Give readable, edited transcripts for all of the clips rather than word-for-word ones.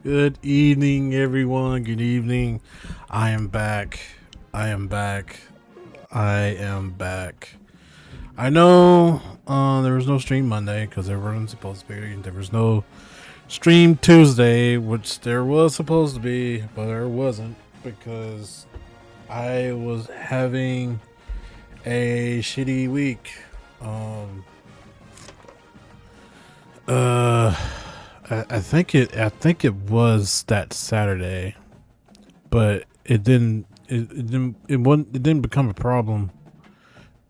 Good evening, everyone. Good evening. I am back. I am back. I am back. I know there was no stream Monday because there wasn't supposed to be. There was no stream Tuesday, which there was supposed to be, but there wasn't because I was having a shitty week. Um, uh, I think it was that Saturday, but it didn't become a problem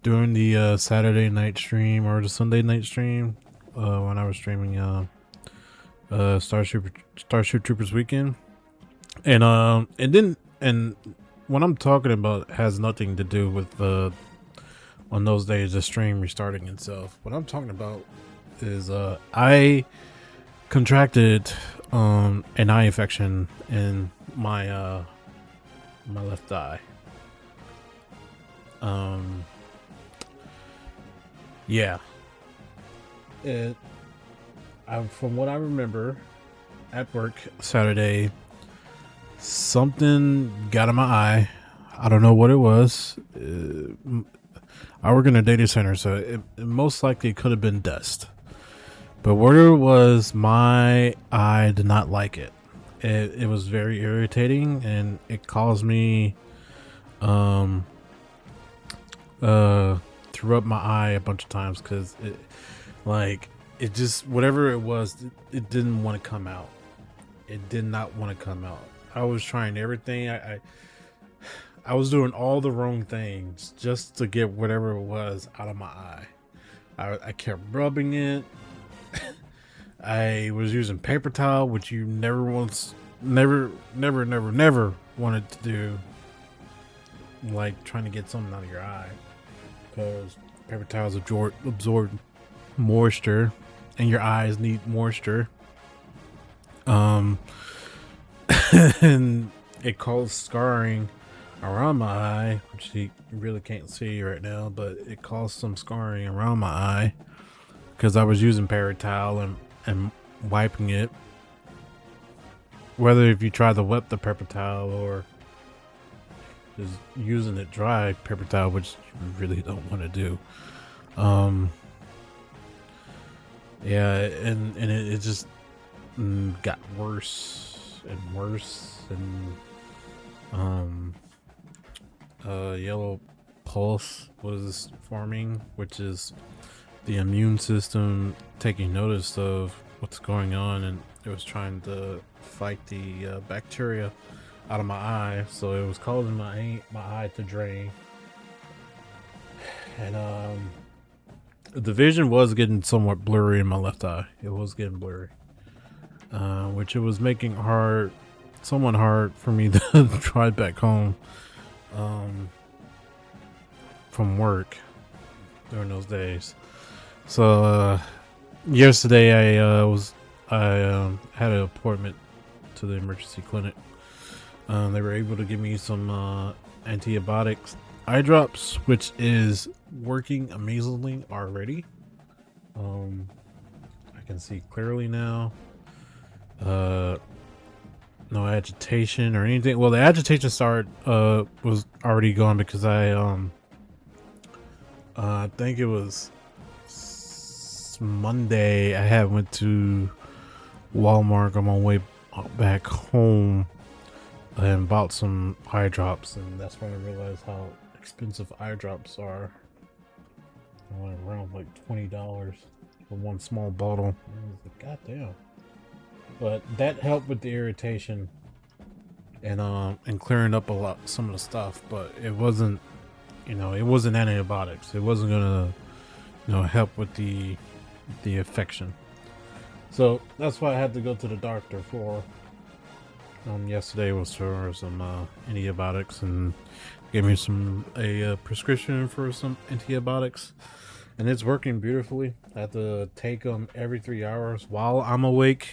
during the Saturday night stream or the Sunday night stream when I was streaming Starship Troopers weekend, and it didn't. And what I'm talking about has nothing to do with on those days the stream restarting itself. What I'm talking about is I contracted an eye infection in my left eye. Um, yeah, it. From what I remember, at work Saturday, something got in my eye. I don't know what it was. I work in a data center, so it most likely could have been dust. But what it was, my eye did not like it. It was very irritating, and it caused me um to rub my eye a bunch of times because it just whatever it was, it didn't want to come out. It did not want to come out. I was trying everything. I was doing all the wrong things just to get whatever it was out of my eye. I kept rubbing it. I was using paper towel, which you never wanted to do, like trying to get something out of your eye, because paper towels absorb moisture, and your eyes need moisture. Um, and it caused scarring around my eye, which you really can't see right now, but it caused some scarring around my eye because I was using paper towel and wiping it. Whether if you try to wet the paper towel or just using it dry paper towel, which you really don't want to do. Um, yeah, and it just got worse and worse, and yellow pulse was forming, which is the immune system taking notice of what's going on, and it was trying to fight the bacteria out of my eye, so it was causing my eye to drain, and the vision was getting somewhat blurry in my left eye. It was getting blurry, which it was making somewhat hard for me to drive back home from work during those days. So yesterday I had an appointment to the emergency clinic. They were able to give me some antibiotics, eye drops, which is working amazingly already. I can see clearly now. No agitation or anything. Well, the agitation was already gone because I think it was Monday. I had went to Walmart on my way back home and bought some eye drops, and that's when I realized how expensive eye drops are. I went around like $20 for one small bottle. I was like, God damn. But that helped with the irritation and clearing up some of the stuff, but it wasn't, it wasn't antibiotics. It wasn't gonna help with the infection. So that's why I had to go to the doctor for yesterday was for some antibiotics, and gave me a prescription for some antibiotics, and it's working beautifully. I have to take them every 3 hours while I'm awake.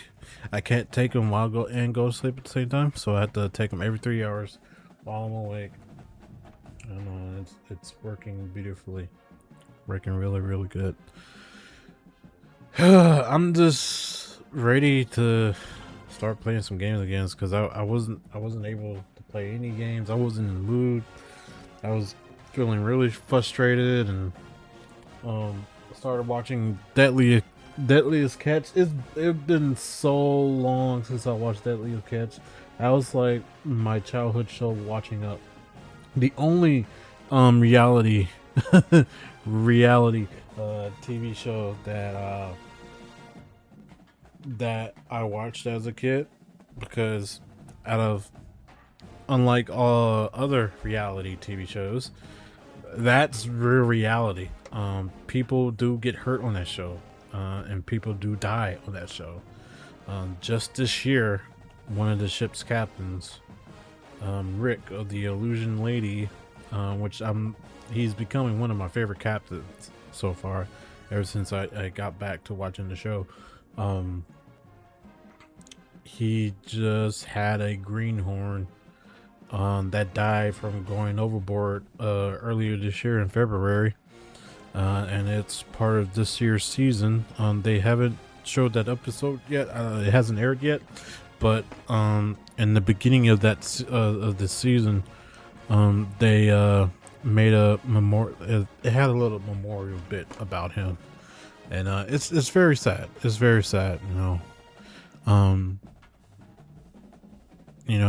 I can't take them while go to sleep at the same time, so I have to take them every 3 hours while I'm awake. And it's working beautifully, working really good. I'm just ready to start playing some games again because I wasn't able to play any games. I wasn't in the mood. I was feeling really frustrated and started watching Deadliest Catch. It's been so long since I watched Deadliest Catch. That was like my childhood show watching up. The only reality reality TV show that I watched as a kid, because out of unlike all other reality TV shows, that's real reality. People do get hurt on that show, and people do die on that show. Just this year, one of the ship's captains, Rick of the Illusion Lady, which he's becoming one of my favorite captains so far, ever since I got back to watching the show. He just had a greenhorn that died from going overboard earlier this year in February, and it's part of this year's season. They haven't showed that episode yet; it hasn't aired yet. But in the beginning of that of the season, they made a memorial. It had a little memorial bit about him, and it's very sad. It's very sad, you know.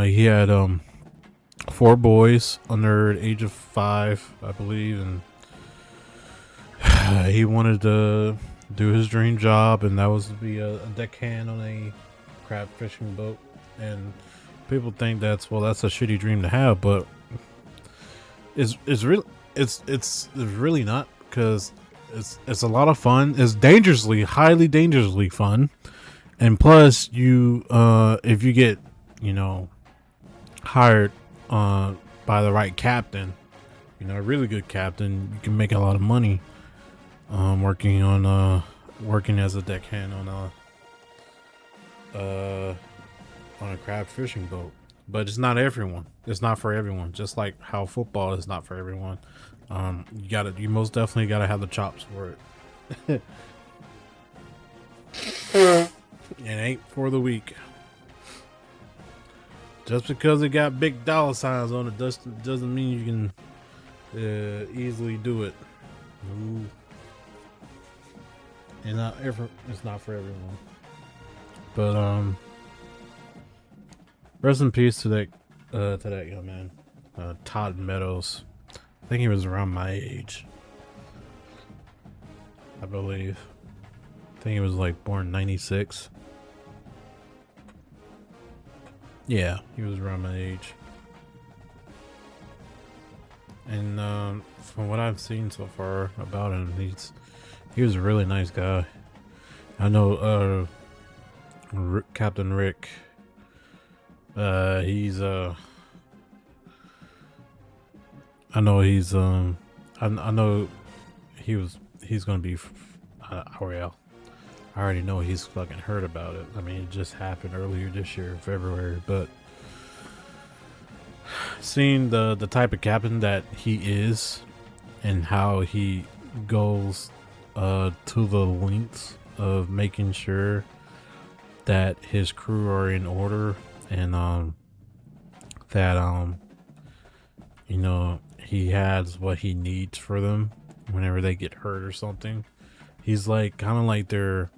He had 4 boys under the age of 5, I believe, and he wanted to do his dream job, and that was to be a deckhand on a crab fishing boat. And people think that's a shitty dream to have, but it's really not, because it's a lot of fun. It's highly dangerously fun, and plus if you get hired by the right captain, a really good captain, you can make a lot of money working as a deckhand on a crab fishing boat. But it's not everyone. It's not for everyone. Just like how football is not for everyone. You most definitely gotta have the chops for it. It ain't for the weak. Just because it got big dollar signs on it doesn't mean you can easily do it. Ooh. And it's not for everyone. But rest in peace to that young man, Todd Meadows. I think he was around my age, I believe. I think he was like born 96. Yeah, he was around my age. And from what I've seen so far about him, he was a really nice guy. I know Captain Rick. He's I know he's I know he's gonna be well. I already know he's fucking heard about it. I mean, it just happened earlier this year in February, but seeing the type of captain that he is and how he goes to the lengths of making sure that his crew are in order, and that he has what he needs for them whenever they get hurt or something. He's like kind of like their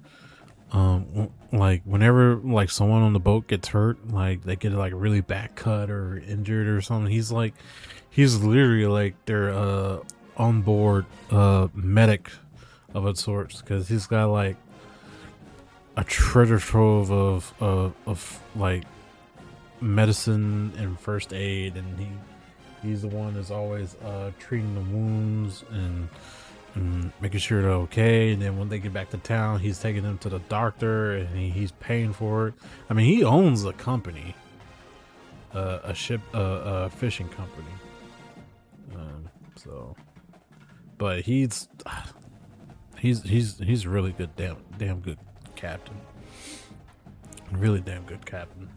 like whenever like someone on the boat gets hurt, like they get like a really bad cut or injured or something, he's literally like their onboard medic of a sorts, because he's got like a treasure trove of like medicine and first aid, and he's the one that's always treating the wounds and making sure they're okay. And then when they get back to town, he's taking them to the doctor, and he's paying for it. I mean, he owns a company, a fishing company. But he's really good, damn good captain. Really damn good captain.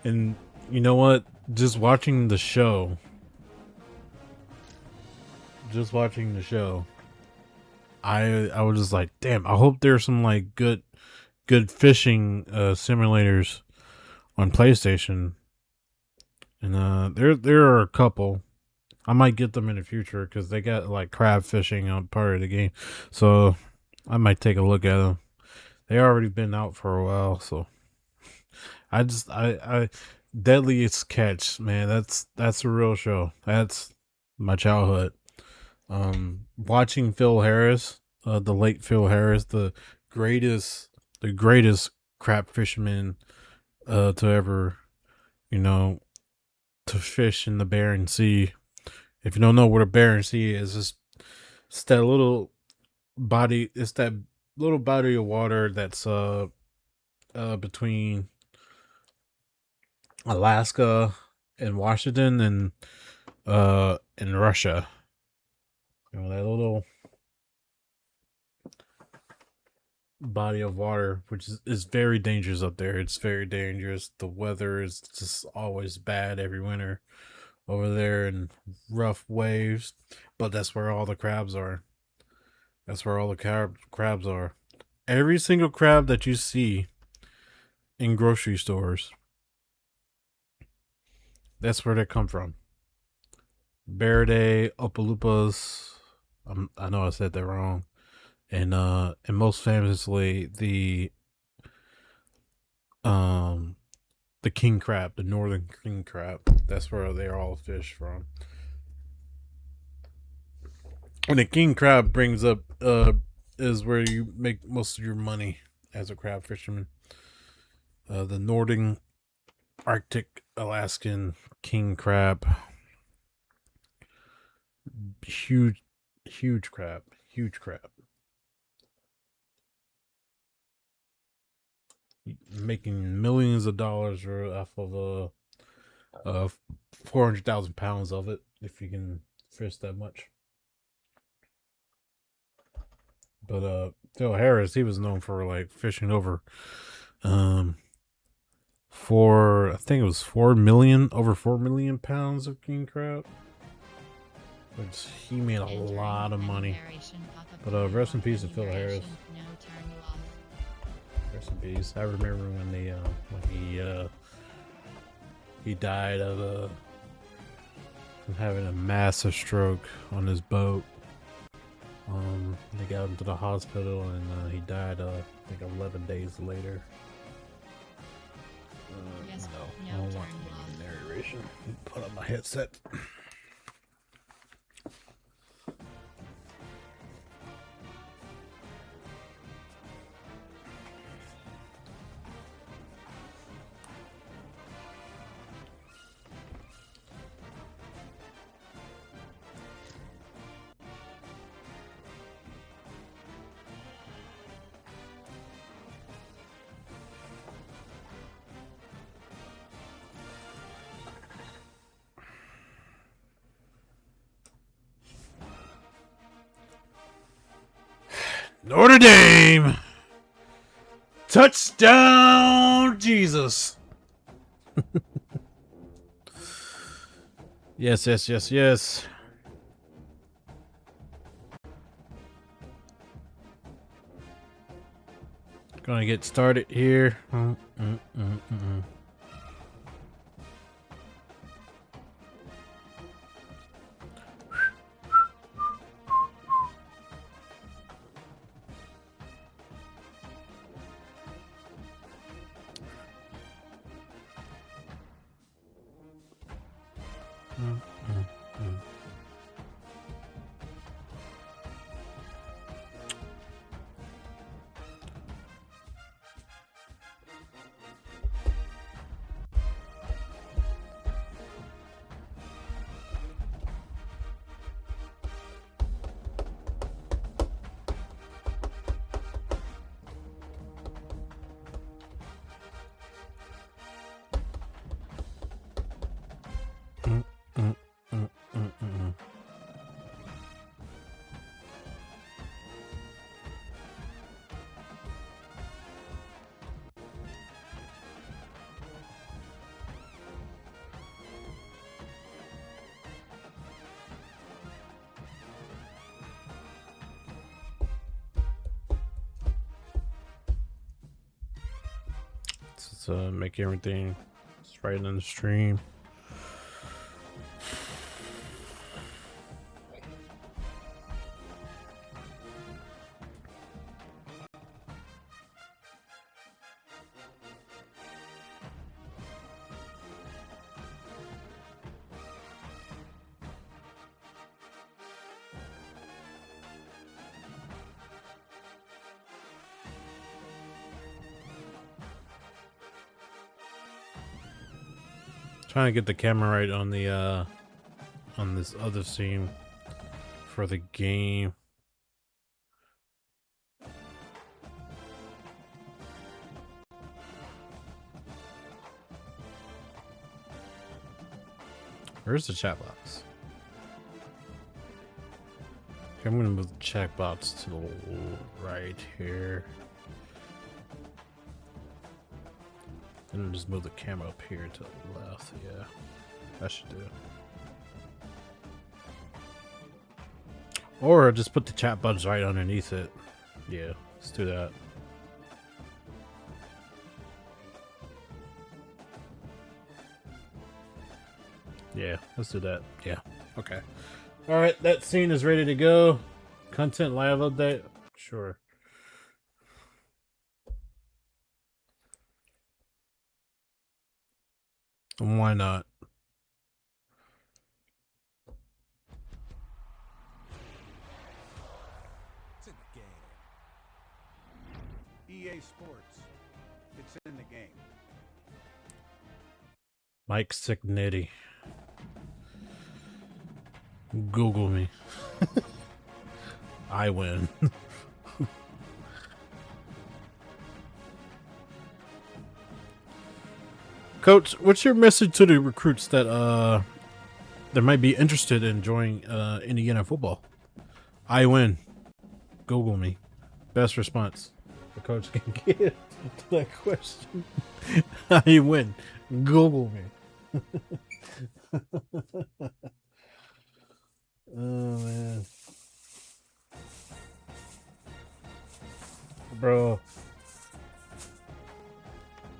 And you know what? Just watching the show, I was just like, damn, I hope there's some like good fishing simulators on PlayStation, and there are a couple. I might get them in the future because they got like crab fishing on part of the game, so I might take a look at them. They already been out for a while, so I Deadliest Catch, man. That's a real show. That's my childhood. Watching Phil Harris, the late Phil Harris, greatest, the greatest crab fisherman, to ever, you know, to fish in the Bering Sea. If you don't know what a Bering Sea is, it's that little body. It's that little body of water that's between Alaska and Washington and in Russia. You know, that little body of water, which is very dangerous up there. It's very dangerous. The weather is just always bad every winter over there, and rough waves. But that's where all the crabs are. That's where all the crabs are. Every single crab that you see in grocery stores, that's where they come from. Baridae, Opalupas. I know I said that wrong. And most famously um the king crab, the northern king crab. That's where they're all fish from. And the king crab brings up is where you make most of your money as a crab fisherman. The northern Arctic Alaskan king crab, huge, huge crab, making millions of dollars off of 400,000 pounds of it if you can fish that much. But Phil Harris, he was known for like fishing over um for I think it was 4 million, over 4 million pounds of king crab. Which he made a lot of money. But rest in peace to Phil Harris. Rest in peace. I remember when he died of from having a massive stroke on his boat. They got him to the hospital and he died I think 11 days later. Yes, no, I don't want the narration. Put on my headset. Notre Dame! Touchdown, Jesus! Yes. Gonna get started here. to make everything just right in the stream. Trying to get the camera right on the on this other scene for the game. Where's the chat box? Okay, I'm gonna move the chat box to the right here. And just move the camera up here to the left. Yeah, that should do it. Or just put the chat buttons right underneath it. Yeah, let's do that. Yeah, let's do that. Yeah, okay. Alright, that scene is ready to go. Content live update? Sure. Why not? It's in the game. EA Sports. It's in the game. Mike Signetti. Google me. I win. Coach, what's your message to the recruits that might be interested in joining Indiana football? I win. Google me. Best response the coach can get to that question. I win. Google me. Oh man, bro.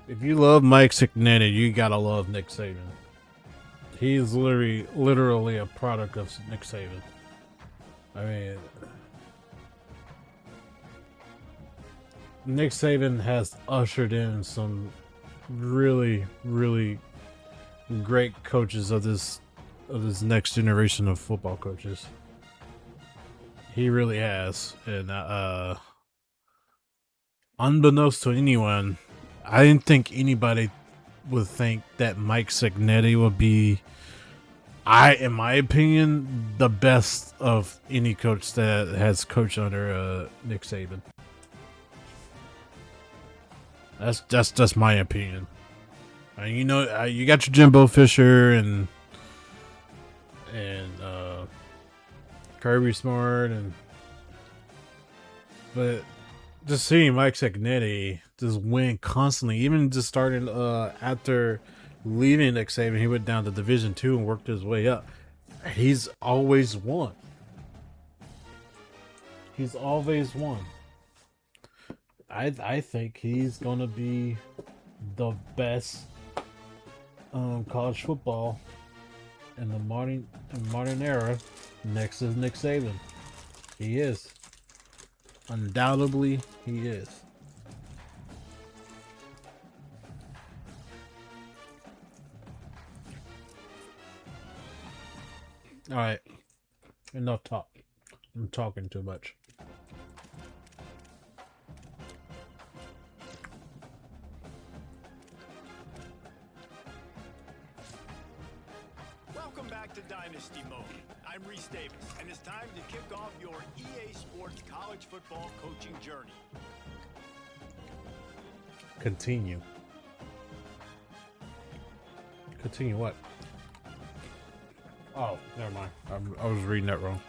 If you love Mike Signetti, you gotta love Nick Saban. He's literally a product of Nick Saban. I mean, Nick Saban has ushered in some really great coaches of this next generation of football coaches. He really has, and unbeknownst to anyone, I didn't think anybody would think that Mike Signetti would be, in my opinion, the best of any coach that has coached under Nick Saban. That's just my opinion. You know, you got your Jimbo Fisher and Kirby Smart, but just seeing Mike Signetti just win constantly, even just starting after leaving Nick Saban, he went down to Division II and worked his way up. He's always won. He's always won. I think he's gonna be the best college football in the modern era. Next is Nick Saban. He is. Undoubtedly, he is. All right. Enough talk. I'm talking too much. Welcome back to Dynasty Mode. I'm Reese Davis, and it's time to kick off your EA Sports college football coaching journey. Continue. Continue what? Oh, never mind. I was reading that wrong.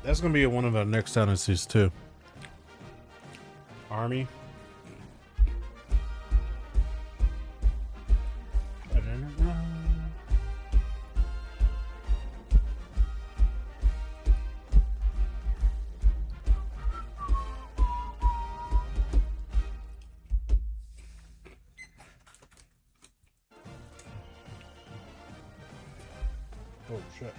That's gonna be one of our next dynasties too. Army. Oh shit.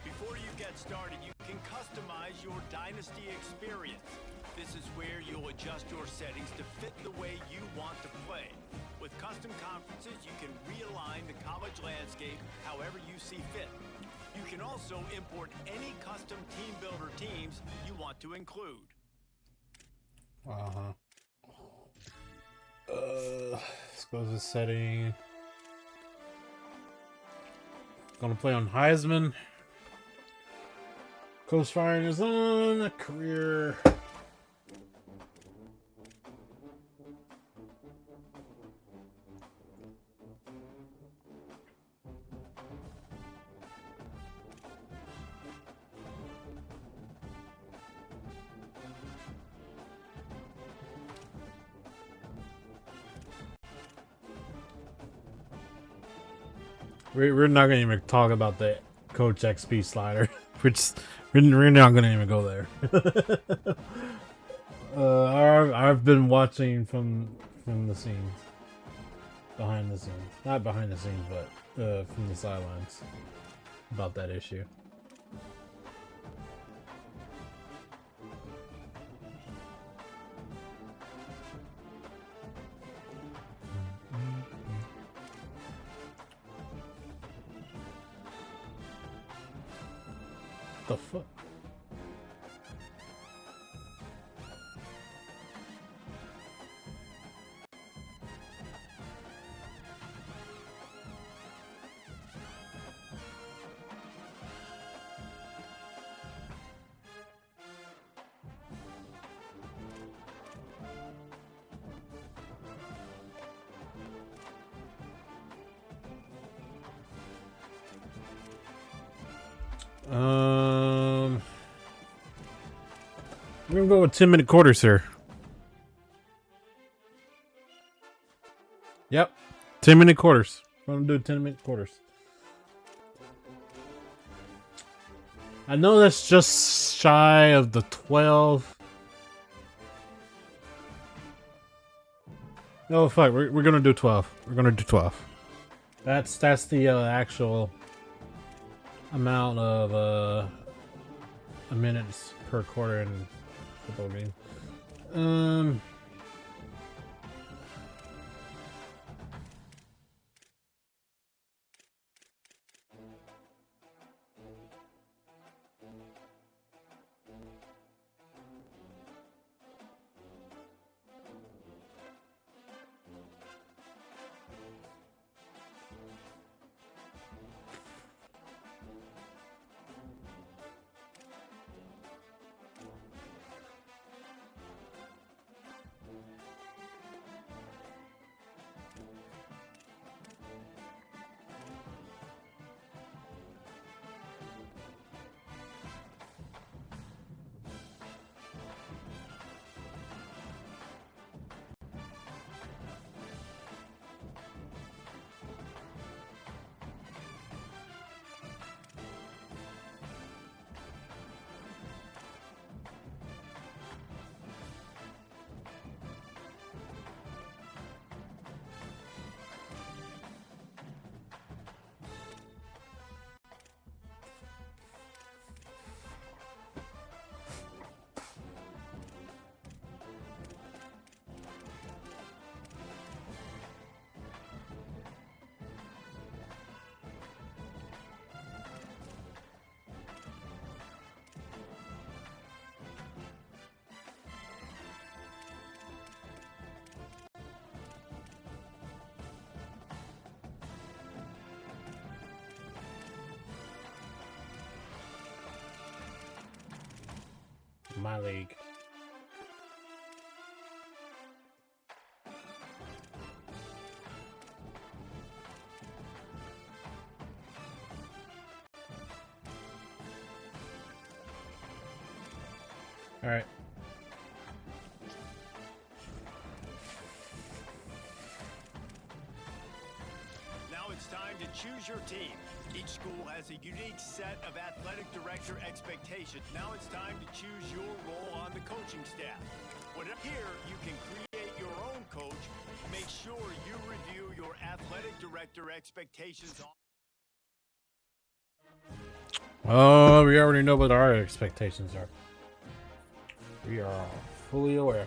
Before you get started, you can customize your Dynasty experience. This is where you'll adjust your settings to fit the way you want to play. With custom conferences, you can realign the college landscape however you see fit. You can also import any custom team builder teams you want to include. Let's go to the setting. Gonna play on Heisman. Close firing is on. Career. We're not gonna even talk about the Coach XP slider. We're not gonna even go there. I've been watching from the scenes, behind the scenes, not behind the scenes, but from the sidelines about that issue. The fuck? We're gonna go with 10-minute quarters here. Yep, 10-minute quarters. We're gonna do 10-minute quarters. I know that's just shy of the 12. No, fuck. We're gonna do 12. We're gonna do 12. That's the actual amount of minutes per quarter in football game. my league. All right. Now it's time to choose your team. Each school has a unique set of athletic director expectations. Now it's time to choose your role on the coaching staff. Here, you can create your own coach. Make sure you review your athletic director expectations. Oh, we already know what our expectations are. We are fully aware.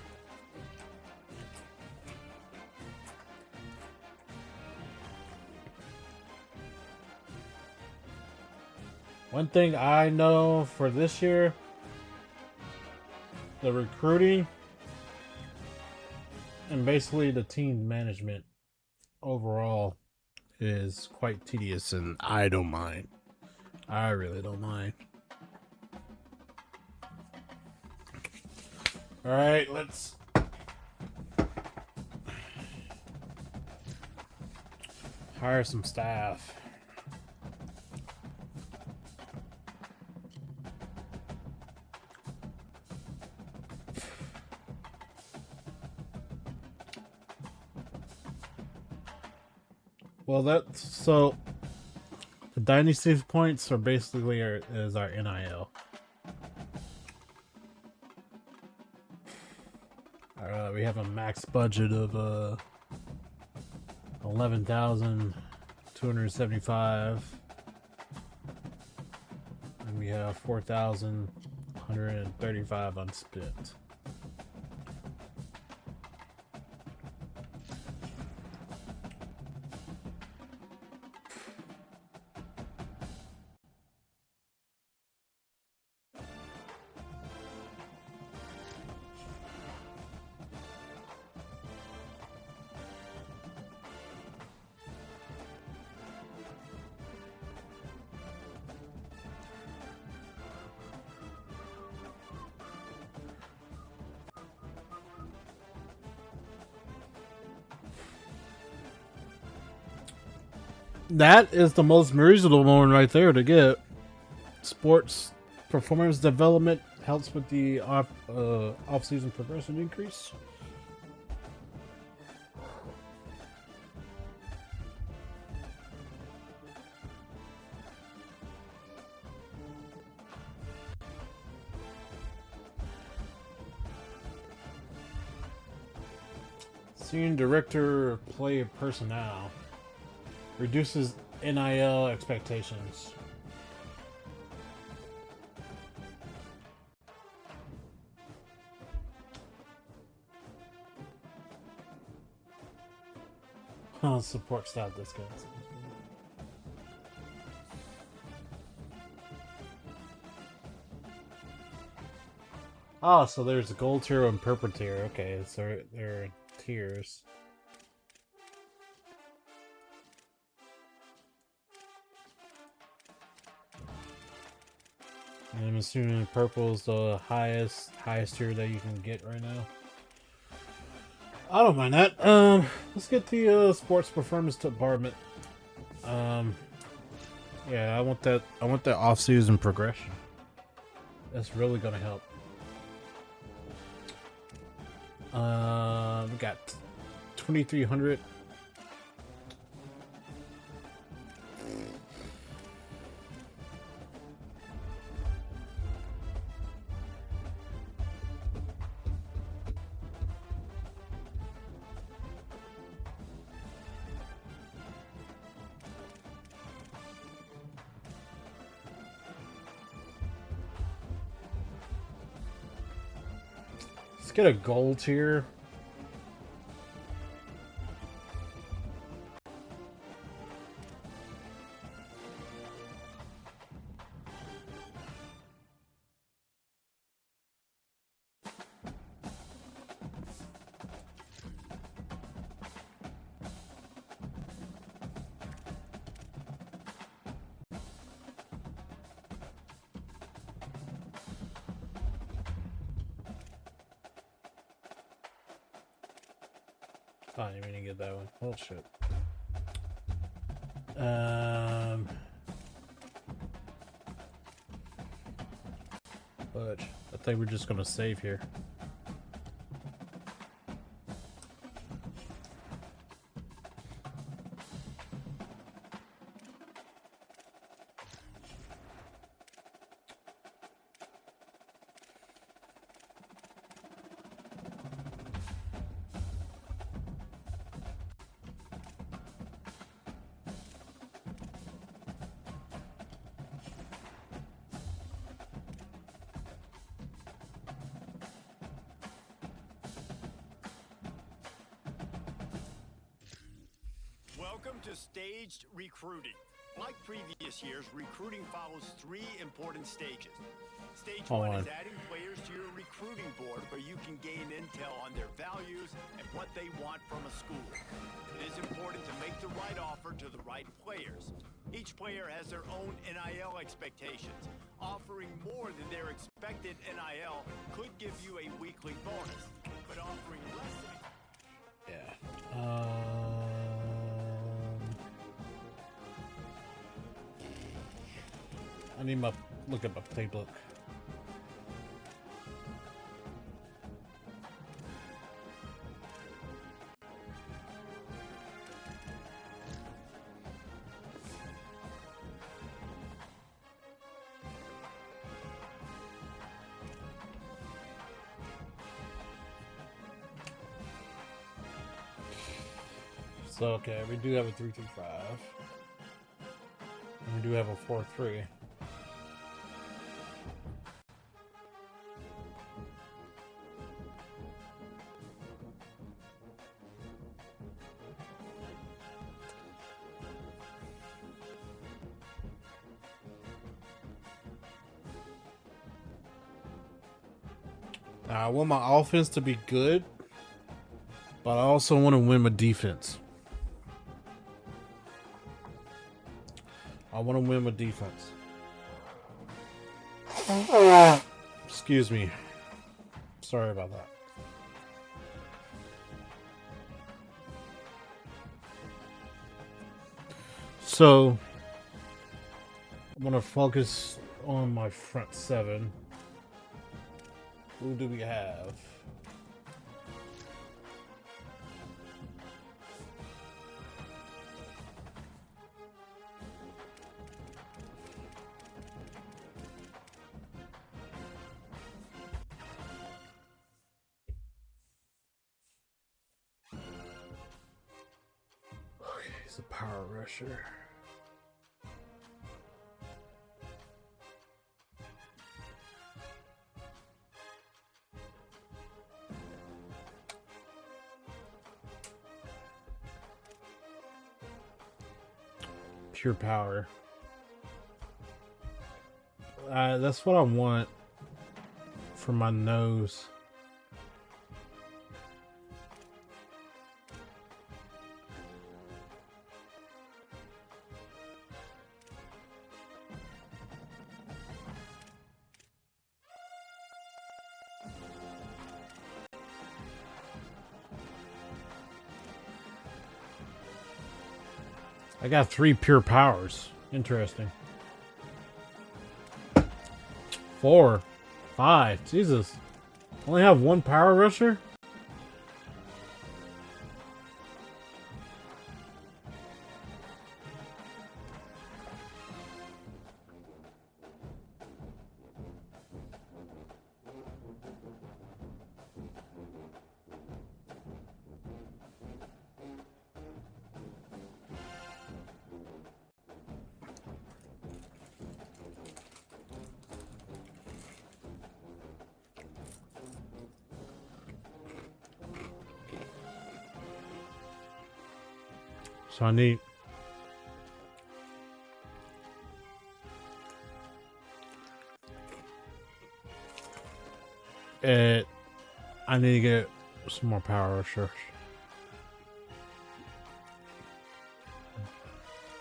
One thing I know for this year, the recruiting and basically the team management overall is quite tedious, and I don't mind. I really don't mind. All right, let's hire some staff. Well, that's so. The Dynasty points are basically is our NIL. We have a max budget of 11,275, and we have 4,135 unspent. That is the most reasonable one right there to get. Sports performance development helps with the off-season progression increase. Senior director play personnel reduces NIL expectations. Support staff discounts. Oh, so there's a gold tier and purple tier. Okay, so there are tiers. And I'm assuming purple is the highest tier that you can get right now. I don't mind that. Let's get the sports performance department. Yeah, I want that. I want that off-season progression. That's really gonna help. We got 2,300. Let's get a gold tier. Oh, I didn't even get that one. Oh shit. But I think we're just gonna save here. Welcome to staged recruiting. Like previous years, recruiting follows 3 important stages. Stage 1 is adding players to your recruiting board where you can gain intel on their values and what they want from a school. It is important to make the right offer to the right players. Each player has their own NIL expectations. Offering more than their expected NIL could give you a weekly bonus, but offering less than... I need my look at my playbook. So okay, we do have a 3-2-5. And we do have a 4-3. I want my offense to be good, but I also want to win my defense. I want to win my defense. Excuse me. Sorry about that. So, I'm going to focus on my front 7. Who do we have? Okay, he's a power rusher. Pure power. That's what I want for my nose. I got 3 pure powers. Interesting. 4, 5. Jesus. Only have 1 power rusher? So I need I need to get some more power rushers.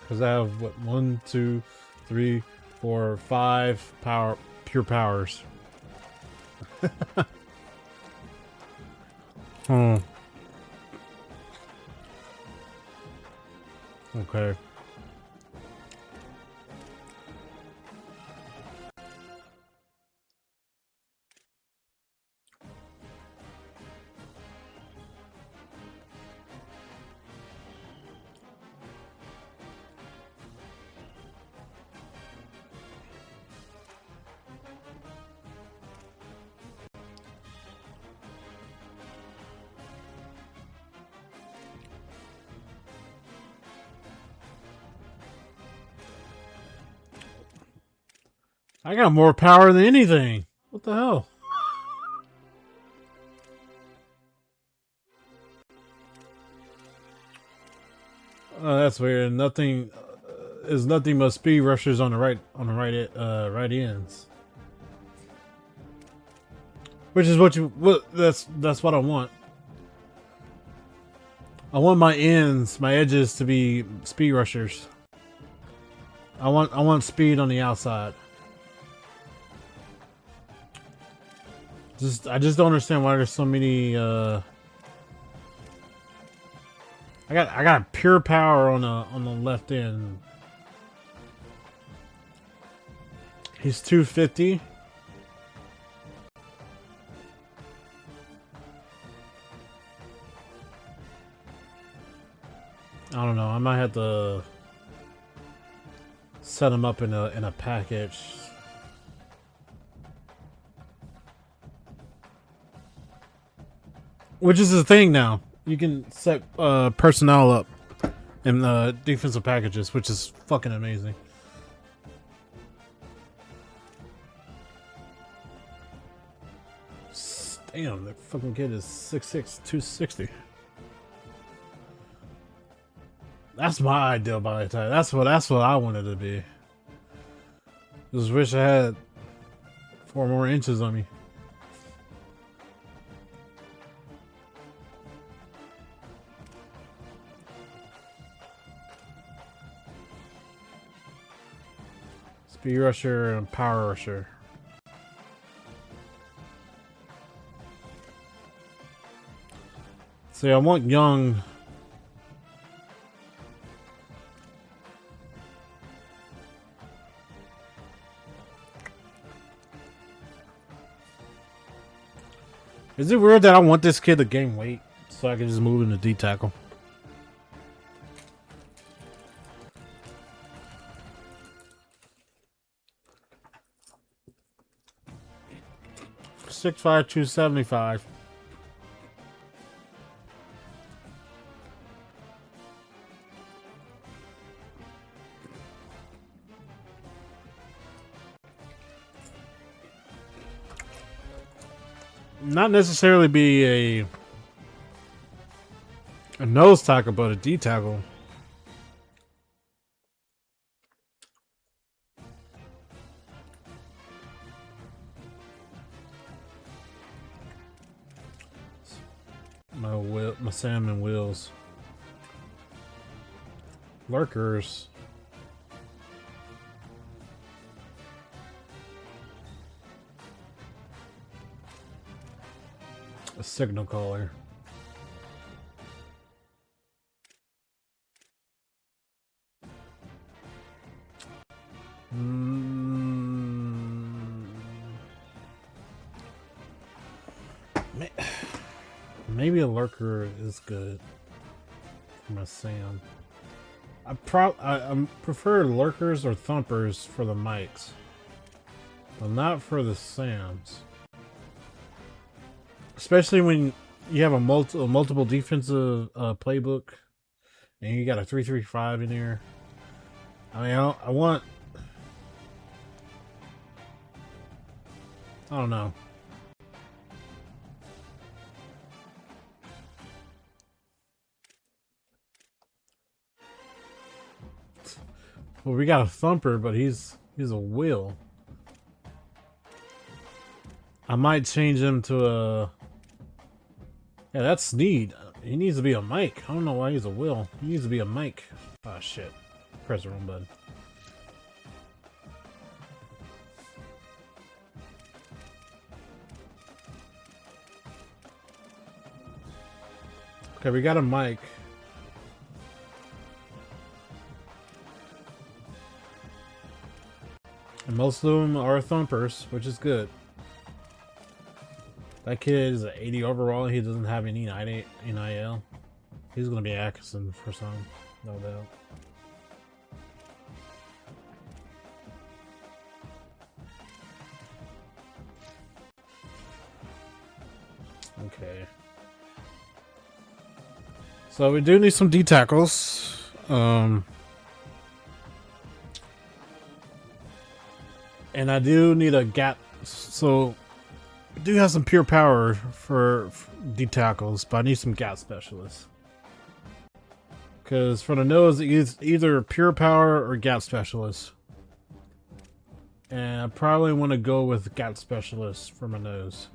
Because I have what 1, 2, 3, 4, 5 pure powers. Okay. I got more power than anything. What the hell? Oh, that's weird. Nothing is nothing but speed rushers on the right ends. Which is that's what I want. I want my edges to be speed rushers. I want speed on the outside. I just don't understand why there's so many I got pure power on the left end. He's 250. I don't know. I might have to set him up in a package. Which is the thing now. You can set personnel up in defensive packages, which is fucking amazing. Damn, that fucking kid is 6'6", 260. That's my ideal body type. That's what I wanted to be. Just wish I had 4 more inches on me. Speed rusher and power rusher. See, I want young. Is it weird that I want this kid to gain weight so I can just move him to D tackle? $6'5", 275. Not necessarily be a nose tackle, but a D tackle. My salmon wheels. Lurkers. A signal caller. Maybe a lurker is good for my Sam. I prefer lurkers or thumpers for the mics, but not for the Sams. Especially when you have a multiple defensive playbook, and you got a 3-3-5 in there. I mean, I want. I don't know. Well, we got a thumper, but he's a wheel. I might change him to a. Yeah, that's Sneed. He needs to be a Mike. I don't know why he's a wheel. He needs to be a Mike. Ah, shit. Press the wrong button. Okay, we got a Mike. most of them are thumpers, which is good. That kid is an 80 overall. He doesn't have any NIL. He's gonna be Atkinson for some, no doubt. Okay. So we do need some D tackles. And I do need a gap. So I do have some pure power for D tackles, but I need some gap specialists. Because for the nose, it's either pure power or gap specialist. And I probably want to go with gap specialist for my nose.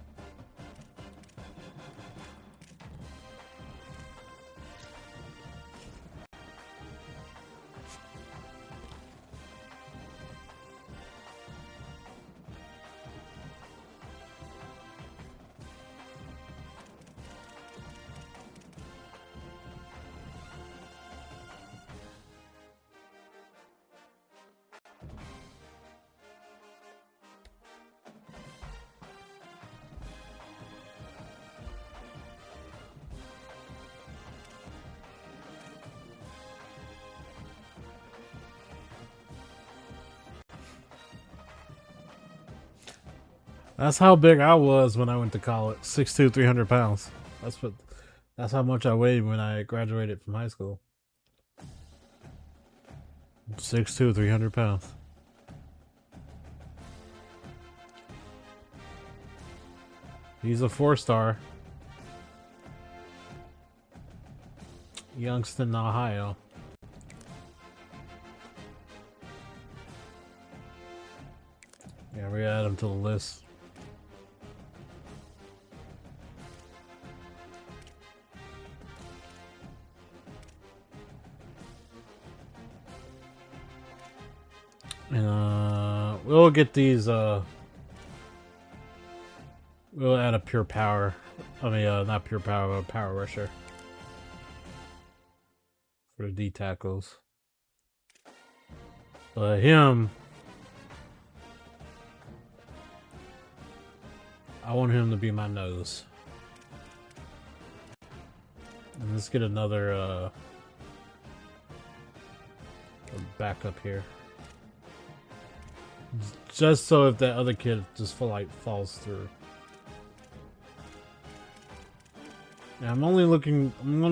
That's how big I was when I went to college. 6'2", 300 pounds. That's how much I weighed when I graduated from high school. 6'2", 300 pounds. He's a 4-star. Youngstown, Ohio. Yeah, we add him to the list. And we'll get these we'll add a pure power. I mean not pure power, but power rusher. For the D tackles. But him, I want him to be my nose. And let's get another backup here. Just so if that other kid just falls through. Now I'm only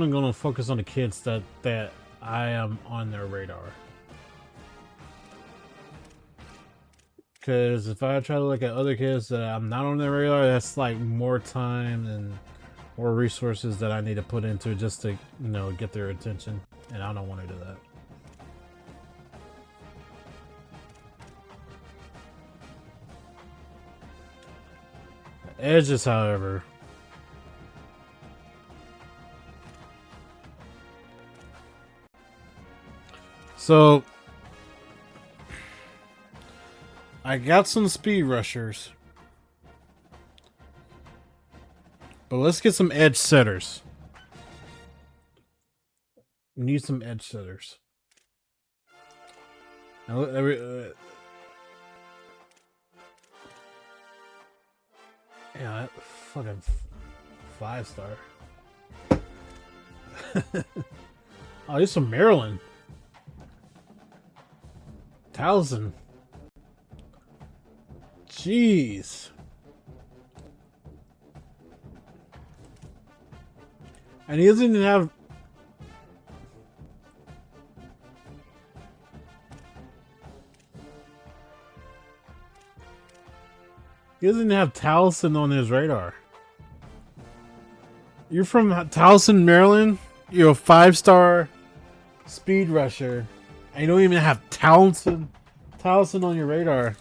gonna focus on the kids that I am on their radar. Because if I try to look at other kids that I'm not on their radar, that's like more time and more resources that I need to put into just to, get their attention. And I don't want to do that. Edges, however. So I got some speed rushers. But let's get some edge setters. We need some edge setters. Now, yeah, that fucking 5-star. Oh, he's from Maryland. Towson. Jeez. And he doesn't even have... He doesn't have Towson on his radar. You're from Towson, Maryland? You're a 5-star speed rusher. And you don't even have Towson on your radar.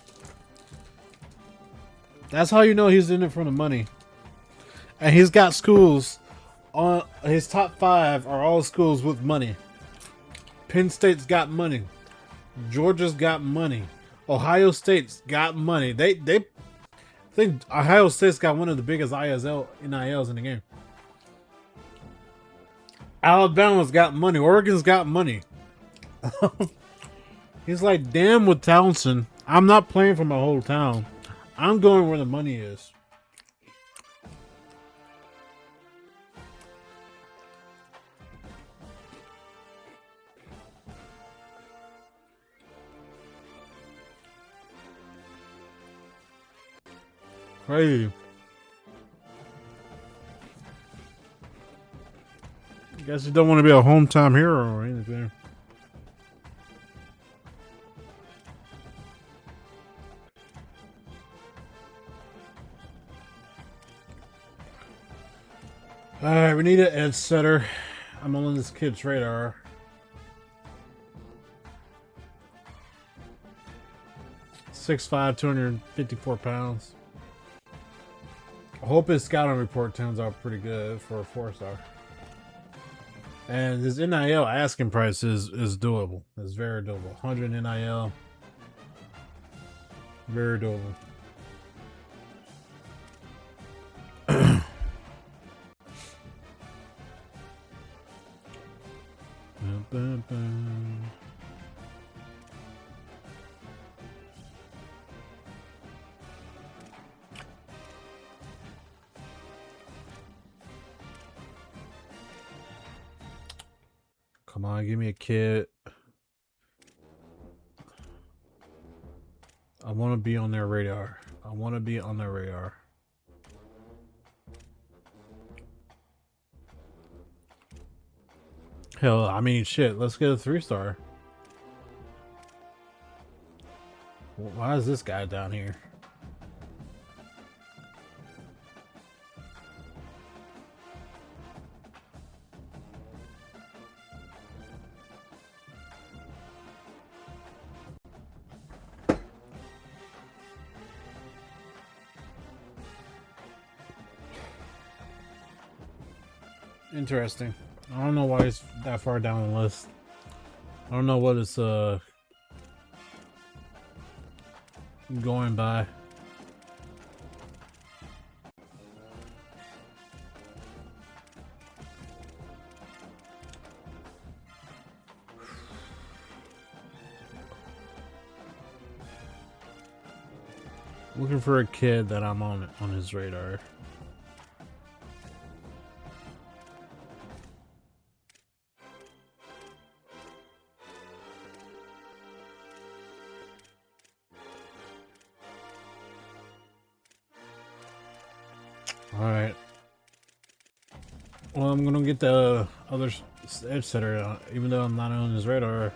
That's how you know he's in it for the money. And he's got schools. On his top 5 are all schools with money. Penn State's got money. Georgia's got money. Ohio State's got money. I think Ohio State's got one of the biggest NILs in the game. Alabama's got money. Oregon's got money. He's like, damn with Townsend. I'm not playing for my whole town. I'm going where the money is. Crazy. Guess you don't want to be a hometown hero or anything. Alright, we need an edge setter. I'm on this kid's radar. .6'5", 254 pounds. I hope his scouting report turns out pretty good for a 4-star. And his NIL asking price is doable. It's very doable. 100 NIL. Very doable. Come on, give me a kit. I want to be on their radar. I want to be on their radar. Hell, I mean, shit, let's get a 3-star. Why is this guy down here? Interesting. I don't know why it's that far down the list. I don't know what it's going by. Looking for a kid that I'm on his radar. Alright. Well, I'm gonna get the other edge setter, even though I'm not on his radar.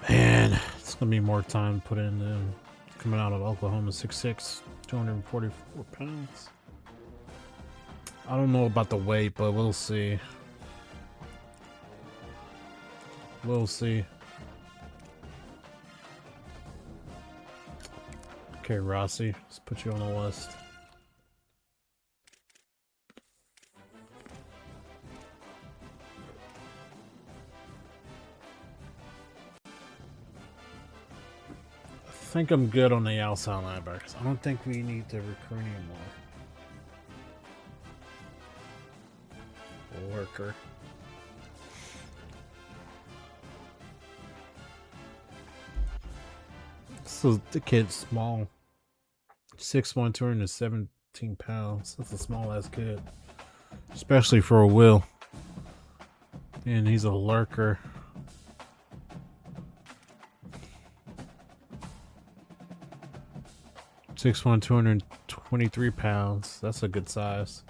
Man, it's gonna be more time to put in them. Coming out of Oklahoma, 6'6", 244 pounds. I don't know about the weight, but we'll see. We'll see. Okay, Rossi, let's put you on the list. I think I'm good on the outside linebackers. I don't think we need to recruit anymore. Worker. So the kid's small. 6'1", 217 pounds. That's a small ass kid. Especially for a Will. And he's a lurker. .6'1", 223 pounds. That's a good size.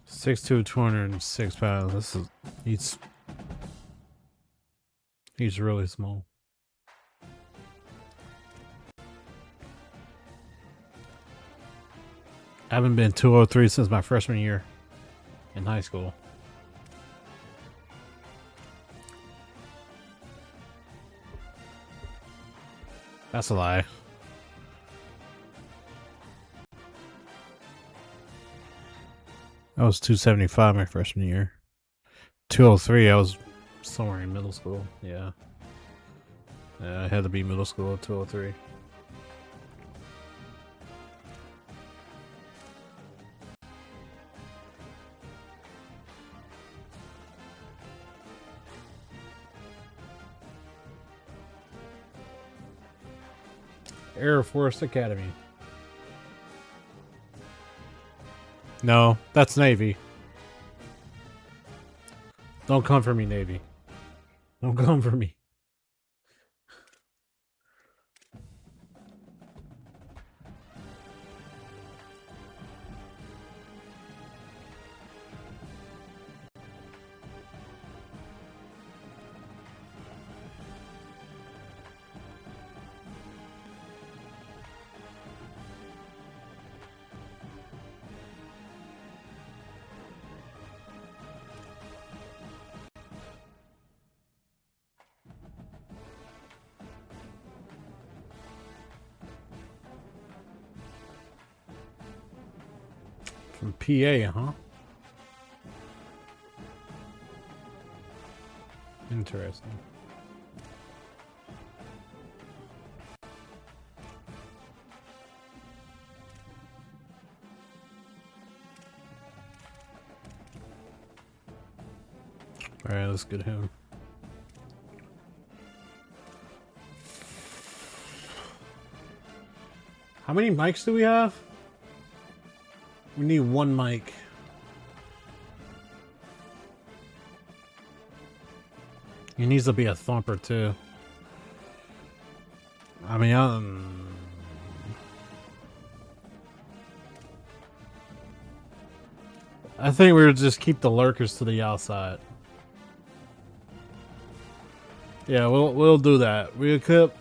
.6'2", 206 pounds. This is he's really small. I haven't been 203 since my freshman year in high school. That's a lie. I was 275 my freshman year. 203, I was somewhere in middle school. Yeah. Yeah, I had to be middle school at 203. Air Force Academy. No, that's Navy. Don't come for me, Navy. Don't come for me. From PA, huh? Interesting. Alright, let's get him. How many mics do we have? We need one mic. He needs to be a thumper too. I mean, I think we'll just keep the lurkers to the outside. Yeah, we'll do that. We equip.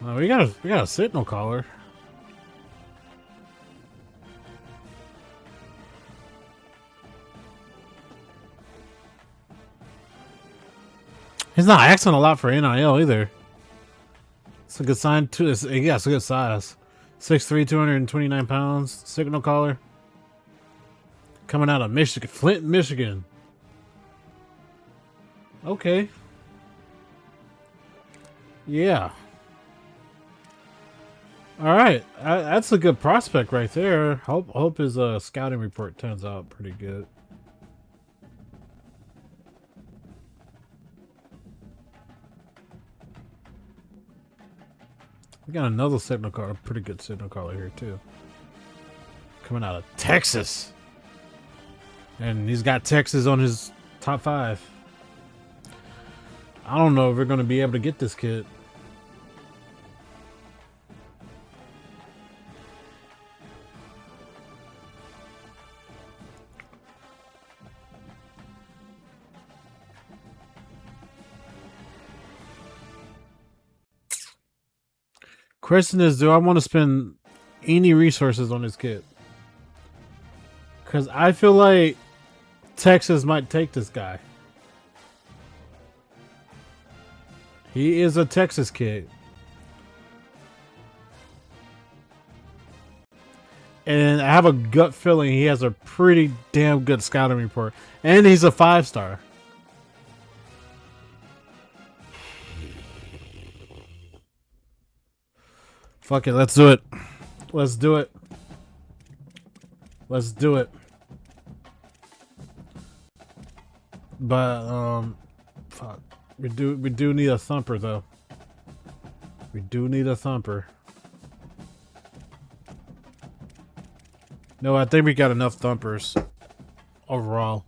We got a signal caller. He's not asking a lot for NIL either. It's a good sign too. Yeah, it's a good size. 6'3", 229 pounds. Signal caller. Coming out of Michigan, Flint, Michigan. Okay. Yeah. All right, that's a good prospect right there. Hope his scouting report turns out pretty good. We got another signal caller, a pretty good signal caller here too. Coming out of Texas. And he's got Texas on his top 5. I don't know if we're going to be able to get this kid. Question is, do I want to spend any resources on this kid? Because I feel like Texas might take this guy. He is a Texas kid. And I have a gut feeling he has a pretty damn good scouting report. And he's a 5-star. Fuck it, let's do it. Let's do it. Let's do it. But fuck. We do need a thumper though. We do need a thumper. No, I think we got enough thumpers overall.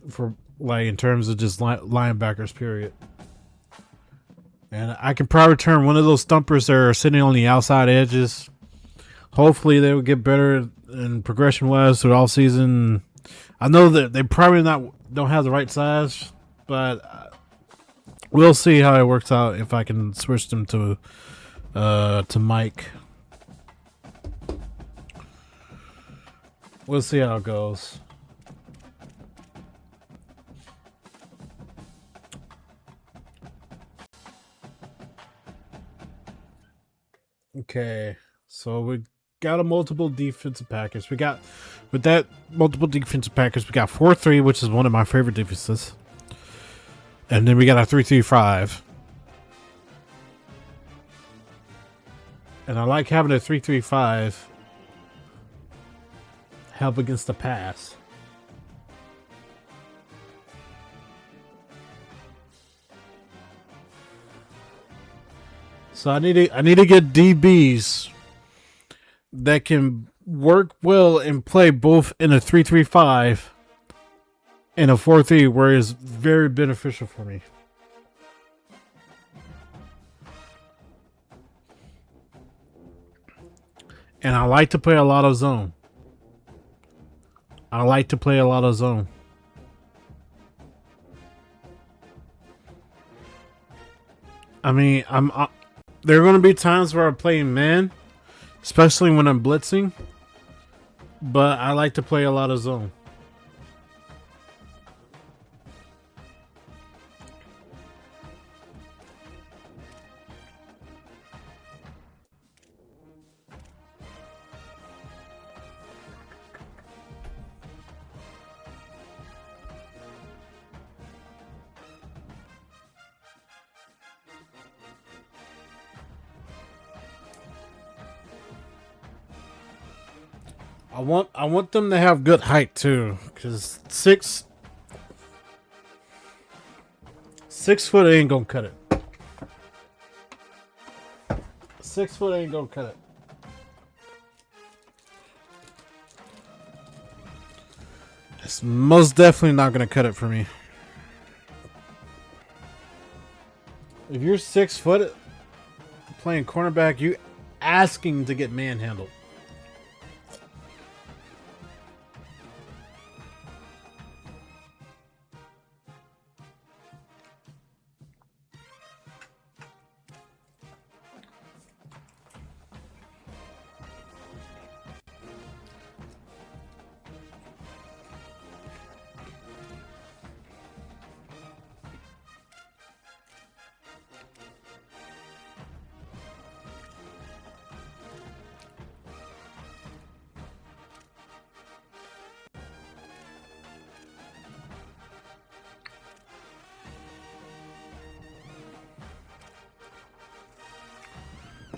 For like in terms of just linebackers, period. And I can probably turn one of those thumpers that are sitting on the outside edges. Hopefully they will get better in progression wise through all season. I know that they probably don't have the right size, but we'll see how it works out if I can switch them to Mike. We'll see how it goes. Okay, so we got a multiple defensive package. We got, with that multiple defensive package, we got 4-3, which is one of my favorite defenses. And then we got a 3-3-5. And I like having a 3-3-5 help against the pass. So I need to get DBs that can work well and play both in a 3-3-5 and a 4-3, where it's very beneficial for me. And I like to play a lot of zone. I like to play a lot of zone. I mean, there are going to be times where I'm playing man, especially when I'm blitzing. But I like to play a lot of zone. I want them to have good height too, because 6 foot ain't gonna cut it. 6 foot ain't gonna cut it. It's most definitely not gonna cut it for me. If you're 6 foot playing cornerback, you asking to get manhandled.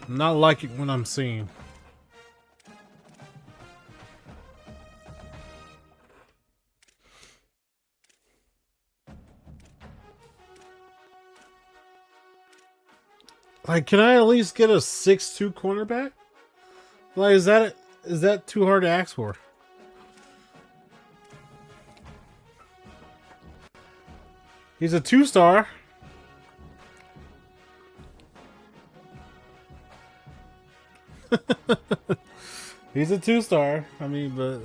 I'm not liking what I'm seeing. Like, can I at least get a 6'2" cornerback? Like, is that too hard to ask for? He's a 2-star. He's a 2-star. I mean, but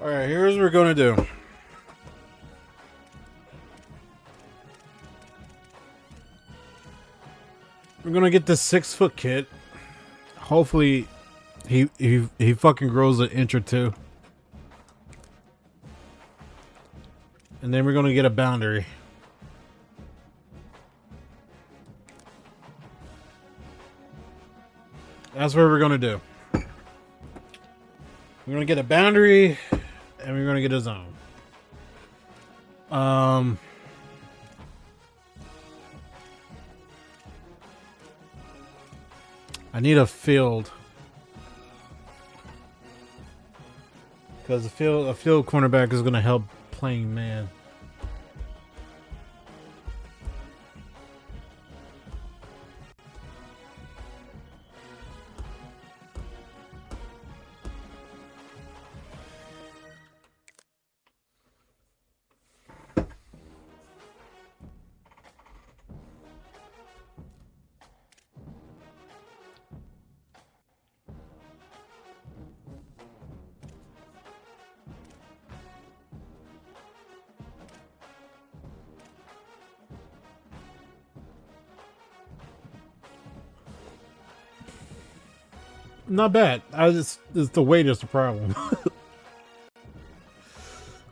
all right, here's what we're gonna do. We're gonna get this 6-foot kid. Hopefully, he fucking grows an inch or two, and then we're gonna get a boundary. That's what we're gonna do. We're gonna get a boundary, and we're gonna get a zone. I need a field, because a field cornerback is gonna help playing man. not bad. It's the weight is the problem.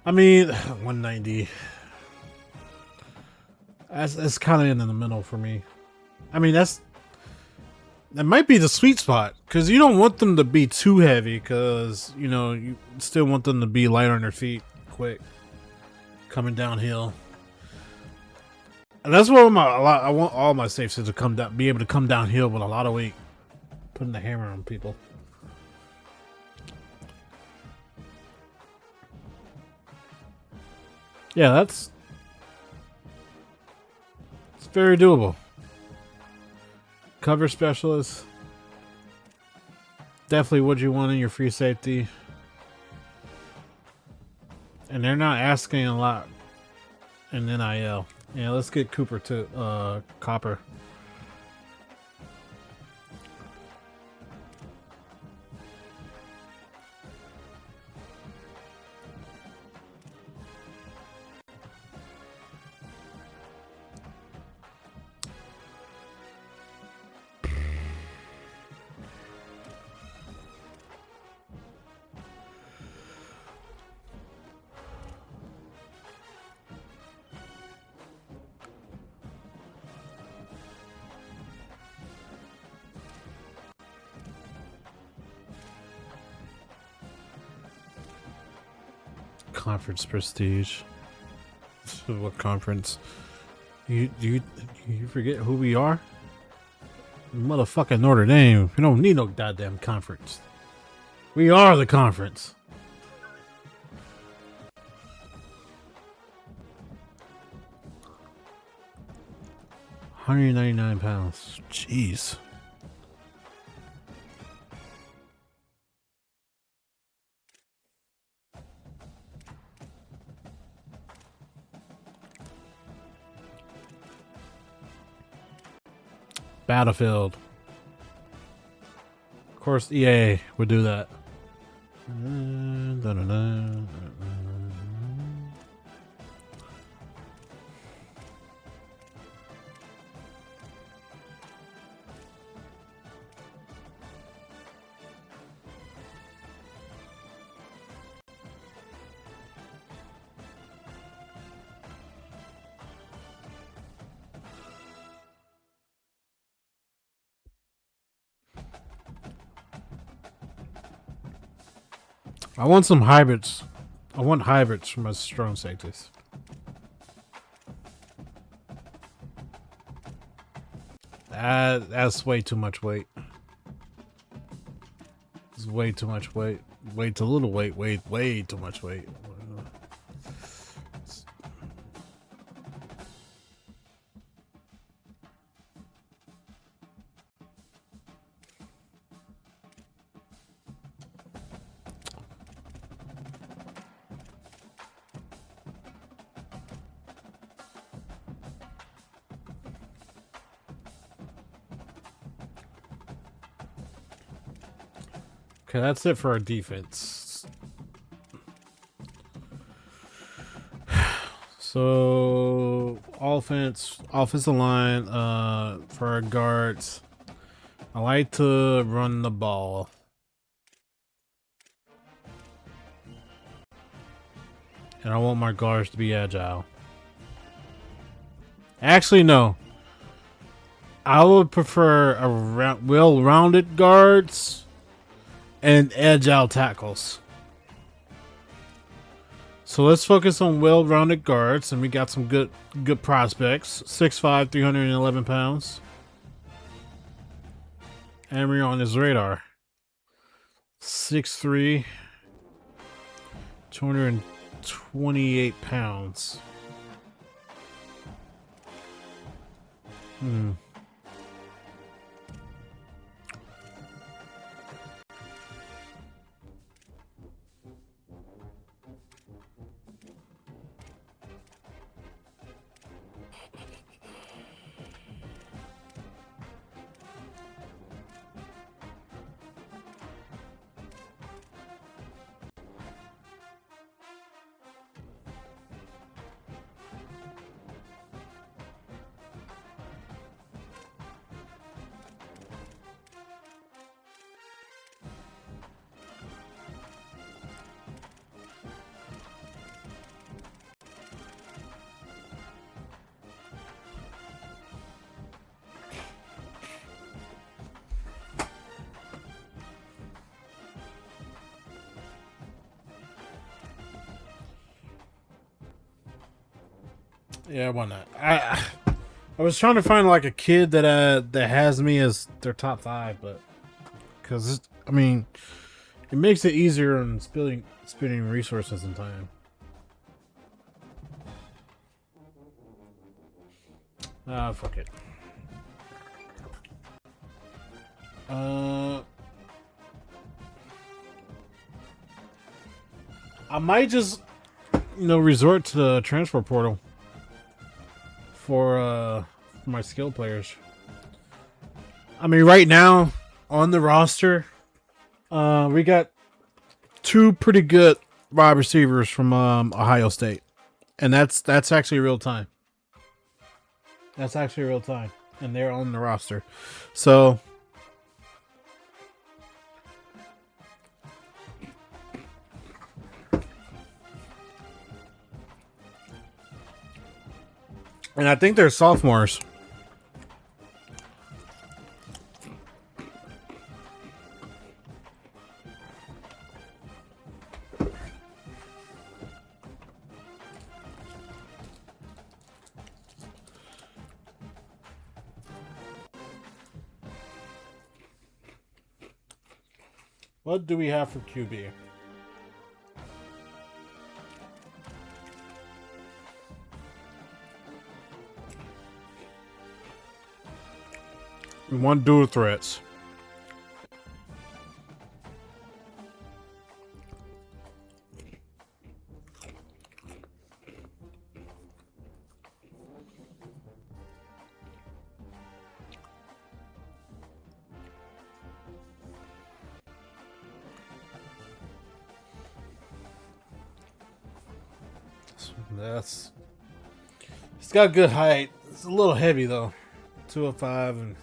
I mean, 190. That's kind of in the middle for me. I mean, that might be the sweet spot because you don't want them to be too heavy because you know you still want them to be light on their feet, quick, coming downhill. And that's what I want all my safes to be able to come downhill with a lot of weight, putting the hammer on people. Yeah, it's very doable. Cover specialist, definitely what you want in your free safety, and they're not asking a lot in NIL. Yeah, let's get Cooper to Copper. Conference prestige. What conference? You forget who we are? Motherfucking Notre Dame. We don't need no goddamn conference. We are the conference. £199. Jeez. Battlefield. Of course, EA would do that. I want some hybrids. I want hybrids for my strong safeties. That's way too much weight. It's way too much weight. Way too little weight. Way too much weight. Okay, that's it for our defense. So offensive line, for our guards, I like to run the ball. And I want my guards to be agile. Actually, no. I would prefer well-rounded guards and agile tackles. So let's focus on well-rounded guards, and we got some good prospects. 6'5", 311 pounds. And we're on his radar. 6'3", 228 pounds. Yeah, why not? I was trying to find like a kid that has me as their top 5, but because I mean, it makes it easier on spending resources and time. Ah, fuck it. I might just resort to the transfer portal for my skill players. I mean, right now on the roster, we got 2 pretty good wide receivers from Ohio State, and that's actually real time. That's actually real time, and they're on the roster. So, and I think they're sophomores. What do we have for QB? We want dual threats. That's. It's got good height. It's a little heavy though. 205 and.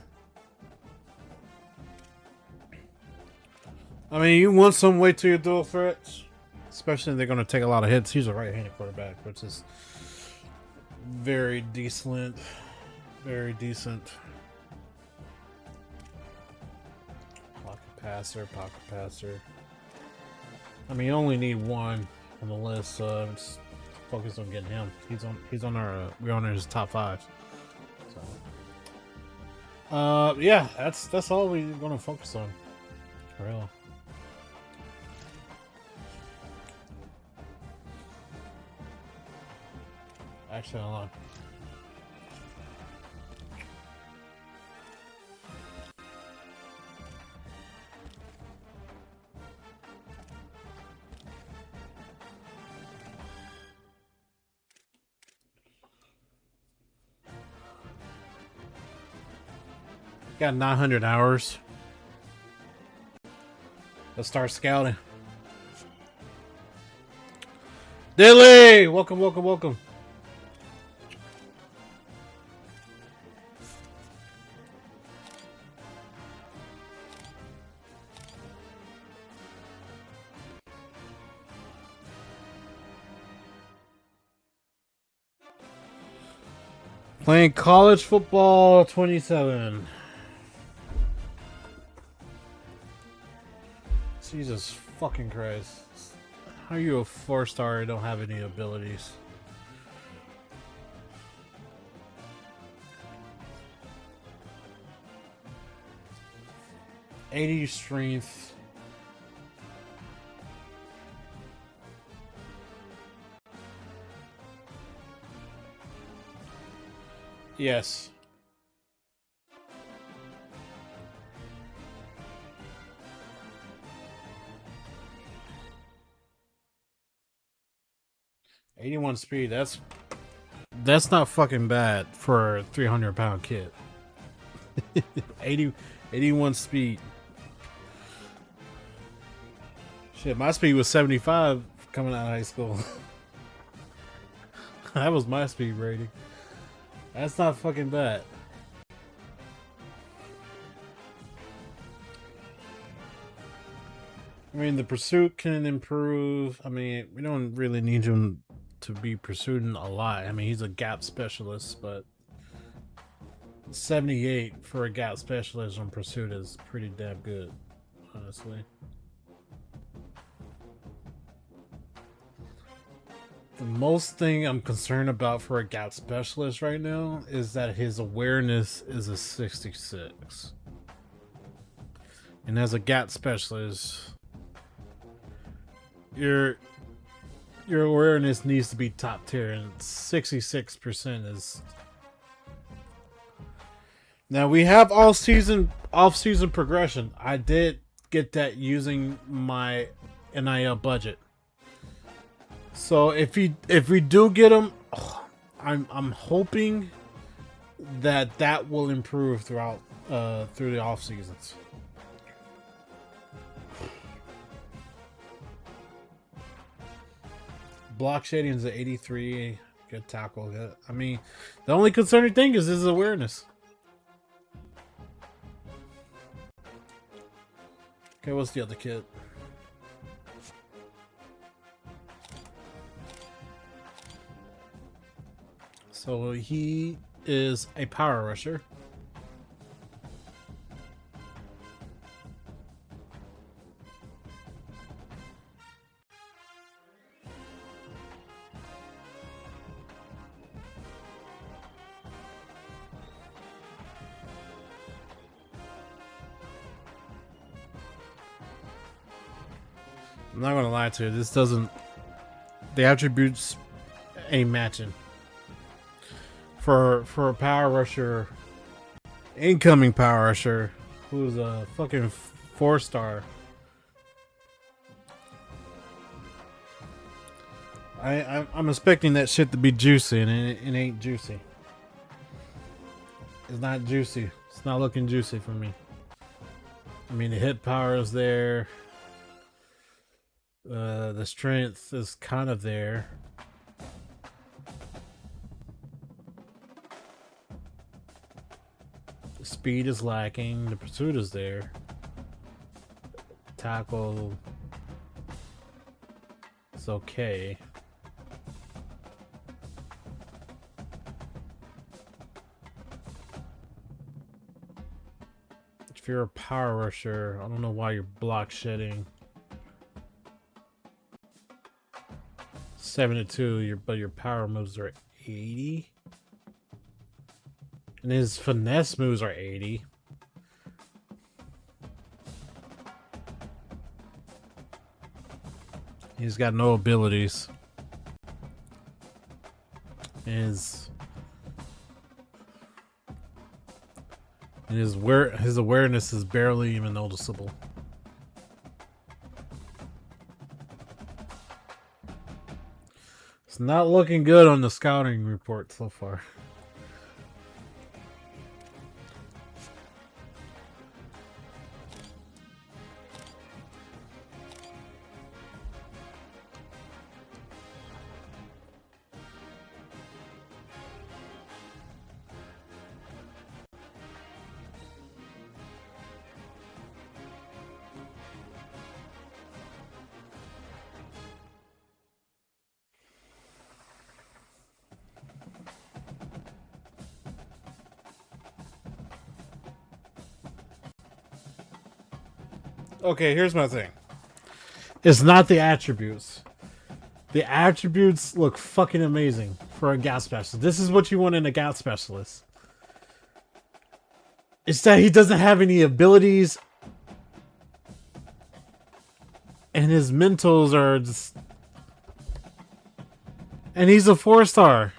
I mean, you want some weight to your dual threats, especially if they're going to take a lot of hits. He's a right-handed quarterback, which is very decent. Very decent. Pocket passer. I mean, you only need one on the list, so just focus on getting him. He's on our we're on his top 5. So, yeah, that's all we're gonna focus on, for real. Actually, hold on. Got 900 hours. Let's start scouting. Dilly! Welcome. Playing college football 27. Jesus fucking Christ. How are you a 4-star and don't have any abilities? '80 strength. Yes. '81 speed. That's not fucking bad for a 300-pound kid. 81 speed. Shit, my speed was 75 coming out of high school. That was my speed rating. That's not fucking bad. I mean, the pursuit can improve. I mean, we don't really need him to be pursuing a lot. I mean, he's a gap specialist, but 78 for a gap specialist on pursuit is pretty damn good, honestly. The most thing I'm concerned about for a gap specialist right now is that his awareness is a 66. And as a gap specialist, your awareness needs to be top tier, and 66% is. Now we have off season progression. I did get that using my NIL budget. So if we do get him, I'm hoping that will improve throughout through the off seasons. Block shading is an 83. Good tackle. I mean, the only concerning thing is his awareness. Okay, what's the other kid? So he is a power rusher. I'm not gonna lie to you, this doesn't. The attributes ain't matching. For a power rusher, incoming power rusher, who's a fucking 4-star. I'm expecting that shit to be juicy, and it ain't juicy. It's not juicy. It's not looking juicy for me. I mean, the hit power is there. The strength is kind of there. The speed is lacking. The pursuit is there. Tackle is okay. If you're a power rusher, I don't know why you're block shedding. 72, but your power moves are 80. And his finesse moves are 80. He's got no abilities. His awareness is barely even noticeable. It's not looking good on the scouting report so far. Okay, here's my thing. It's not the attributes. The attributes look fucking amazing for a gap specialist. This is what you want in a gap specialist. It's that he doesn't have any abilities. And his mentals are just... And he's a 4-star.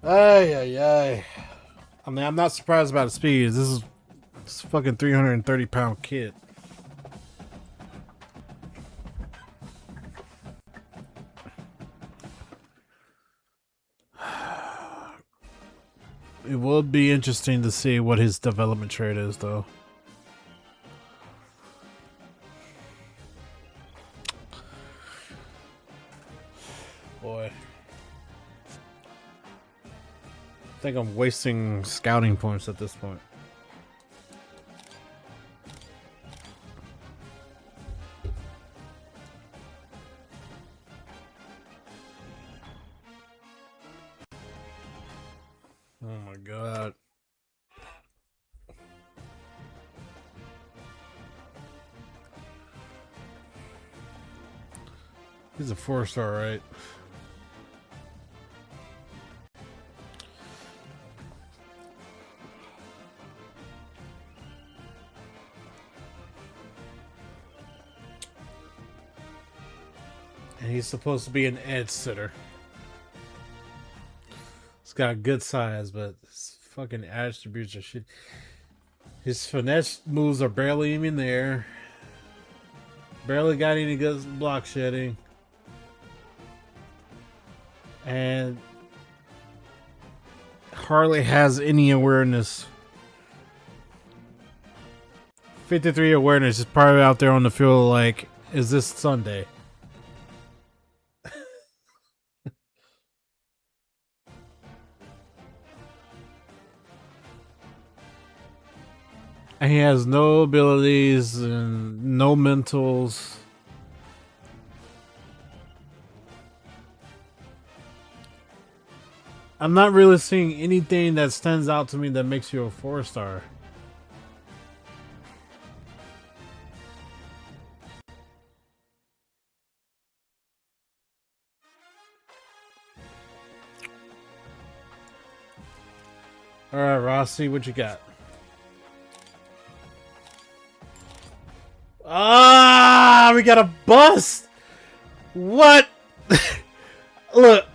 Ay. I mean, I'm not surprised about his speed. This is a fucking 330-pound kid. It will be interesting to see what his development trait is, though. Boy. I think I'm wasting scouting points at this point. Oh my god. He's a 4-star, right? And he's supposed to be an edge sitter. He's got good size, but his fucking attributes are shit. His finesse moves are barely even there. Barely got any good block shedding. And hardly has any awareness. 53 awareness is probably out there on the field like, is this Sunday? And he has no abilities and no mentals. I'm not really seeing anything that stands out to me that makes you a 4-star. All right, Rossi, what you got? Ah, we got a bust. What? Look,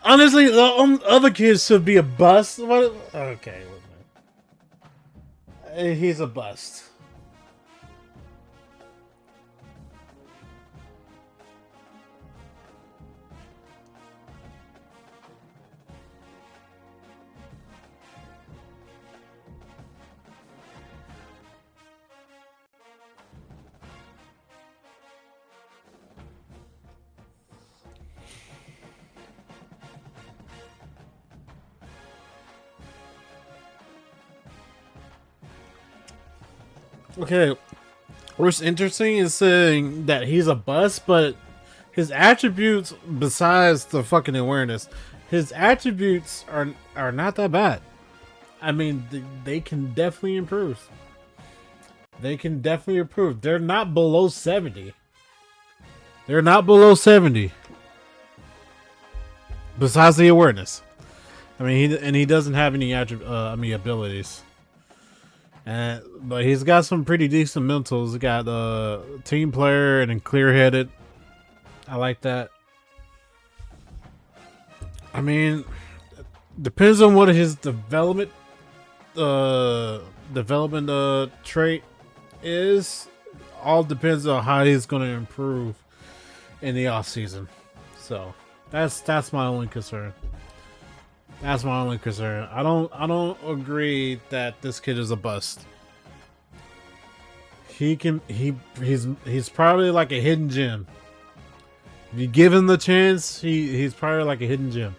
honestly, the other kids should be a bust. What? Okay, he's a bust. Okay, what's interesting is saying that he's a bust, but his attributes, besides the fucking awareness, his attributes are not that bad. I mean, they can definitely improve. They can definitely improve. They're not below 70. They're not below 70. Besides the awareness. I mean, he doesn't have any abilities. But he's got some pretty decent mentals. He got team player and clear-headed. I like that. I mean, depends on what his development trait is. All depends on how he's going to improve in the off season. So that's my only concern. That's my only concern. I don't agree that this kid is a bust. He's probably like a hidden gem. If you give him the chance, he's probably like a hidden gem.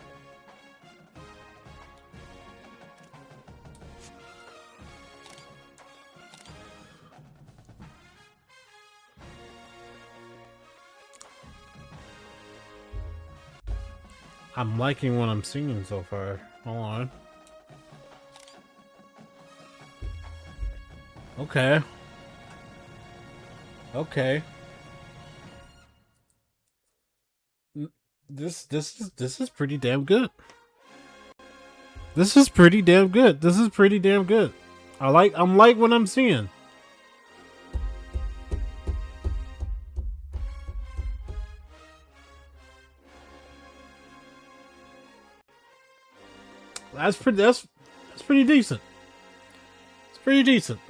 I'm liking what I'm seeing so far. Hold on. Okay. Okay. This is pretty damn good. This is pretty damn good. This is pretty damn good. I'm like what I'm seeing. That's pretty decent. It's pretty decent.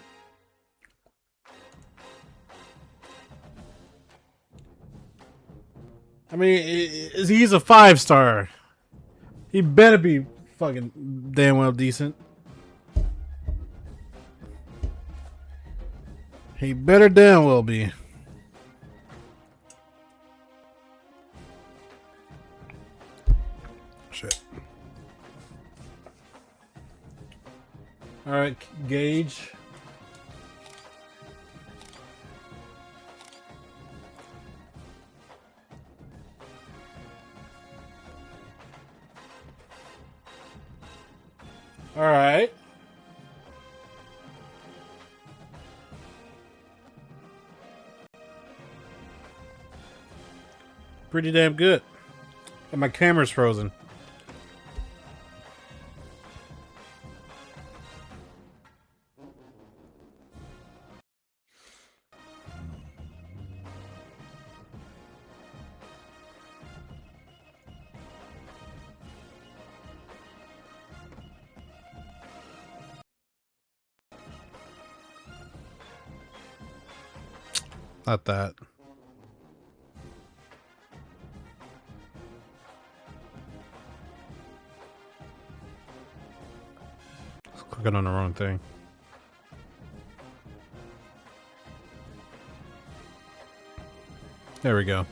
I mean, he's a 5-star. He better be fucking damn well decent. He better damn well be. Shit. All right, Gage. All right. Pretty damn good. And my camera's frozen. Not that. Clicking on the wrong thing. There we go.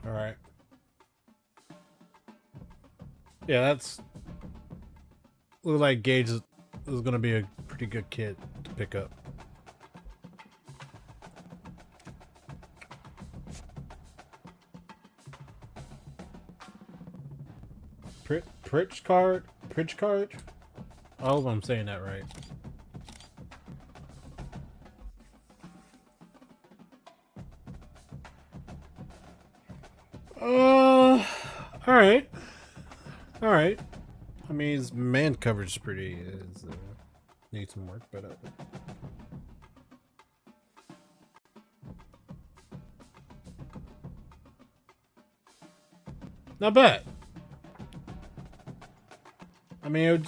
All right. Yeah, that's look like Gage is going to be a pretty good kid to pick up. Pritchard? I hope I'm saying that right. All right. All right. I mean, his man coverage is pretty. Needs some work, but not bad. I mean,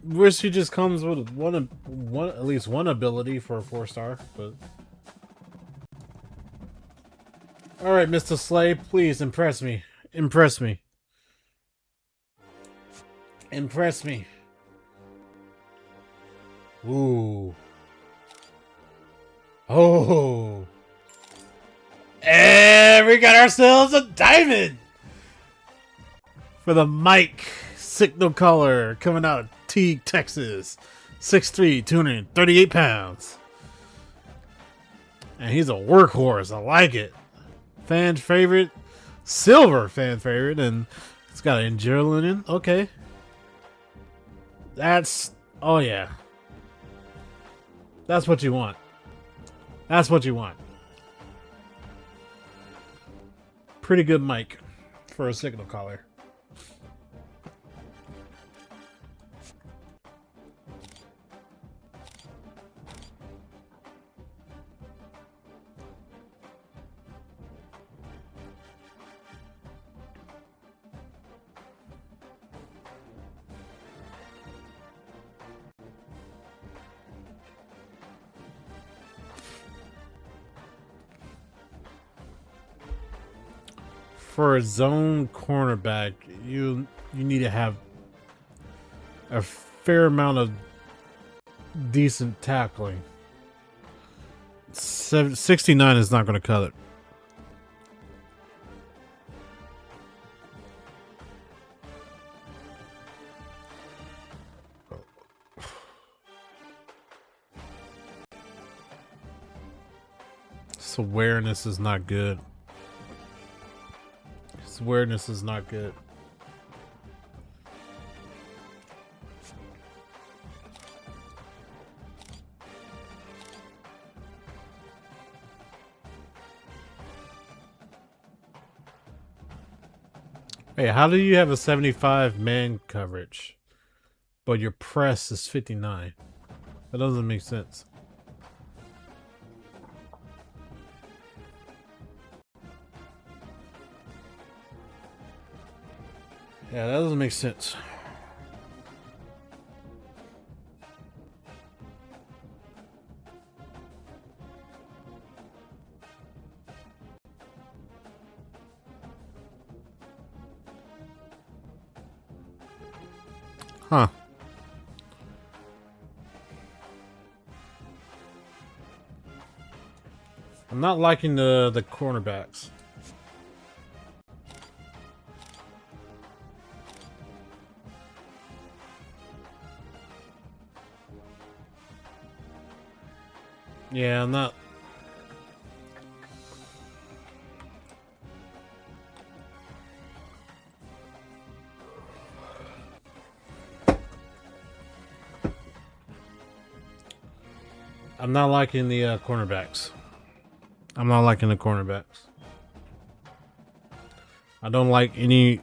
wish he just comes with at least one ability for a 4-star, but. All right, Mr. Slay, please impress me. Impress me. Impress me. Ooh. Oh. And we got ourselves a diamond for the Mike signal color coming out of Teague, Texas. 6'3", 238 pounds. And he's a workhorse. I like it. Fan favorite. Silver fan favorite. And it's got an adrenaline. Okay. That's... Oh, yeah. That's what you want. That's what you want. Pretty good mic for a signal caller. For a zone cornerback, you need to have a fair amount of decent tackling. 69 is not going to cut it. This awareness is not good. His awareness is not good. Hey, how do you have a 75 man coverage, but your press is 59? That doesn't make sense. Yeah, that doesn't make sense. Huh. I'm not liking the cornerbacks. Yeah, I'm not. I'm not liking the cornerbacks. I'm not liking the cornerbacks. I don't like any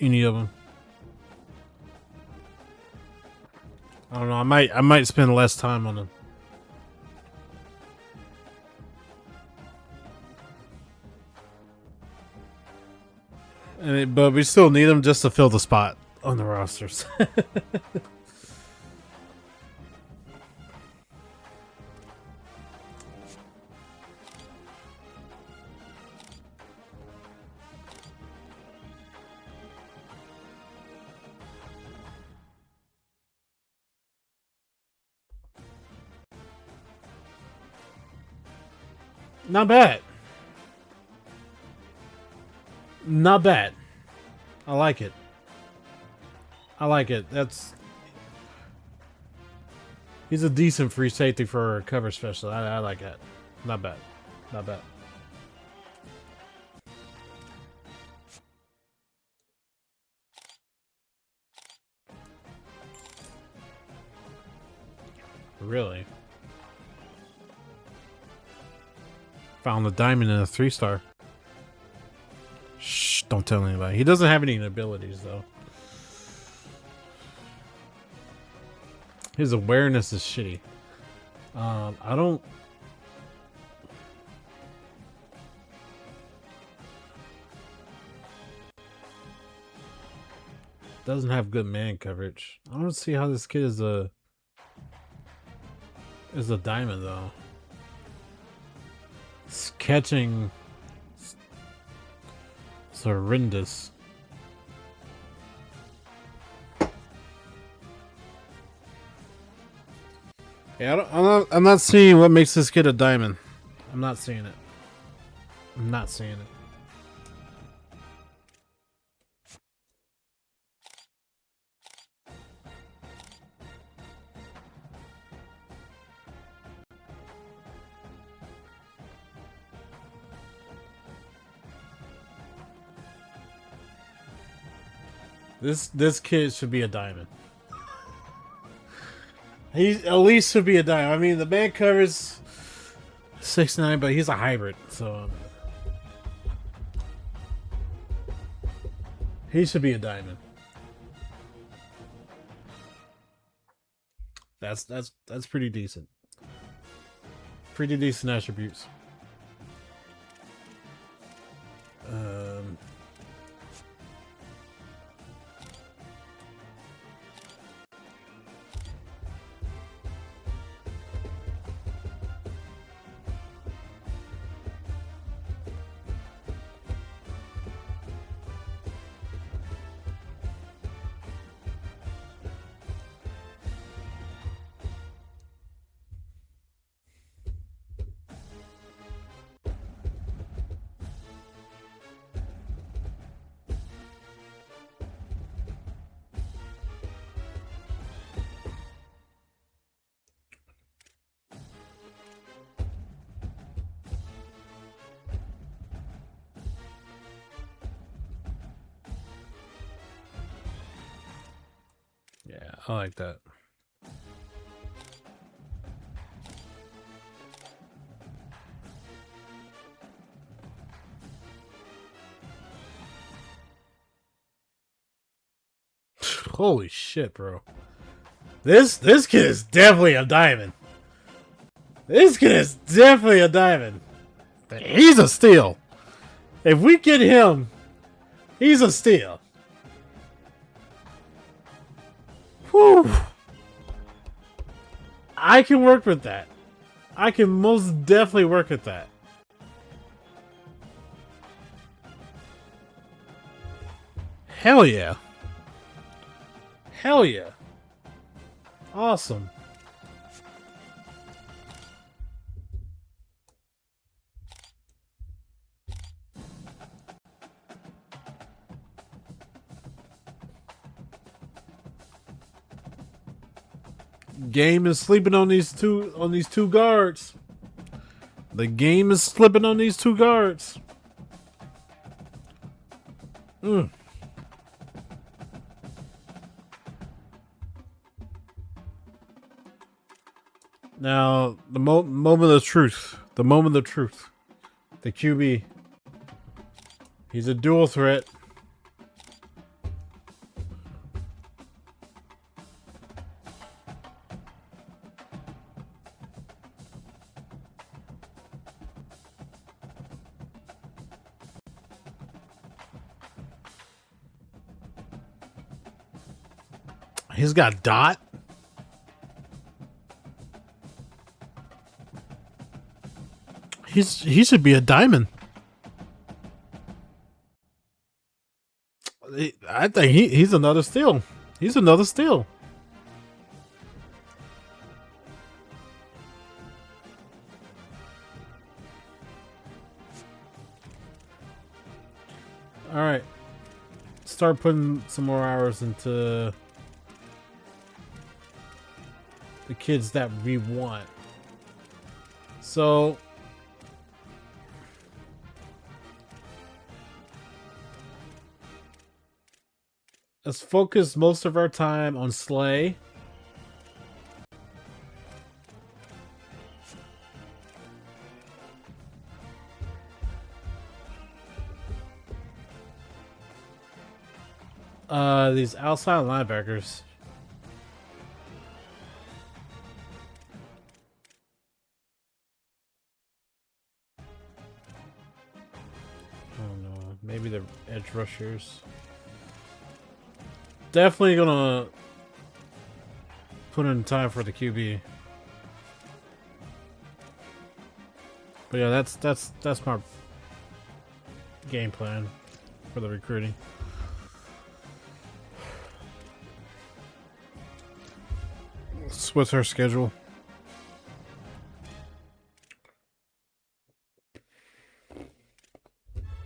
of them. I don't know. I might spend less time on them. But we still need them just to fill the spot on the rosters. Not bad. Not bad. I like it. I like it. He's a decent free safety for a cover special. I like that. Not bad. Not bad. Really? Found the diamond in a 3-star. Shh, don't tell anybody. He doesn't have any abilities, though. His awareness is shitty. I don't... Doesn't have good man coverage. I don't see how this kid is a diamond, though. His catching... It's horrendous. Yeah, I'm not seeing what makes this kid a diamond. I'm not seeing it. I'm not seeing it. This kid should be a diamond. He at least should be a diamond. I mean, the man covers 6'9", but he's a hybrid, so he should be a diamond. That's pretty decent. Pretty decent attributes. Yeah, I like that. Holy shit, bro. This kid is definitely a diamond. This kid is definitely a diamond. He's a steal. If we get him, he's a steal. Whew. I can work with that. I can most definitely work with that. Hell yeah. Hell yeah. Awesome. Game is sleeping on these two guards. The game is slipping on these two guards. Now, the moment of truth. The moment of truth. The QB. He's a dual threat. He's got dot. He should be a diamond. I think he's another steal. He's another steal. All right. Start putting some more hours into the kids that we want. So let's focus most of our time on Slay. These outside linebackers. Oh no, maybe the edge rushers. Definitely gonna put in time for the QB. But yeah, that's my game plan for the recruiting. What's our schedule?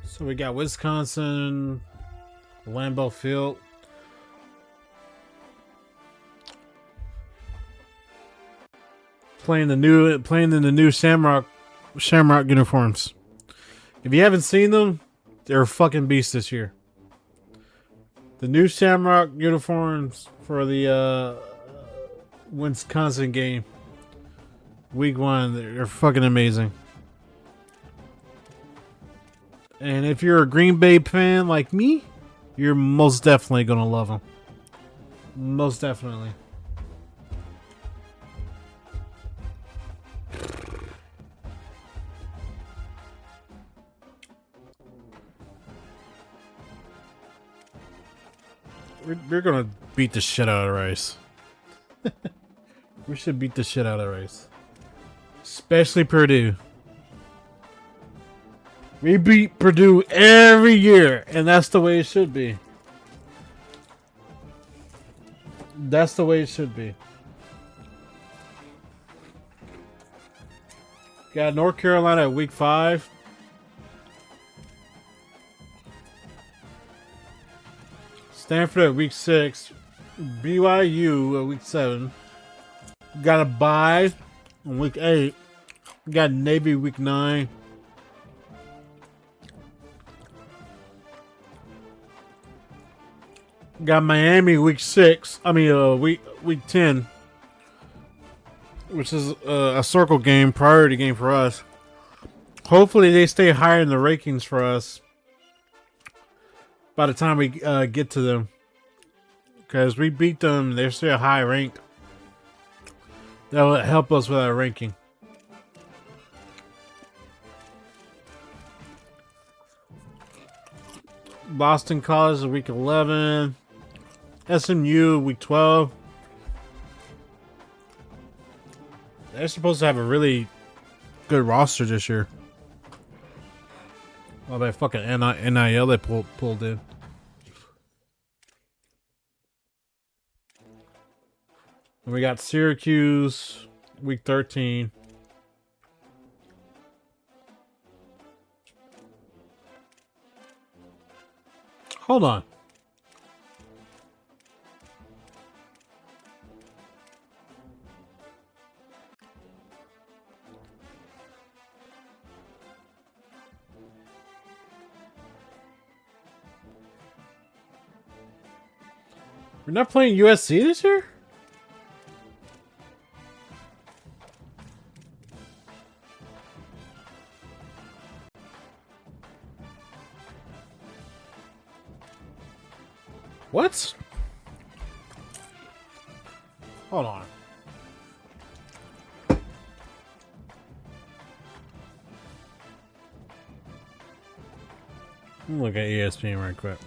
So we got Wisconsin, Lambeau Field. Playing in the new Shamrock uniforms. If you haven't seen them, they're a fucking beast this year. The new Shamrock uniforms for the Wisconsin game, week 1, they're fucking amazing. And if you're a Green Bay fan like me, you're most definitely gonna love them. Most definitely. We're gonna beat the shit out of Rice. We should beat the shit out of Rice. Especially Purdue. We beat Purdue every year, and that's the way it should be. That's the way it should be. Got North Carolina at week 5. Stanford at week 6. BYU at week 7. Got a bye on week 8. Got Navy week 9. Got Miami week 6. I mean, week 10, which is a circle game, priority game for us. Hopefully, they stay higher in the rankings for us by the time we get to them, because we beat them. They're still high ranked. That will help us with our ranking. Boston College is week 11. SMU week 12. They're supposed to have a really good roster this year. All that fucking NIL they pulled in. And we got Syracuse, week 13. Hold on. We're not playing USC this year? What? Hold on. Let me look at ESPN right quick.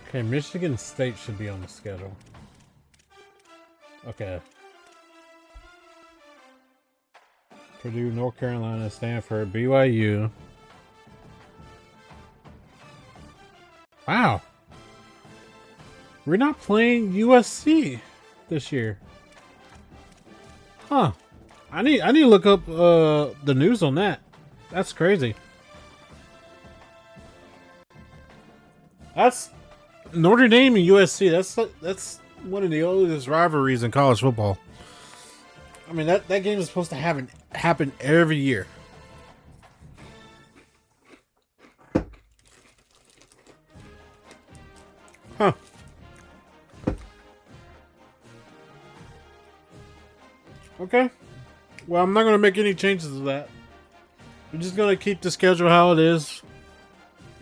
Okay, Michigan State should be on the schedule. Okay. Purdue, North Carolina, Stanford, BYU. Wow. We're not playing USC this year. Huh. I need to look up the news on that. That's crazy. That's Notre Dame and USC. That's one of the oldest rivalries in college football. I mean that game is supposed to happen every year. Huh. Okay. Well, I'm not going to make any changes to that. We're just going to keep the schedule how it is.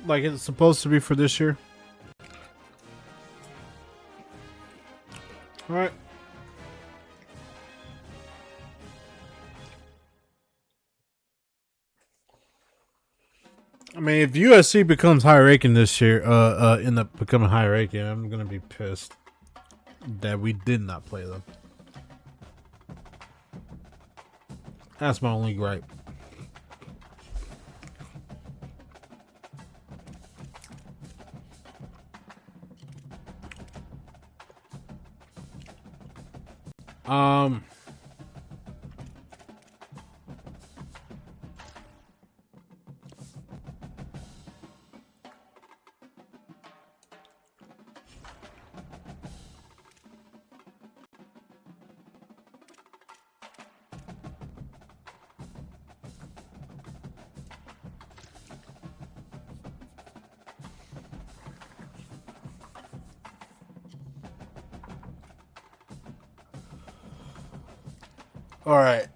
Like it's supposed to be for this year. Alright. I mean, if USC becomes high ranking this year, end up becoming high ranking, I'm going to be pissed that we did not play them. That's my only gripe. All right.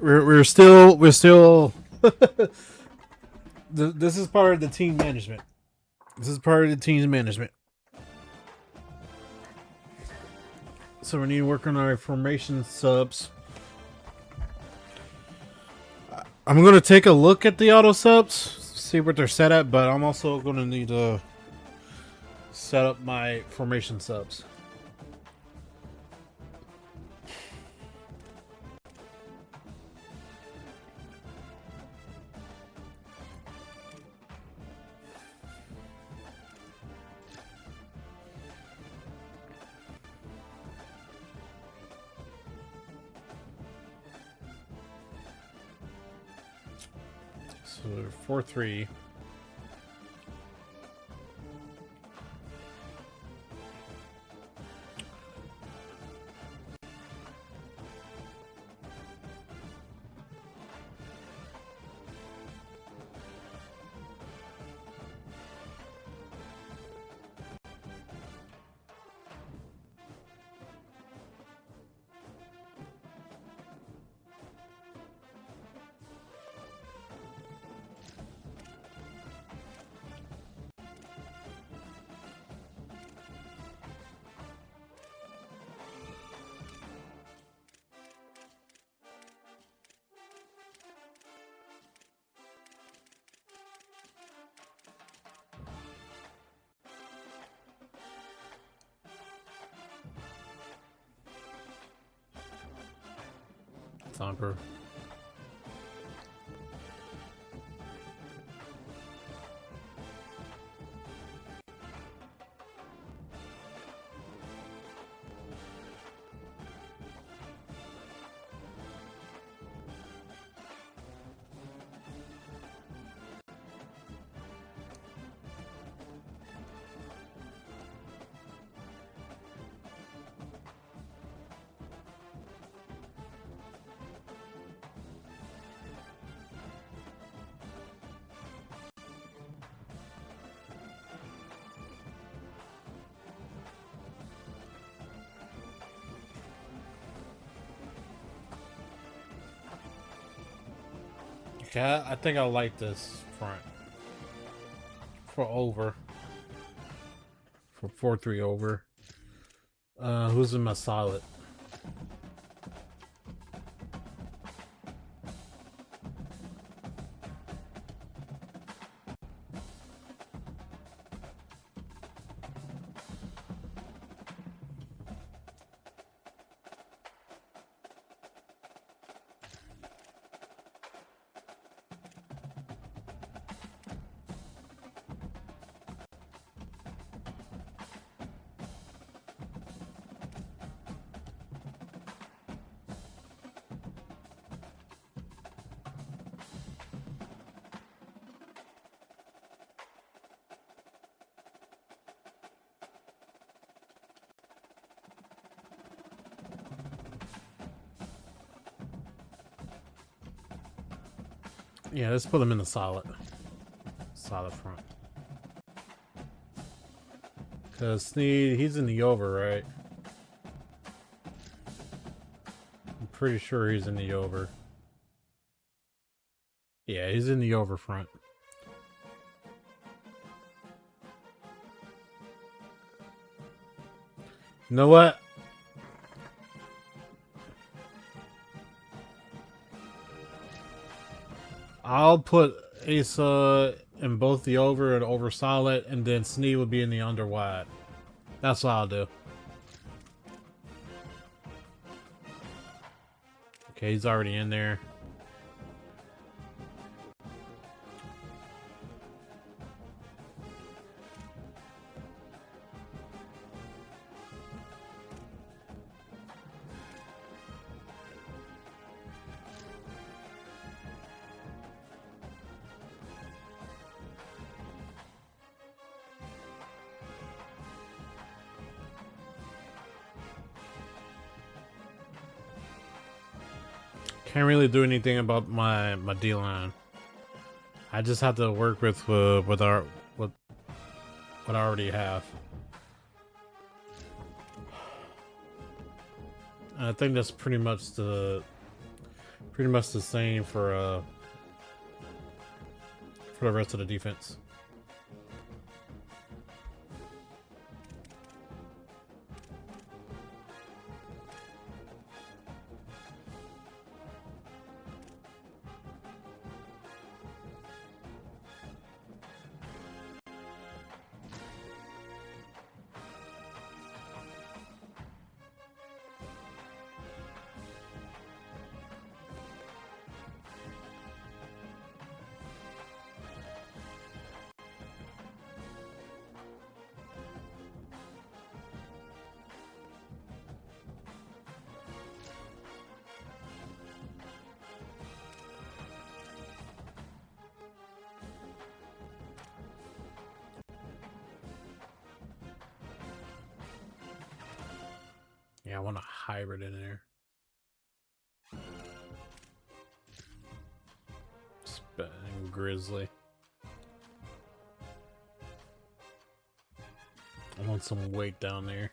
We're still this is part of the team management. This is part of the team's management. So we need to work on our formation subs. I'm going to take a look at the auto subs, see what they're set at, but I'm also going to need to set up my formation subs. So 4-3. Thumper. Okay, I think I like this front for over for 4-3 over. Who's in my solid? Yeah, let's put him in the solid front. Cause Sneed, he's in the over, right? I'm pretty sure he's in the over. Yeah, he's in the over front. You know what? I'll put Asa in both the over and over solid, and then Sneed would be in the under wide. That's what I'll do. Okay, he's already in there. Can't really do anything about my D line. I just have to work with what I already have. And I think that's pretty much the same for the rest of the defense. Yeah, I want a hybrid in there. And Grizzly. I want some weight down there.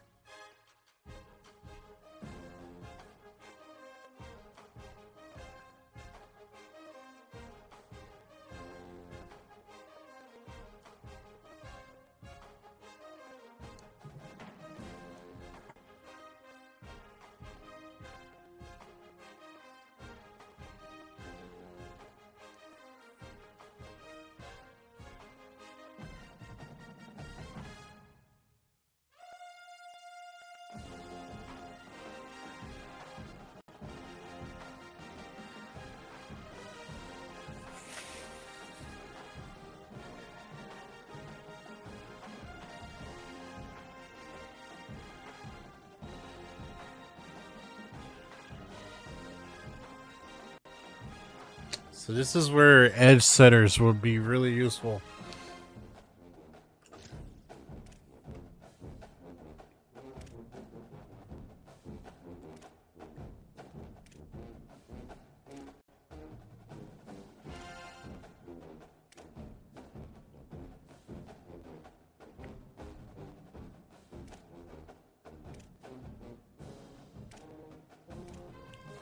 So this is where edge setters would be really useful.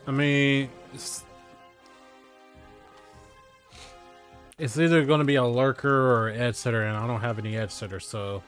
I mean, it's either going to be a lurker or edge setter, and I don't have any edge setters, so.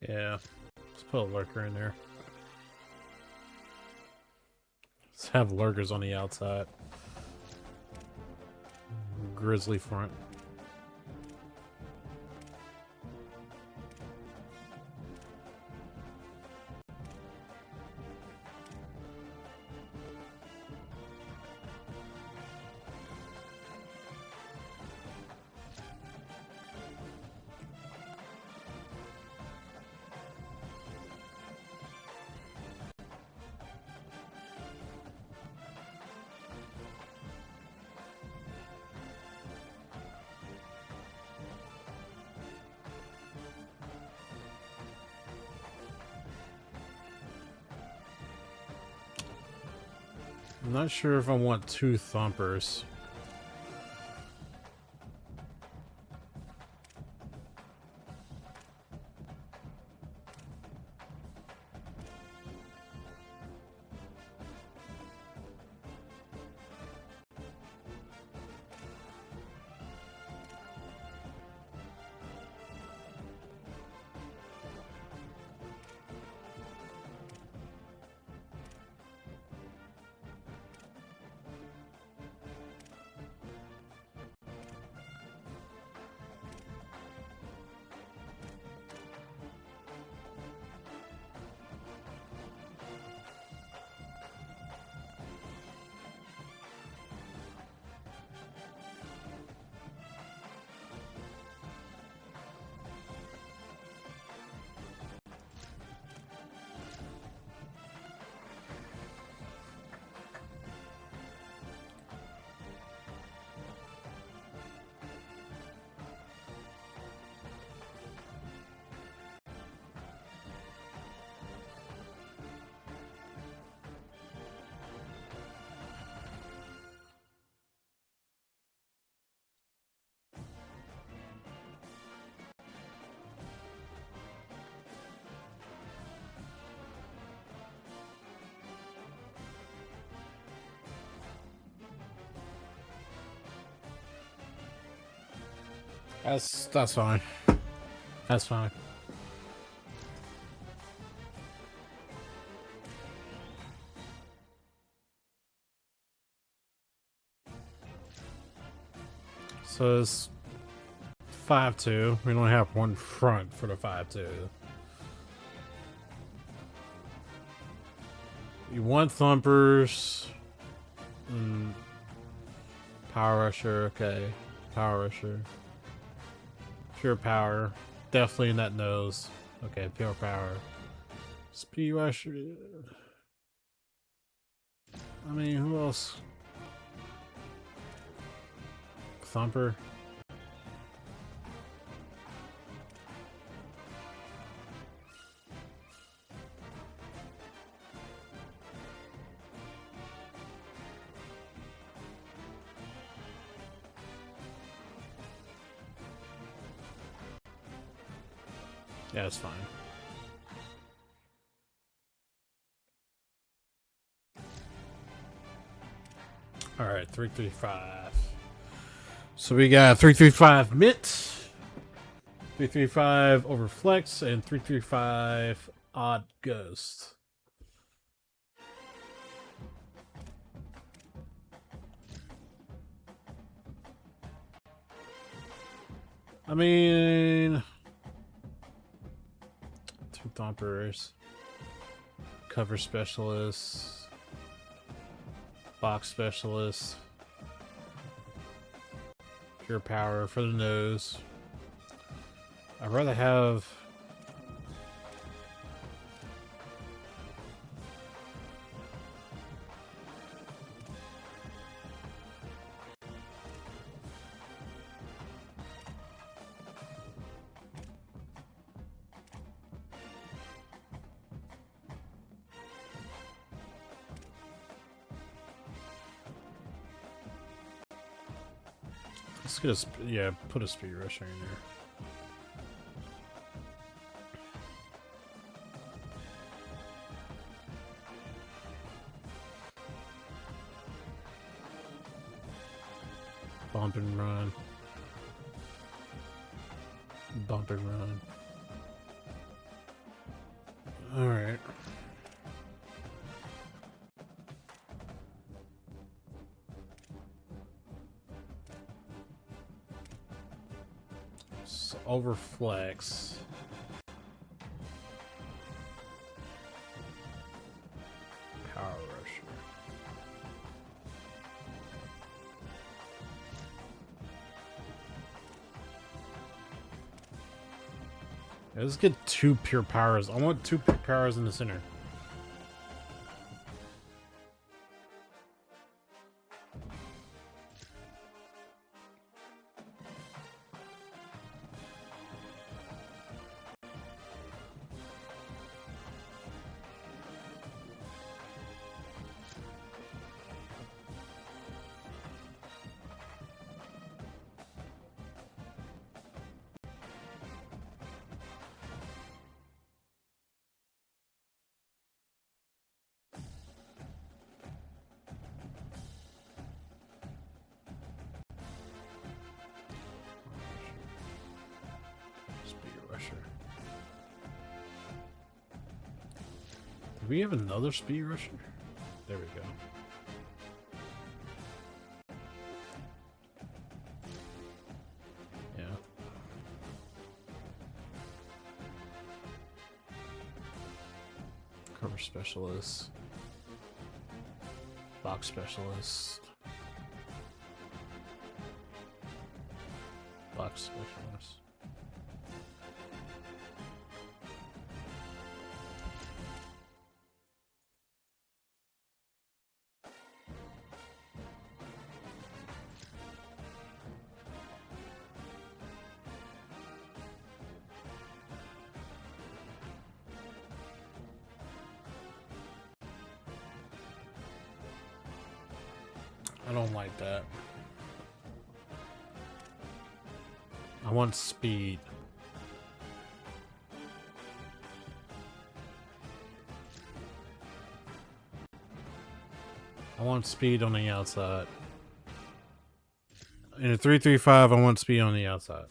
Yeah, let's put a lurker in there. Let's have lurkers on the outside. Grizzly front. I'm not sure if I want 2 thumpers. That's fine. That's fine. So it's 5-2. We only have one front for the 5-2. You want thumpers. Power rusher, okay. Power rusher. Pure power. Definitely in that nose. Okay, pure power. Speed rusher. I mean, who else? Thumper. Yeah, it's fine. All right, 335. So we got 335 Mint, 335 Overflex, and 335 Odd Ghost. I mean, 2 Thumperers, Cover Specialist, Box Specialist, Pure Power for the nose. I'd rather have... Let's get a put a Speed Rusher in there. Bump and run. Bump and run. Alright. So Overflex. Power Rusher. Yeah, let's get 2 Pure Powers. I want 2 Pure Powers in the center. Do we have another Speed Rusher? There we go. Yeah. Cover Specialist. Box Specialist. Box Specialist. I don't like that. I want speed. I want speed on the outside. In a 335, I want speed on the outside.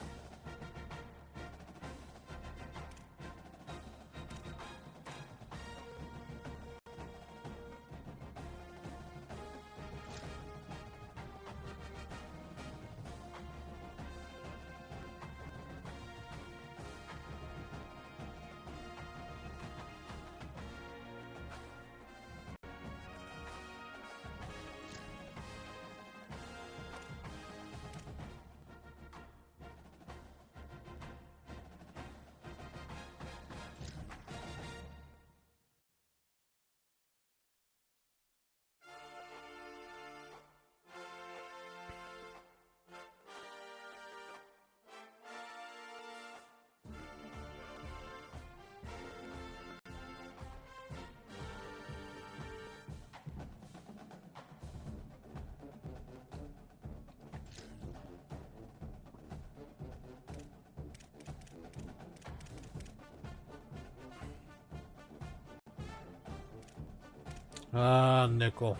Nickel.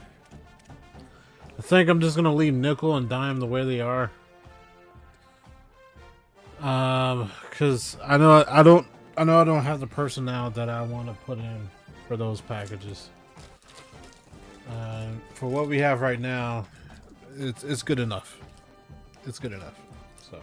I think I'm just gonna leave nickel and dime the way they are. Because I know I don't have the personnel that I want to put in for those packages. For what we have right now, it's good enough. It's good enough. So.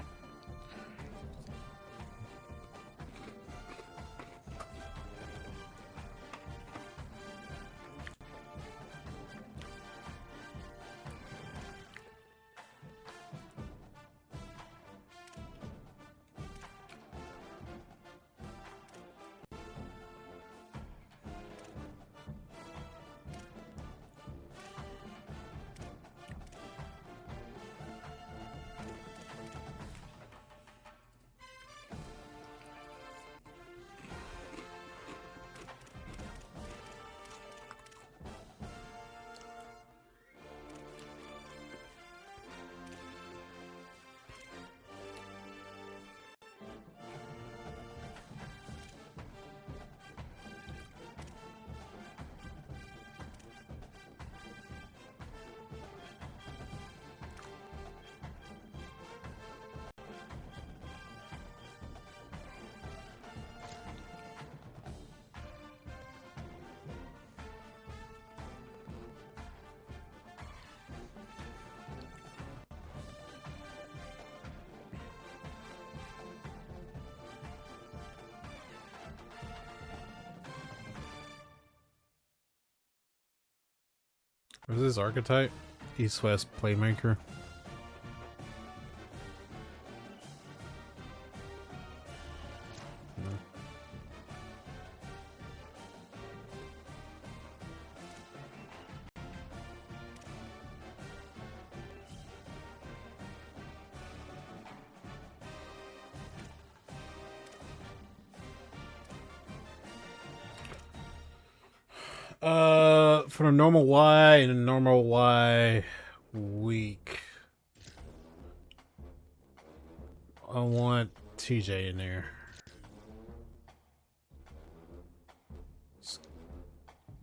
What's this archetype? East-West Playmaker. For a normal Y and a normal Y week, I want TJ in there.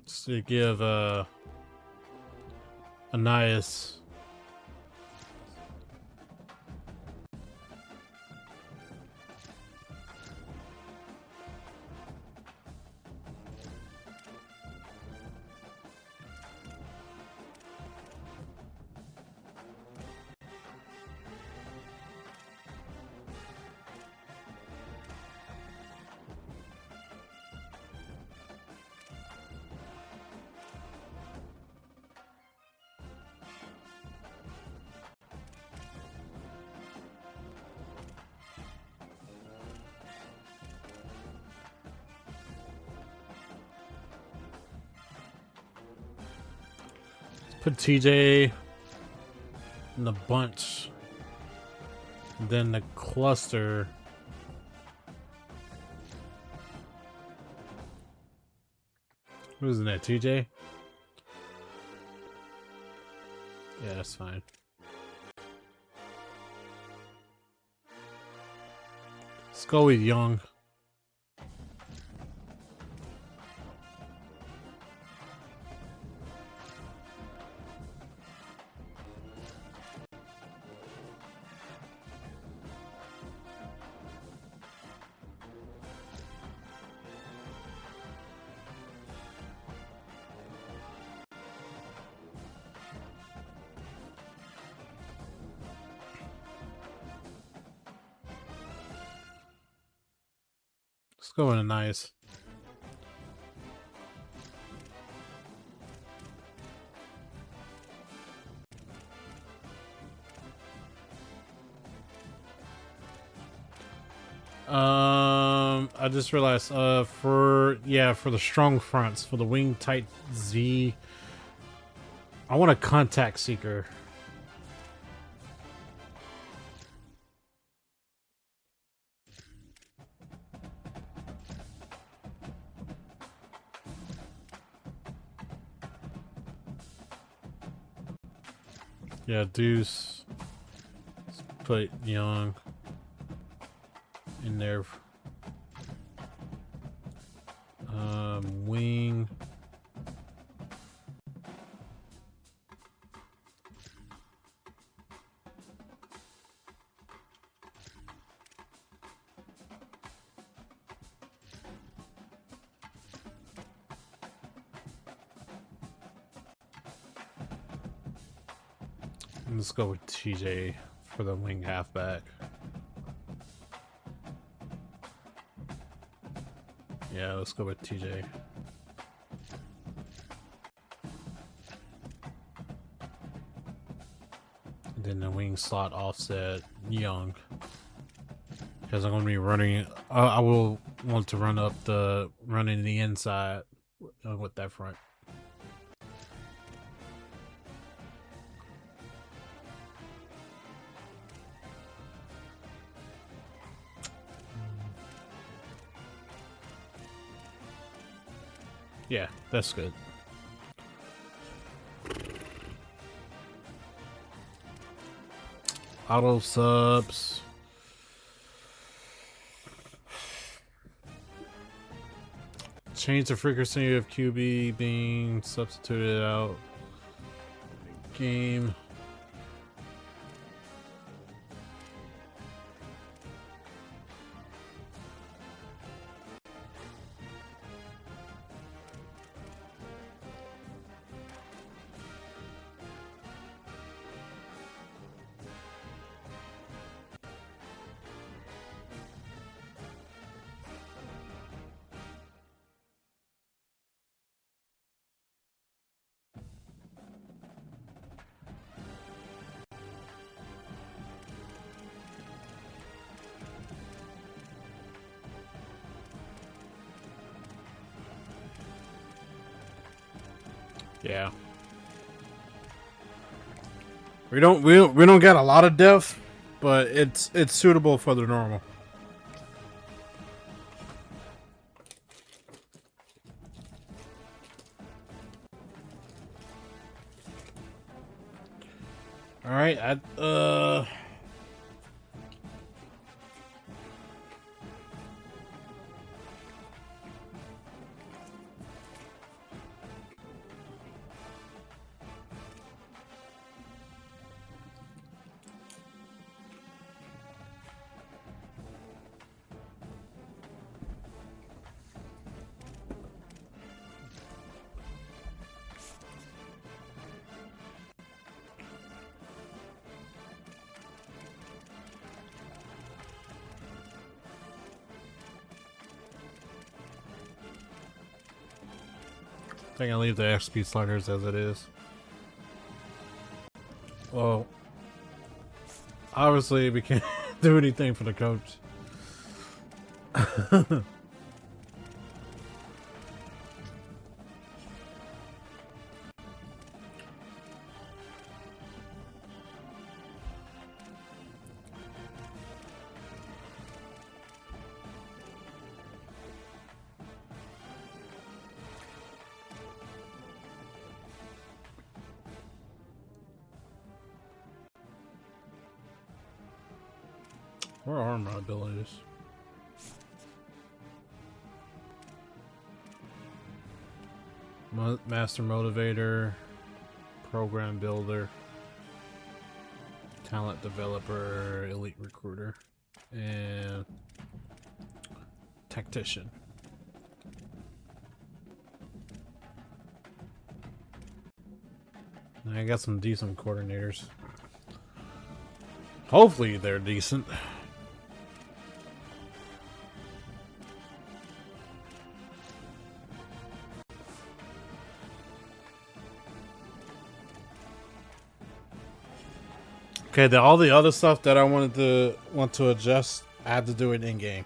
Just to give Anais put TJ in the bunch, then the cluster. Who's in that? TJ? Yeah, that's fine. Let's go with Young. Let's go with a nice. I just realized, for the strong fronts, for the wing tight Z, I want a contact seeker. Yeah, Deuce. Let's put Young in there. Wing. Let's go with TJ for the wing halfback. Yeah, let's go with TJ. Then the wing slot offset Young. Because I'm going to be running, I will want to run in the inside with that front. Yeah, that's good. Auto subs. Change the frequency of QB being substituted out. Game. Yeah. We don't get a lot of depth, but it's suitable for the normal. All right, I think I'll leave the XP sliders as it is. Well, obviously we can't do anything for the coach. Where are my abilities? Master Motivator, Program Builder, Talent Developer, Elite Recruiter, and Tactician. I got some decent coordinators. Hopefully they're decent. Okay, all the other stuff that I want to adjust, I have to do it in game.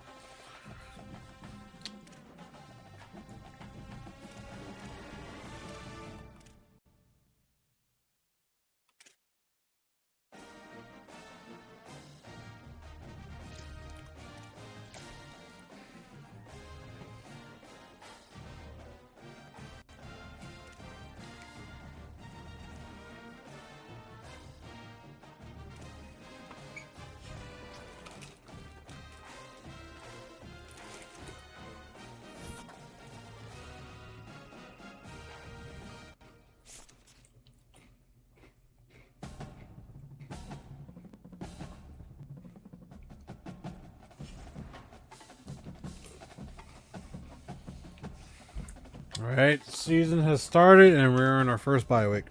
Alright, season has started and we're in our first bye week.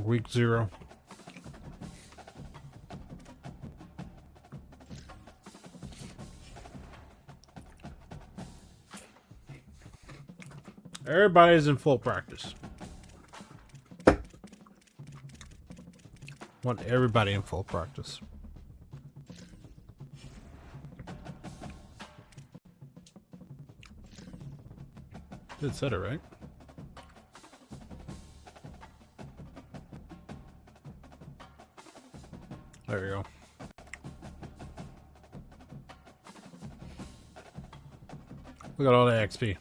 Week 0. Everybody's in full practice. Want everybody in full practice. Did said it right. There you go. Look at all the XP.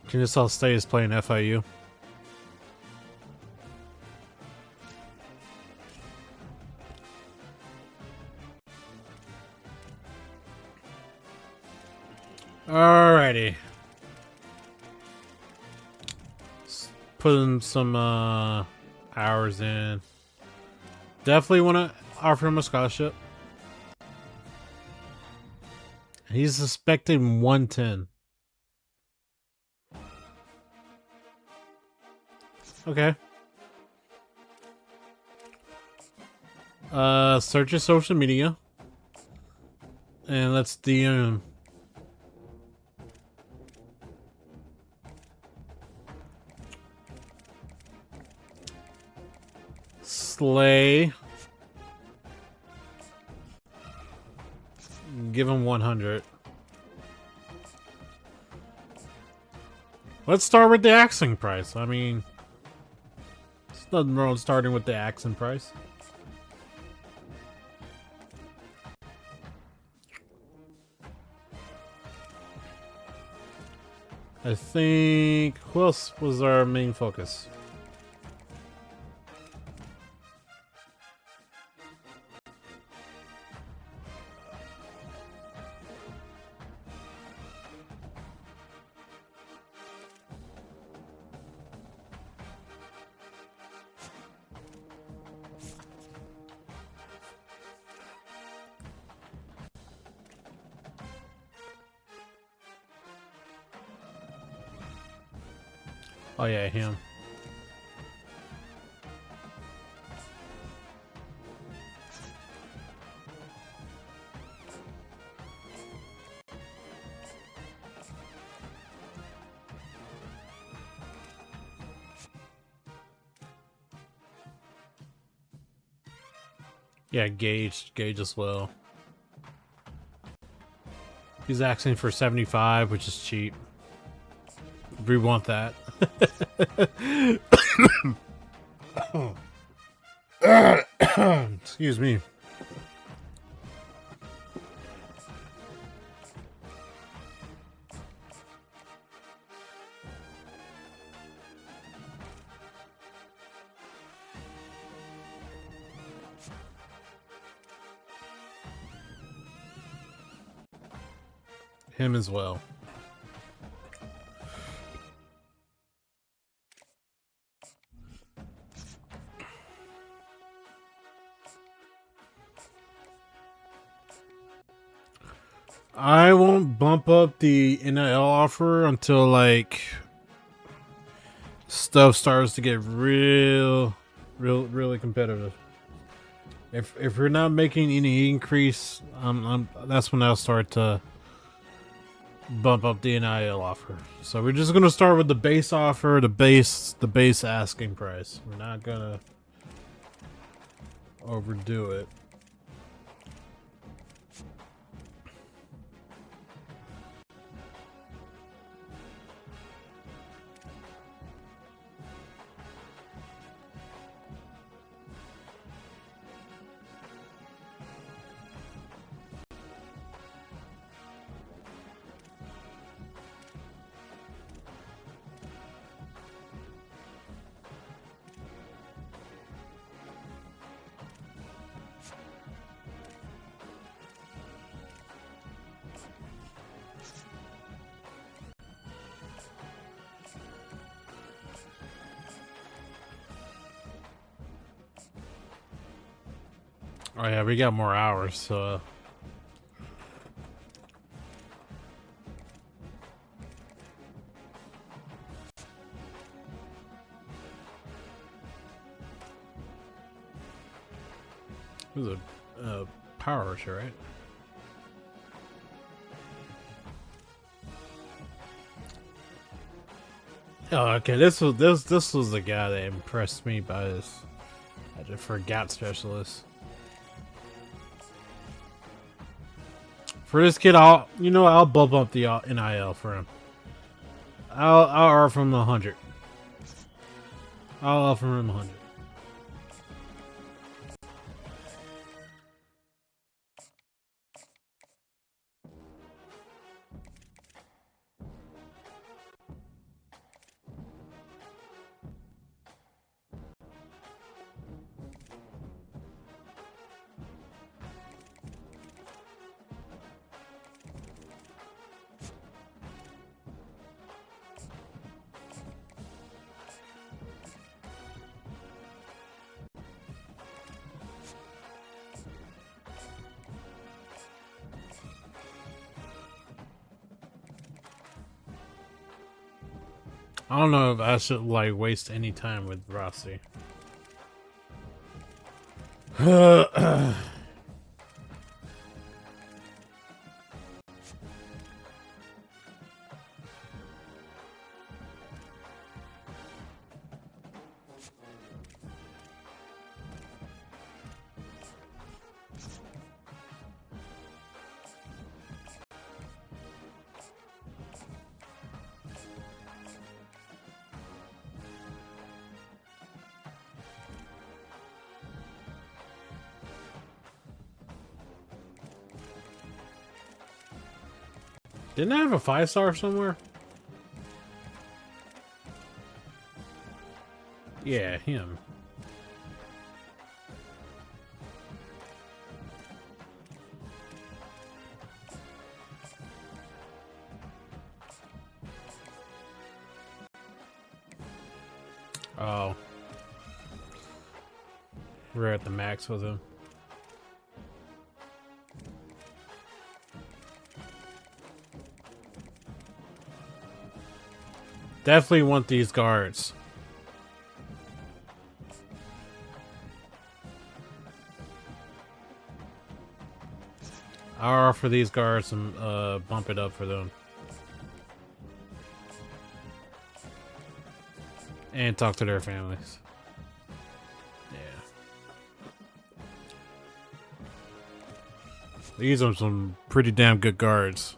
Can you all stay as playing FIU? Alrighty. Putting some hours in. Definitely want to offer him a scholarship. He's expecting 110. Okay. Search your social media. And let's DM him. Slay. Give him 100. Let's start with the asking price. I mean, there's nothing wrong starting with the asking price. I think... Who else was our main focus? Oh yeah, him. Yeah, Gage as well. He's asking for 75, which is cheap. We want that. Excuse me. Him as well. I won't bump up the NIL offer until like stuff starts to get really competitive. If we're not making any increase, that's when I'll start to bump up the NIL offer. So we're just gonna start with the base offer, the base asking price. We're not gonna overdo it. Oh yeah, we got more hours, so It was a power rusher, right? Oh, okay. This was the guy that impressed me by his forgot specialist. For this kid, I'll bump up the NIL for him. I'll offer him 100. I'll offer him 100. I don't know if I should like waste any time with Rossi. Didn't I have a 5-star somewhere? Yeah, him. Oh. We're at the max with him. Definitely want these guards. I'll offer these guards and bump it up for them. And talk to their families. Yeah. These are some pretty damn good guards.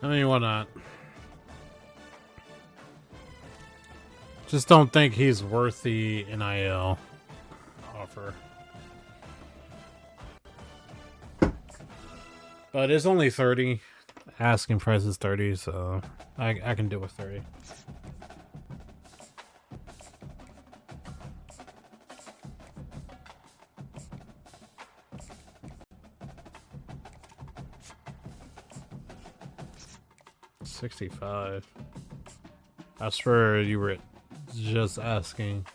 I mean, why not? Just don't think he's worth the NIL offer. But it's only 30. Asking price is 30, so I can do with 30. $65. I swear you were just asking.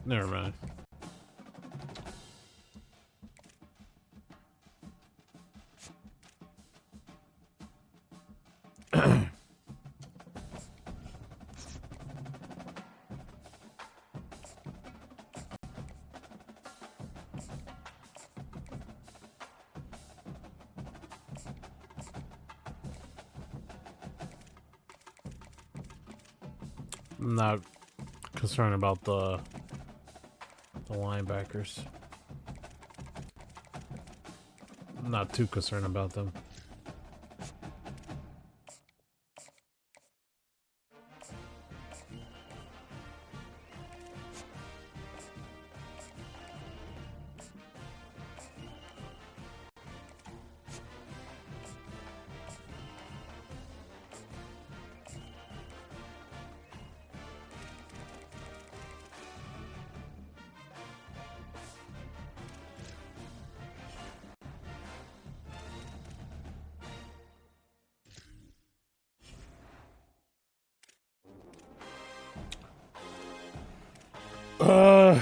Never mind. I'm not concerned about the linebackers. I'm not too concerned about them. Uh,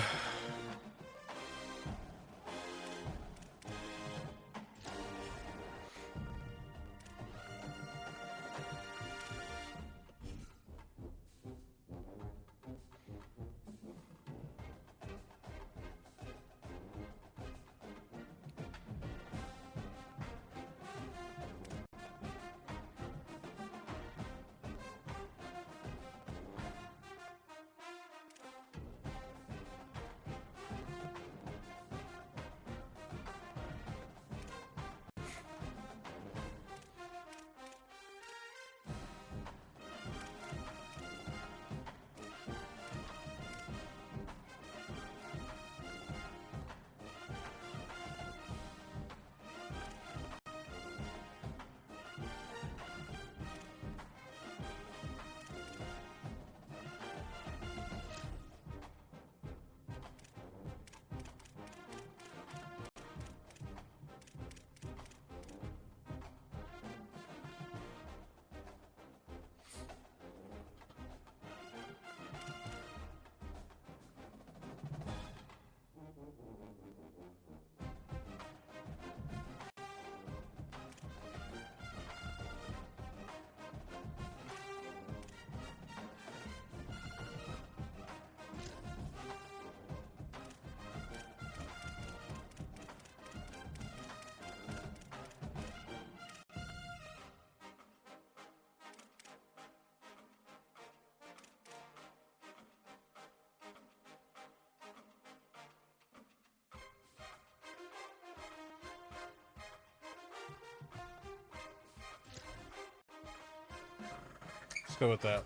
let's go with that.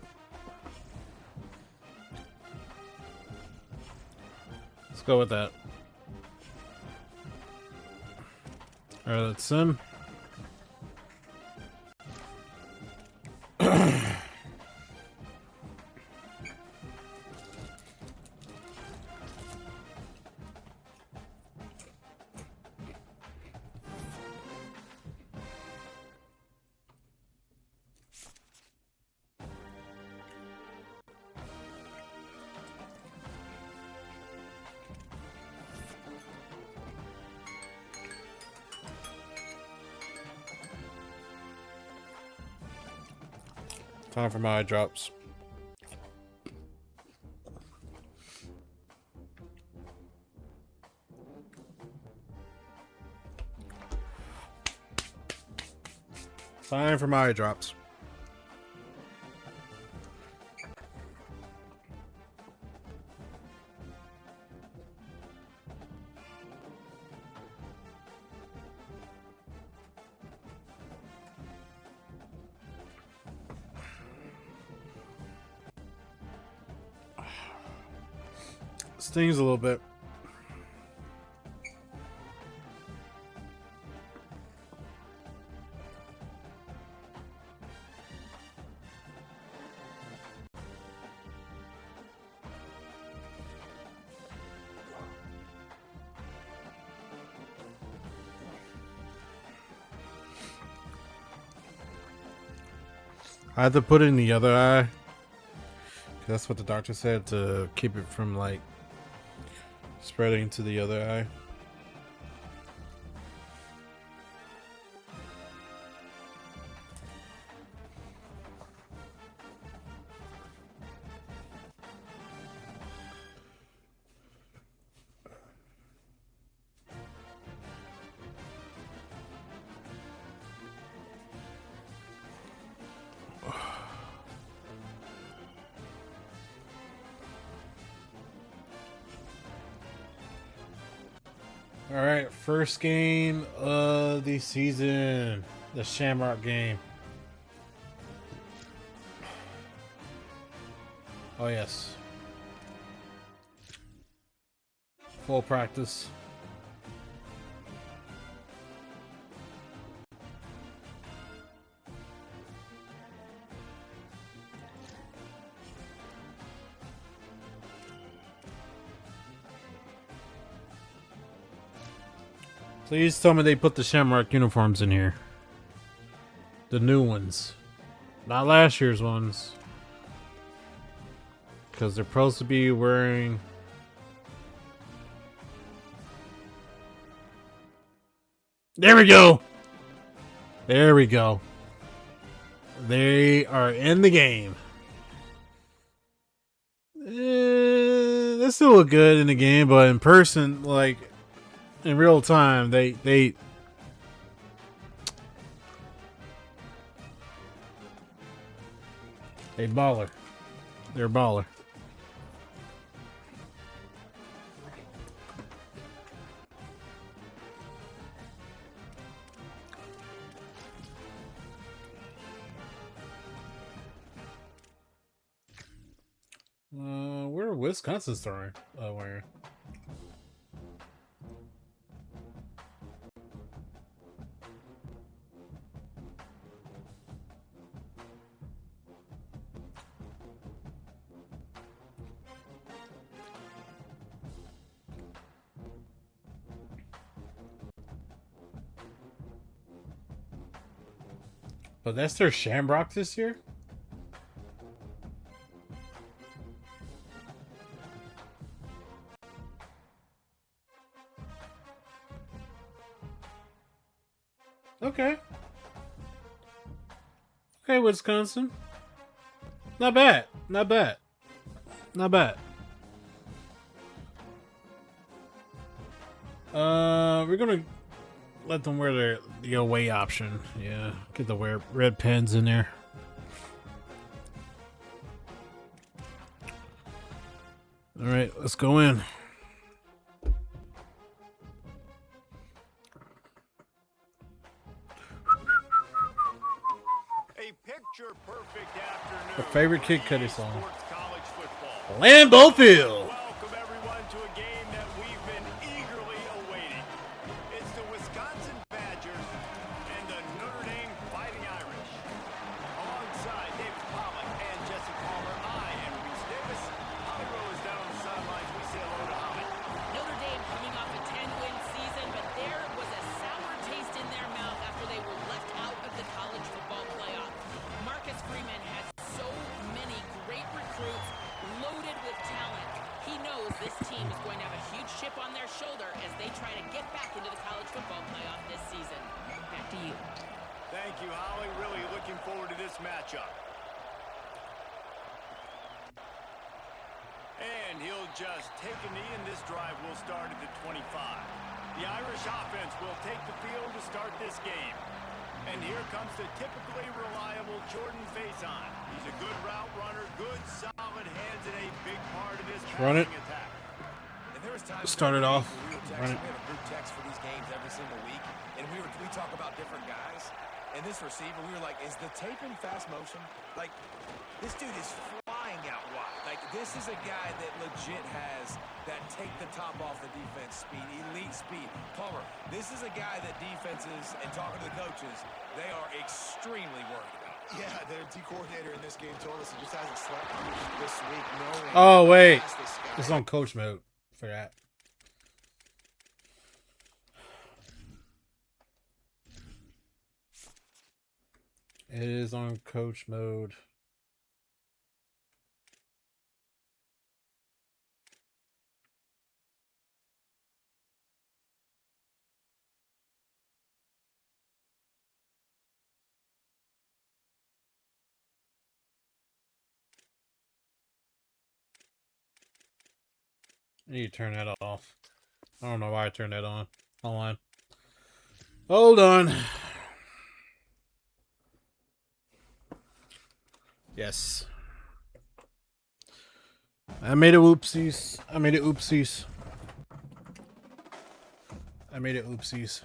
Let's go with that. All right, let's sim. Time for my eye drops. Time for my eye drops. Stings a little bit. I had to put it in the other eye. That's what the doctor said, to keep it from like spreading to the other eye. All right, first game of the season, the Shamrock game. Oh yes, full practice. Please tell me they put the Shamrock uniforms in here. The new ones. Not last year's ones. Because they're supposed to be wearing There we go. There we go. They are in the game. They still look good in the game, but in person, like in real time, they baller. They're a baller. Where Wisconsin starting? Where? But that's their Shamrock this year? Okay. Okay, Wisconsin. Not bad. Not bad. Not bad. We're gonna let them wear the away option. Yeah, get the wear red pens in there. All right, let's go in. A picture-perfect afternoon. My favorite Kid Cudi song. Sports college football. Lambeau Field. Welcome everyone to a game that we've been eagerly awaiting. It's the Wisconsin Badgers and the Notre Dame Fighting Irish. Alongside David Pollock and Jesse Palmer, I am Reese Davis. Holly Rowe is down on the sidelines. We say hello to Holly. Notre Dame coming off a 10-win season, but there was a sour taste in their mouth after they were left out of the college football playoff. Freeman has so many great recruits loaded with talent. He knows this team is going to have a huge chip on their shoulder as they try to get back into the college football playoff this season. Back to you. Thank you, Holly. Really looking forward to this matchup. And he'll just take a knee, and this drive will start at the 25. The Irish offense will take the field to start this game. And here comes the typically reliable Jordan Faison. He's a good route runner, good solid hands, and a big part of this Run it. passing attack. And there was times Start it off. we Run it. have a group text for these games every single week, and we talk about different guys. And this receiver, we were like, is the tape in fast motion? Like, this dude is flying out wide. Like, this is a guy that legit has that take the top off the defense speed, elite speed. Palmer, this is a guy that defenses, and talking to the coaches, they are extremely worried about. Yeah, their D coordinator in this game told us he just hasn't slept this week. Knowing Oh wait, how fast this guy it's on coach mode for that. It is on coach mode. I need to turn that off. I don't know why I turned that on. Hold on. Hold on. Yes. I made it oopsies. I made it oopsies. I made it oopsies.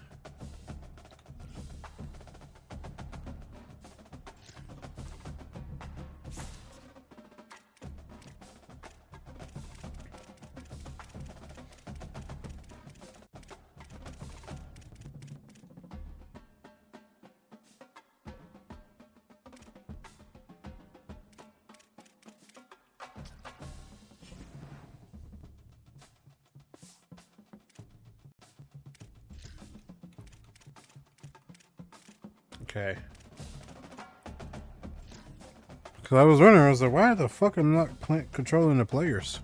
Okay. Because I was wondering, I was like, why the fuck am I not controlling the players?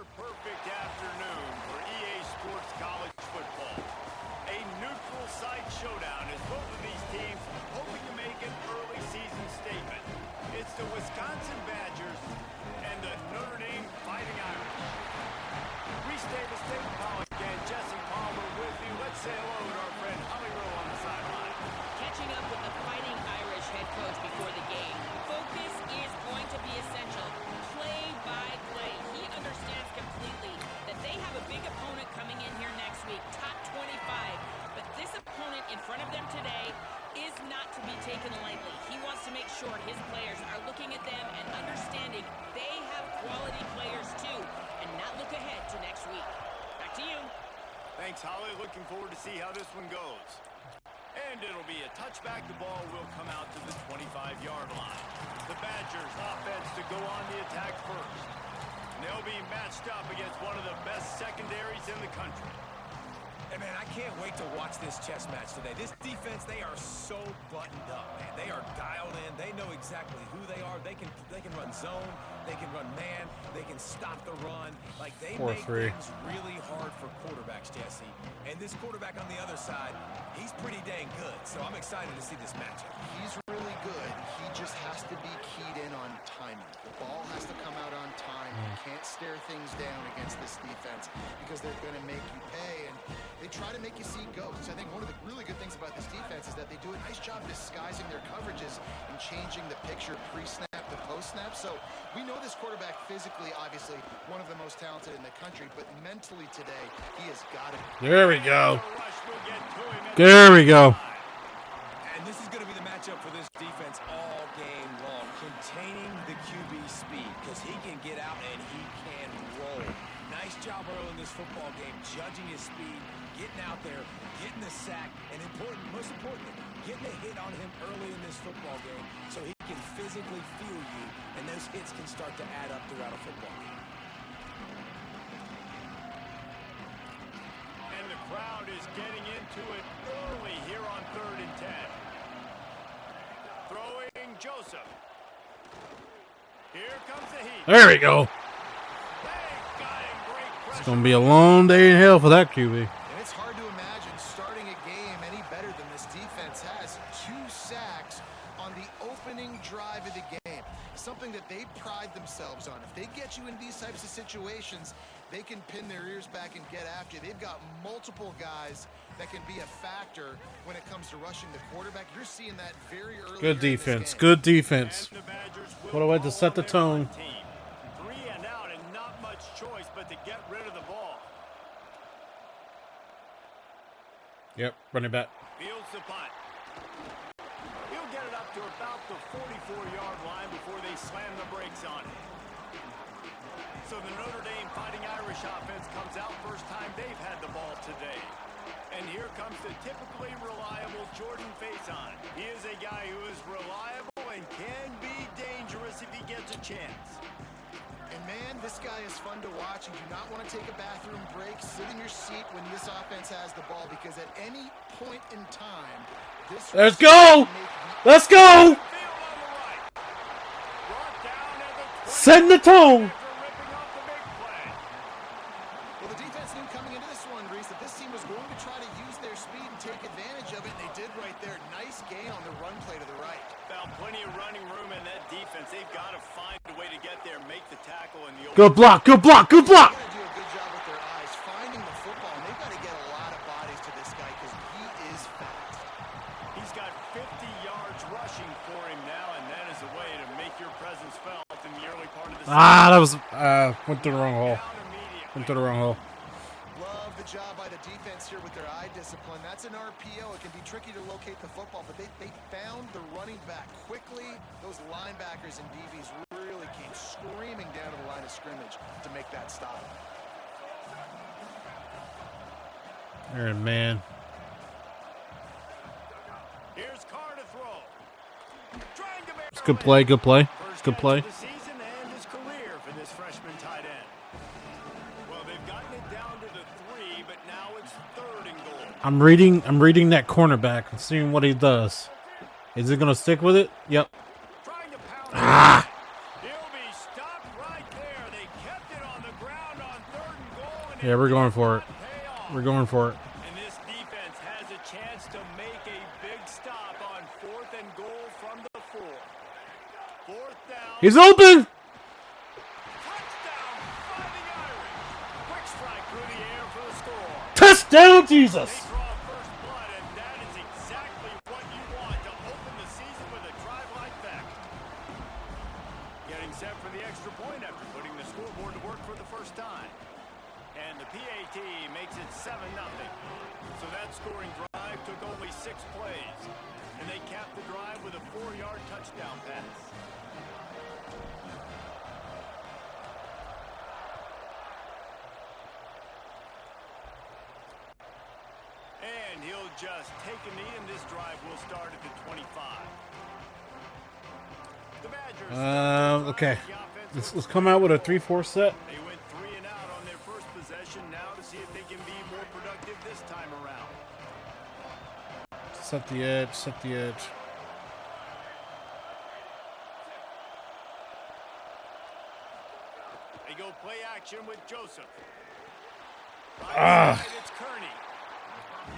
near perfect afternoon for EA Sports College Football. A neutral site showdown as both of these teams hoping to make an early season statement. It's the Wisconsin Badgers and the Notre Dame Fighting Irish. Reese Davis, David Pollock, and Jesse Palmer with you. Let's say hello to our friend Holly Rowe on the sideline. Catching up with the Fighting Irish head coach before the game. Focus is going to be essential. Play by play. He understands completely that they have a big opponent coming in here next week, top 25. But this opponent in front of them today is not to be taken lightly. He wants to make sure his players are looking at them and understanding they have quality players too, and not look ahead to next week. Back to you. Thanks, Holly. Looking forward to see how this one goes. And it'll be a touchback. The ball will come out to the 25-yard line. The Badgers offense to go on the attack first. And they'll be matched up against one of the best secondaries in the country. Hey, man, I can't wait to watch this chess match today. This defense, they are so buttoned up, man. They are dialed in. They know exactly who they are. They can run zone. They can run man. They can stop the run. Like, they make things really hard for quarterbacks, Jesse. And this quarterback on the other side, he's pretty dang good. So I'm excited to see this matchup. He's really good. He just has to be keyed in on timing. The ball has to come out on time. You can't stare things down against this defense because they're going to make you pay. And they try to make you see ghosts. I think one of the really good things about this defense is that they do a nice job disguising their coverages and changing the picture pre-snap to post-snap. So we know this quarterback physically, obviously, one of the most talented in the country, but mentally today, he has got to. There we go. There we go. And this is going to be the matchup for this defense all game long, containing the QB speed, because he can get out and he can roll. Nice job early in this football game, judging his speed, getting out there, getting the sack, and most importantly, getting a hit on him early in this football game so he can physically feel you, and those hits can start to add up throughout a football game. And the crowd is getting into it early here on 3rd and 10. Throwing Joseph. Here comes the heat. There we go. It's going to be a long day in hell for that QB. And it's hard to imagine starting a game any better than this defense has. 2 sacks on the opening drive of the game. Something that they pride themselves on. If they get you in these types of situations, they can pin their ears back and get after you. They've got multiple guys that can be a factor when it comes to rushing the quarterback. You're seeing that very early. Good defense. Good defense. What a way to set the tone. 3 and out and not much choice but to get rid of the ball. Yep, running back. Fields the punt. He'll get it up to about the 44-yard line before they slam the brakes on it. So the Notre Dame Fighting Irish offense comes out first time they've had the ball today. And here comes the typically reliable Jordan Faison. He is a guy who is reliable and can be dangerous if he gets a chance. And man, this guy is fun to watch. You do not want to take a bathroom break, sit in your seat when this offense has the ball, because at any point in time, this. Let's go! Let's go! Setting the tone. Well, the defense knew coming into this one, Reese, that this team was going to try to use their speed and take advantage of it, and they did right there. Nice gain on the run play to the right. Found plenty of running room in that defense. They've got to find a way to get there, make the tackle in the open. Good block. Good block. Good block. They've got to do a good job with their eyes, finding the football, and they've got to get a lot of bodies to this guy because he is fast. He's got 50 yards rushing for him now, and that is a way to make your presence felt in the early part of the season. That was went to the wrong hole. Went to the wrong hole. Love the job by the defense here with their eye discipline. That's an RPO. It can be tricky to locate the football, but they found the running back quickly. Those linebackers and DBs really came screaming down to the line of scrimmage to make that stop. There, man. Here's Carr to throw. It's good play. Good play. It's good play. The season and his career for this freshman tight end. Well, they've gotten it down to the 3, but now it's 3rd and goal. I'm reading that cornerback and seeing what he does. Is he gonna stick with it? Yep. Trying to pound He'll be stopped right there. They kept it on the ground on Yeah, we're going for it. We're going for it. And this defense has a chance to make a big stop on 4th and goal from the 4. 4th down. He's open. Touchdown, Fighting Irish. Quick strike through the air for the score. Touchdown, Jesus. They draw first blood, and that is exactly what you want to open the season with a drive like that. Getting set for the extra point after putting the scoreboard to work for the first time. And the PAT makes it 7-0. So that scoring drive took only 6 plays. And they capped the drive with a 4-yard touchdown pass. And he'll just take a knee, and this drive will start at the 25. The Badgers. Okay. Let's come out with a 3-4 set. They went 3 and out on their first possession now to see if they can be more productive this time around. Set the edge. Set the edge. They go play action with Joseph. It's Kearney.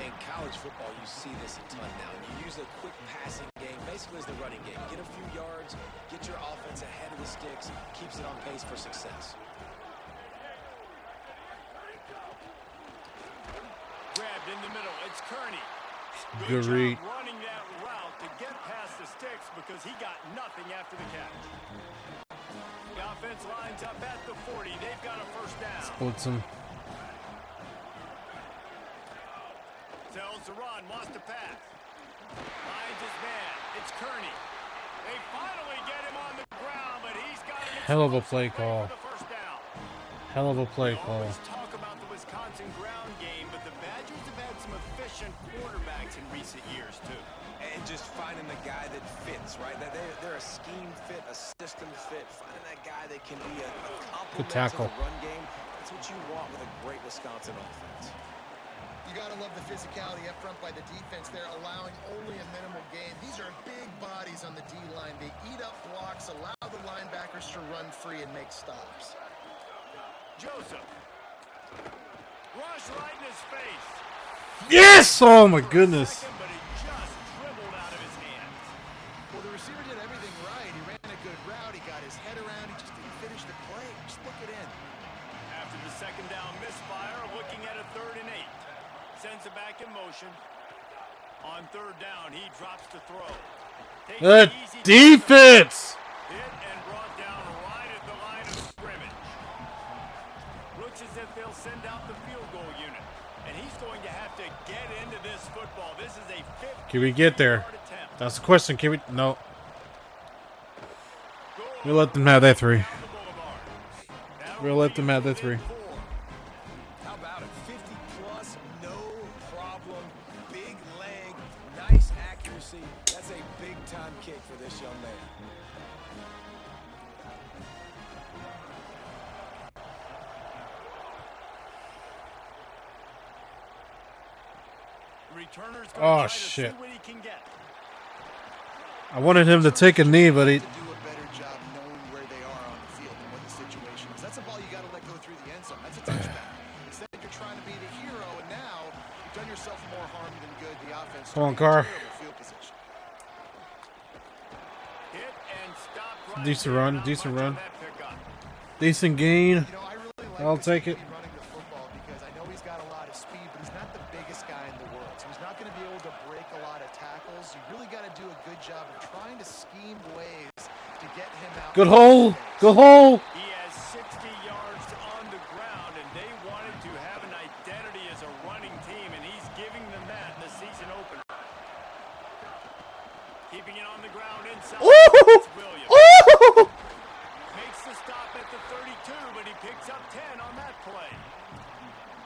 In college football, you see this a ton now. You use a quick passing game, basically as the running game. Get a few yards, get your offense ahead of the sticks, keeps it on pace for success. Grabbed in the middle. It's Kearney. Good job read. running that route to get past the sticks because he got nothing after the catch. The offense lines up at the 40. They've got a first down. Splits him. Tells the run, wants to pass. Finds his man. It's Kearney. They finally get him on the ground, but he's got an Hell of a explosive play call. for the first down. Hell of a play We call. always talk about the Wisconsin ground game, but the Badgers have had some efficient quarterbacks in recent years, too. And just finding the guy that fits, right? They're a scheme fit, a system fit. Finding that guy that can be a complement tackle. to the run game. That's what you want with a great Wisconsin offense. You got to love the physicality up front by the defense. They're allowing only a minimal gain. These are big bodies on the D-line. They eat up blocks, allow the linebackers to run free and make stops. Joseph. Rush right in his face. Yes! Oh my goodness. But it just dribbled out of his hands. Well, the receiver did everything right. He ran a good route. He got his head around. He just didn't finish the play. Just look it in. After the second down misfire, looking at a 3rd and 8. Sends it back in motion. On 3rd down, he drops to throw. Takes Good an easy defense. hit and brought down right at the line of scrimmage. Looks as if they'll send out the field goal unit. And he's going to have to get into this football. This is a 50-yard Can we get there? attempt. That's the question. Can we? No. We'll let them have that 3. Down the boulevard. We'll let them have that 3. How about it? 50 plus, no problem. Big leg, nice accuracy. That's a big time kick for this young man. Returner's Oh, gonna try to shit. see what he can get. I wanted him to take a knee, but he. To do a better job knowing where they are on the field and what the situation is. That's a ball you got to let go through the end zone. That's a touchdown. Instead, you're trying to be the hero, and now you've done yourself more harm than good. The offense. Come on, Carr. Field position. Hit and stop right Decent there. run, Not decent much run. on that pickup. Decent gain. You know, I really like I'll this take it. kid running the football because I know he's got a lot of speed, but he's not the biggest guy in the world. So he's not going to be able to break a lot of tackles. You really got to do a good job of trying to scheme ways to get him out. Good hole. Good hole. He has 60 yards on the ground, and they wanted to have an identity as a running team, and he's giving them that in the season opener. Keeping it on the ground inside. Ooh! It's Williams. Ooh! Makes the stop at the 32, but he picks up 10 on that play.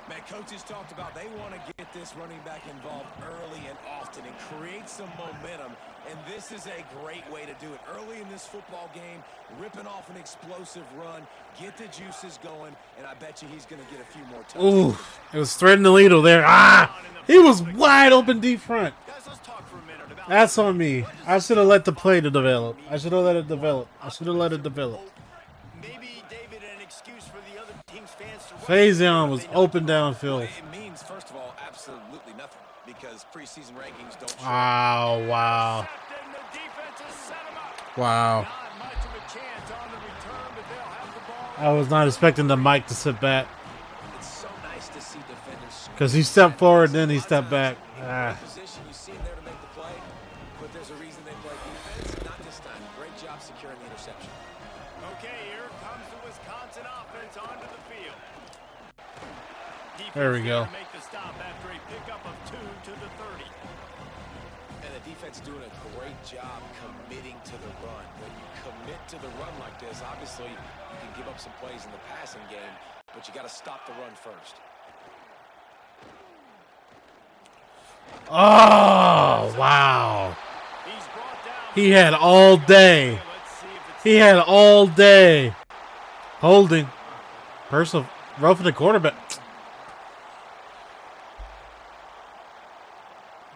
Man, coaches talked about they want to get this running back involved early and often and create some momentum, and this is a great way to do it. Early in this football game, ripping off an explosive run, get the juices going, and I bet you he's going to get a few more Ooh, touches. it was threading the needle there. Ah, he was wide open deep front. Guys, let's talk for a minute about That's on me. I should have let the play to develop. I should have let it develop. I should have let it develop. maybe, David, an excuse for the other team's fans to Faison was open downfield. It means, first of all, absolutely nothing because preseason rankings don't show. Wow, wow. Intercepted, and the defense has set him up. Wow. Not much of a chance on the return, but they'll have the ball. I was not expecting the mic to sit back. It's so nice to see defenders. Because he stepped forward, then he stepped back. Position, you see him there to make the play, but there's a reason they play defense. Not this time. Great job securing the interception. Okay, here comes the Wisconsin offense onto the field. There we go. Defense make the stop after a pickup of 2 to the 30. And the defense doing a great job committing to the run. When you commit to the run like this, obviously you can give up some plays in the passing game, but you got to stop the run first. Oh, wow. He's brought down. He had all day. Let's see if it's He had all day. Holding. Personal. Roughing the quarterback.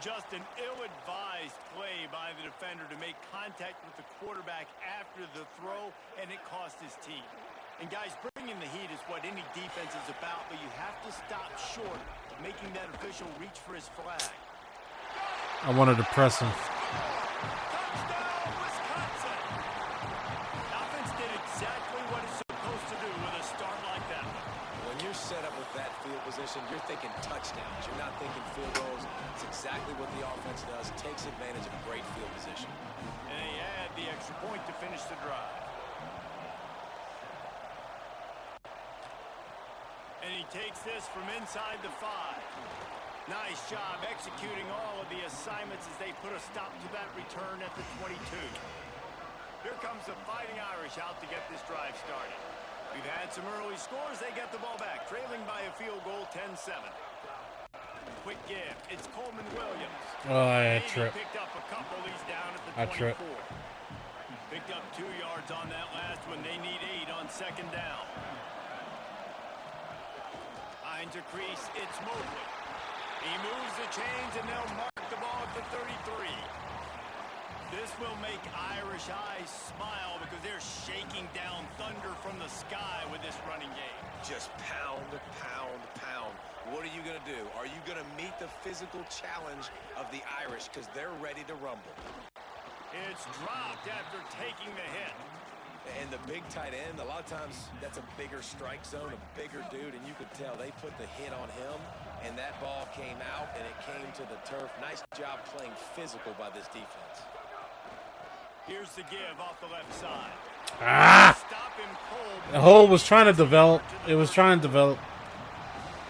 just an ill-advised play by the defender to make contact with the quarterback after the throw, and it cost his team. And guys, bringing the heat is what any defense is about, but you have to stop short of making that official reach for his flag. I wanted to press him. Touchdown, Wisconsin! Offense did exactly what it's supposed to do with a start like that. When you're set up with that field position, you're thinking touchdowns. You're not thinking field goals. It's exactly what the offense does. Takes advantage of a great field position. And they add the extra point to finish the drive. And he takes this from inside the 5. Nice job executing all of the assignments as they put a stop to that return at the 22. Here comes the Fighting Irish out to get this drive started. We've had some early scores. They get the ball back, trailing by a field goal 10-7. Quick give. It's Coleman Williams. Oh, I Maybe tripped. picked up a couple. He's down at the I 24. tripped. Picked up 2 yards on that last one. They need 8 on second down. Behind a crease, it's Mobley. He moves the chains, and they'll mark the ball at the 33. This will make Irish eyes smile because they're shaking down thunder from the sky with this running game. Just pound, pound, pound. What are you going to do? Are you going to meet the physical challenge of the Irish because they're ready to rumble? It's dropped after taking the hit. And the big tight end, a lot of times that's a bigger strike zone, a bigger dude, and you could tell they put the hit on him, and that ball came out, and it came to the turf. Nice job playing physical by this defense. Here's the give off the left side. Ah! Stop him cold. The hole was trying to develop. It was trying to develop.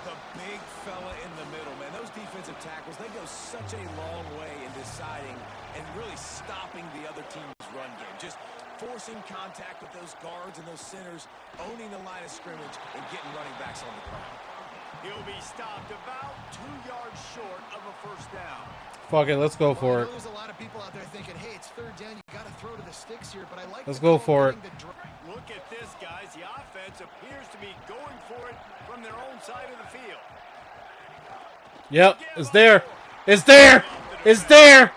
The big fella in the middle, man. Those defensive tackles, they go such a long way in deciding and really stopping the other team's run game. Just forcing contact with those guards and those centers, owning the line of scrimmage, and getting running backs on the ground. He'll be stopped about 2 yards short of a first down. Fuck it, let's go for it. There's a lot of people out there thinking, hey, it's third down, you got to throw to the sticks here, but I like Let's the go call for it. getting the Look at this, guys. The offense appears to be going for it from their own side of the field. Yep, it's there. It's there. It's there.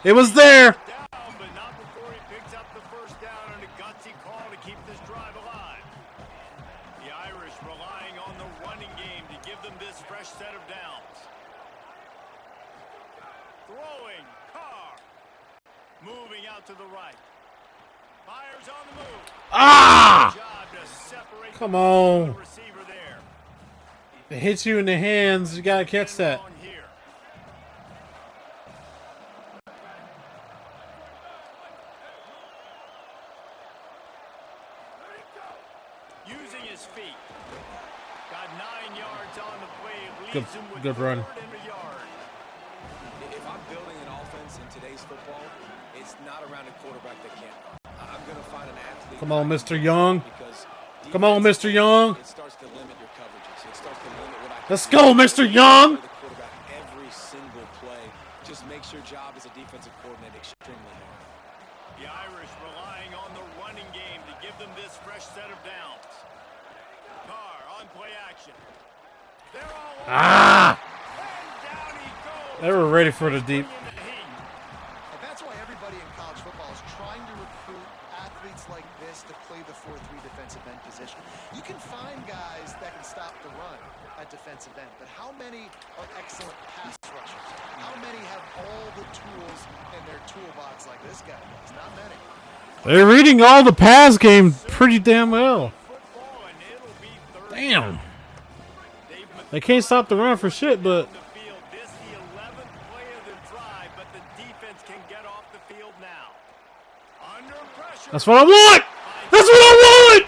It was there. Down, but not before he picks up the first down and a gutsy call to keep this drive alive. The Irish relying on the running game to give them this fresh set of downs. Throwing, Carr. Moving out to the right. Fires on the move. Ah! Job to separate Come the ball from on. the receiver there. It hits you in the hands. You gotta catch that. On here. Using his feet. Got 9 yards on the play. It leaves him with Good run. 3rd and a yard. If I'm building an offense in today's football, it's not around a quarterback that can't run. I'm going to find an athlete. Come on, Mr. Young. Because Come on, Mr. Young. it starts to limit your coverages. It starts to limit what I can Let's do go, Mr. Young. for the quarterback every single play. Just makes your job as a defensive coordinator extremely hard. The Irish relying on the running game to give them this fresh set of downs. Carr on play action. They're all over. Ah! And down he goes. They were ready for the deep. Bringing the heat. And that's why everybody in college football is trying to recruit athletes like this to play the 4-3 defensive end position. You can find guys that can stop the run at defensive end, but how many are excellent pass rushers? How many have all the tools in their toolbox like this guy does? Not many. They're reading all the pass game pretty damn well. Damn. They can't stop the run for shit, but that's what I want! That's what I want!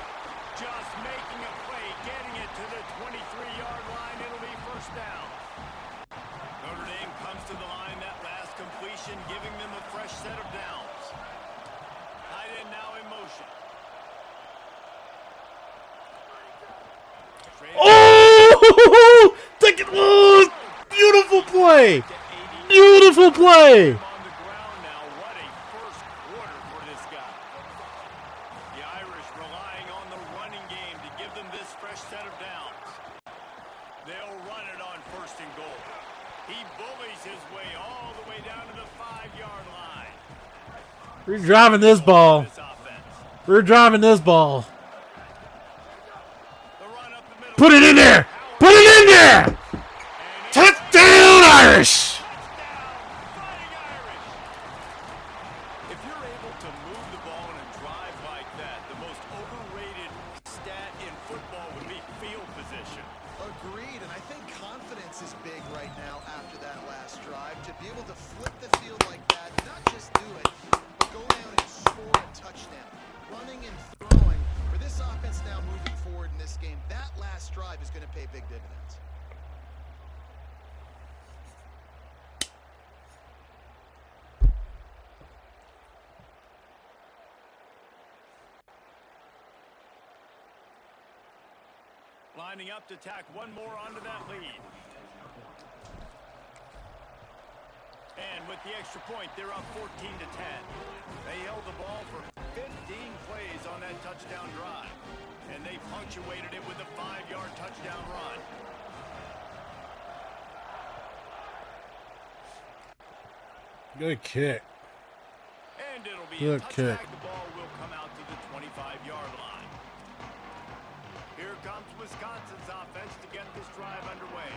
Just making a play, getting it to the 23-yard line. It'll be first down. Notre Dame comes to the line, that last completion, giving them a fresh set of downs. Tight end now in motion. Oh! Take it! Oh, beautiful play! Beautiful play! On the ground now. What a first quarter for this guy. The Irish relying on the running game to give them this fresh set of downs. They'll run it on first and goal. He bullies his way all the way down to the 5-yard line. We're driving this ball. This offense. We're driving this ball. The run up the middle. Put it in there! Put it in there! Touchdown, Irish! Fighting Irish. If you're able to move the ball in a drive like that, the most overrated stat in football would be field position. Agreed, and I think confidence is big right now after that last drive. To be able to flip the field like that, not just do it, but go down and score a touchdown. Running and throwing. For this offense now moving forward in this game, that last drive is going to pay big dividends. Lining up to tack one more onto that lead. And with the extra point, they're up 14-10. They held the ball for 15 plays on that touchdown drive. And they punctuated it with a 5-yard touchdown run. Good kick. And it'll be Good a kick. touchback. The ball will come out to the 25-yard line. Here comes Wisconsin's offense to get this drive underway.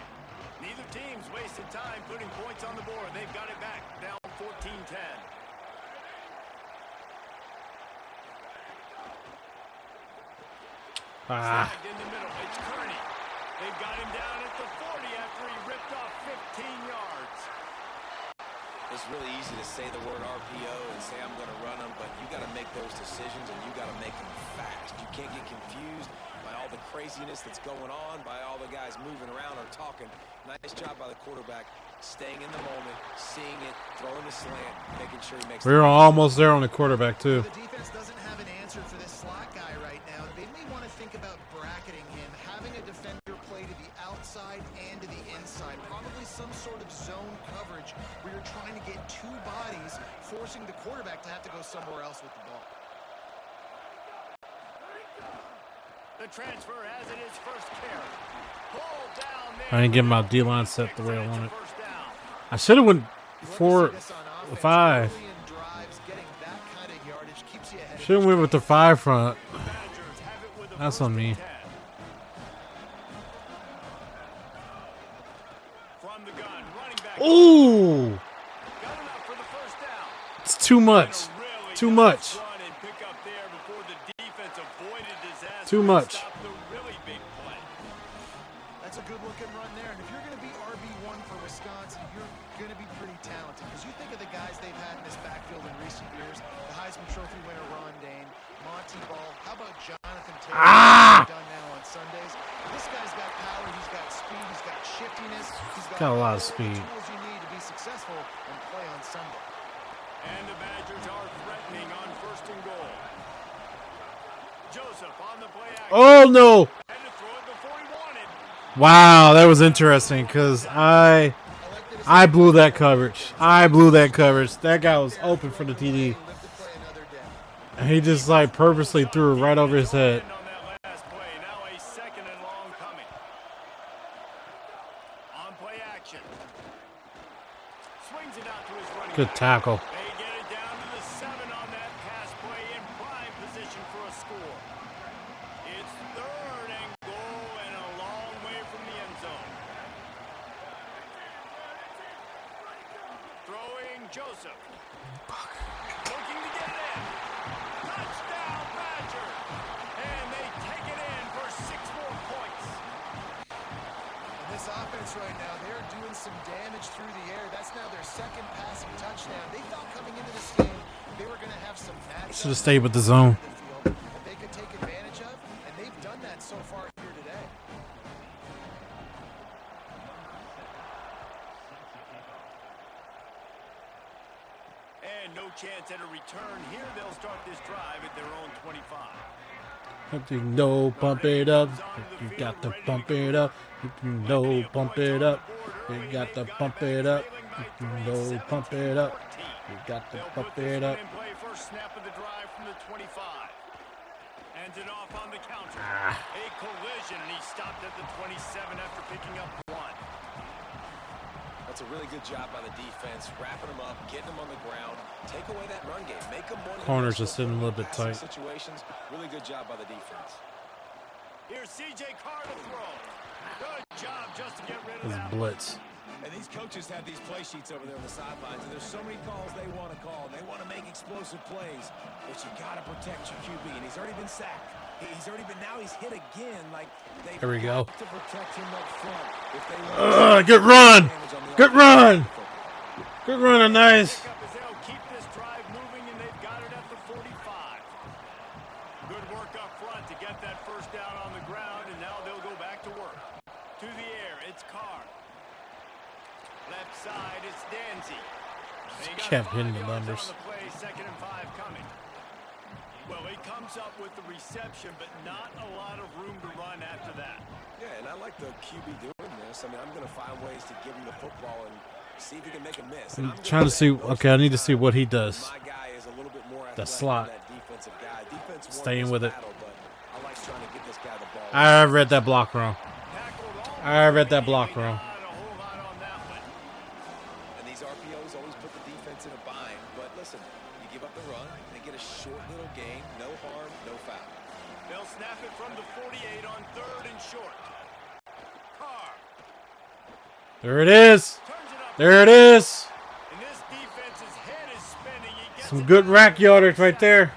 Neither team's wasting time putting points on the board. They've got it back, down 14-10. Snagged in the middle. It's Kearney. They've got him down at the 40 after he ripped off 15 yards. It's really easy to say the word RPO and say I'm going to run them, but you got to make those decisions and you got to make them fast. You can't get confused by all the craziness that's going on, by all the guys moving around or talking. Nice job by the quarterback, staying in the moment, seeing it, throwing the slant, making sure he makes. We were almost there on the quarterback too. The defense doesn't have an answer for this slot guy right now. They may want to think about bracketing him, having a defender play to the outside and to the inside. Probably some sort of zone coverage where you're trying to get two bodies, forcing the quarterback to have to go somewhere else with the ball. The transfer has it his first carry. Pulled down there. I didn't get my D-line set the way I wanted. I should have went 4-5. Should have went with the 5 front. That's on me. Ooh! It's too much. Too much. Too much. That's a good-looking run there. And if you're going to be RB1 for Wisconsin, you're going to be pretty talented. Because you think of the guys they've had in this backfield in recent years, the Heisman Trophy winner Ron Dane, Monty Ball. How about Jonathan Taylor? Done now on Sundays. This guy's got power. He's got speed. He's got shiftiness. He's got a lot of all the speed. tools you need to be successful and play on Sunday. And the Badgers are threatening on first and goal. Joseph on the play action. Oh no! Had to throw it before he wanted. Wow, that was interesting because I blew that coverage. I blew that coverage. That guy was open for the TD. And he just like purposely threw it right over his head. On that last play, now a second and long coming. On play action. Swings it out to his running Good back. tackle. They get it down to the 7 on that pass play in prime position Joseph. Looking to get it in. Touchdown, Badger. And they take it in for 6 more points. And this offense right now, they're doing some damage through the air. That's now their second passing touchdown. They thought coming into this game they were going to have some matchups. Should have stayed with the zone. That they could take advantage of, and they've done that so far here today. And no chance at a return here. They'll start this drive at their own 25. If you know, pump it up. If you got to pump it up. If you know, pump it up. You got to pump it up. If you know, pump it up. You got to pump it up. First snap of the drive from the 25. Hands it off on the counter. A collision, and he stopped at the 27 after picking up 1. That's a really good job by the defense, wrapping them up, getting them on the ground, take away that run game, make them one. Corners just sitting a little bit tight. Situations, really good job by the defense. Here's C.J. Carr to throw. Good job just to get rid of This that. blitz. And these coaches have these play sheets over there on the sidelines, and there's so many calls they want to call. They want to make explosive plays, but you got to protect your QB, and he's already been sacked. He's already been, now he's hit again. Like they Here we go. to protect him up front. If they Good run. Good run. Good run, nice. They'll keep this drive moving, and they've got it at the 45. Good work up front to get that first down on the ground, and now they'll go back to work. To the air, it's Carr. Left side, it's Danzy. Kept hitting the numbers. On the play, 2nd and 5 coming. Well, he comes up with the reception, but not a lot of room to run after that. Yeah, and I like the QB doing this. I mean, I'm going to find ways to give him the football and see if he can make a miss. I'm trying to see. Okay, I need to see what he does. My guy is a little bit more The athletic slot. than that defensive guy. Defense won Staying this with it. battle, but I like trying to get this guy the ball. I read that block wrong. I read that block wrong. Not a whole lot on that one. And these RPOs always put the defense in a bind. But listen, you give up the run, they get a short little gain, no harm, no foul. They'll snap it from the 48 on 3rd and short. Carr There it is. turns it up. There it is. And this defense's head is spinning. He gets Some it good back. rack yardage right there.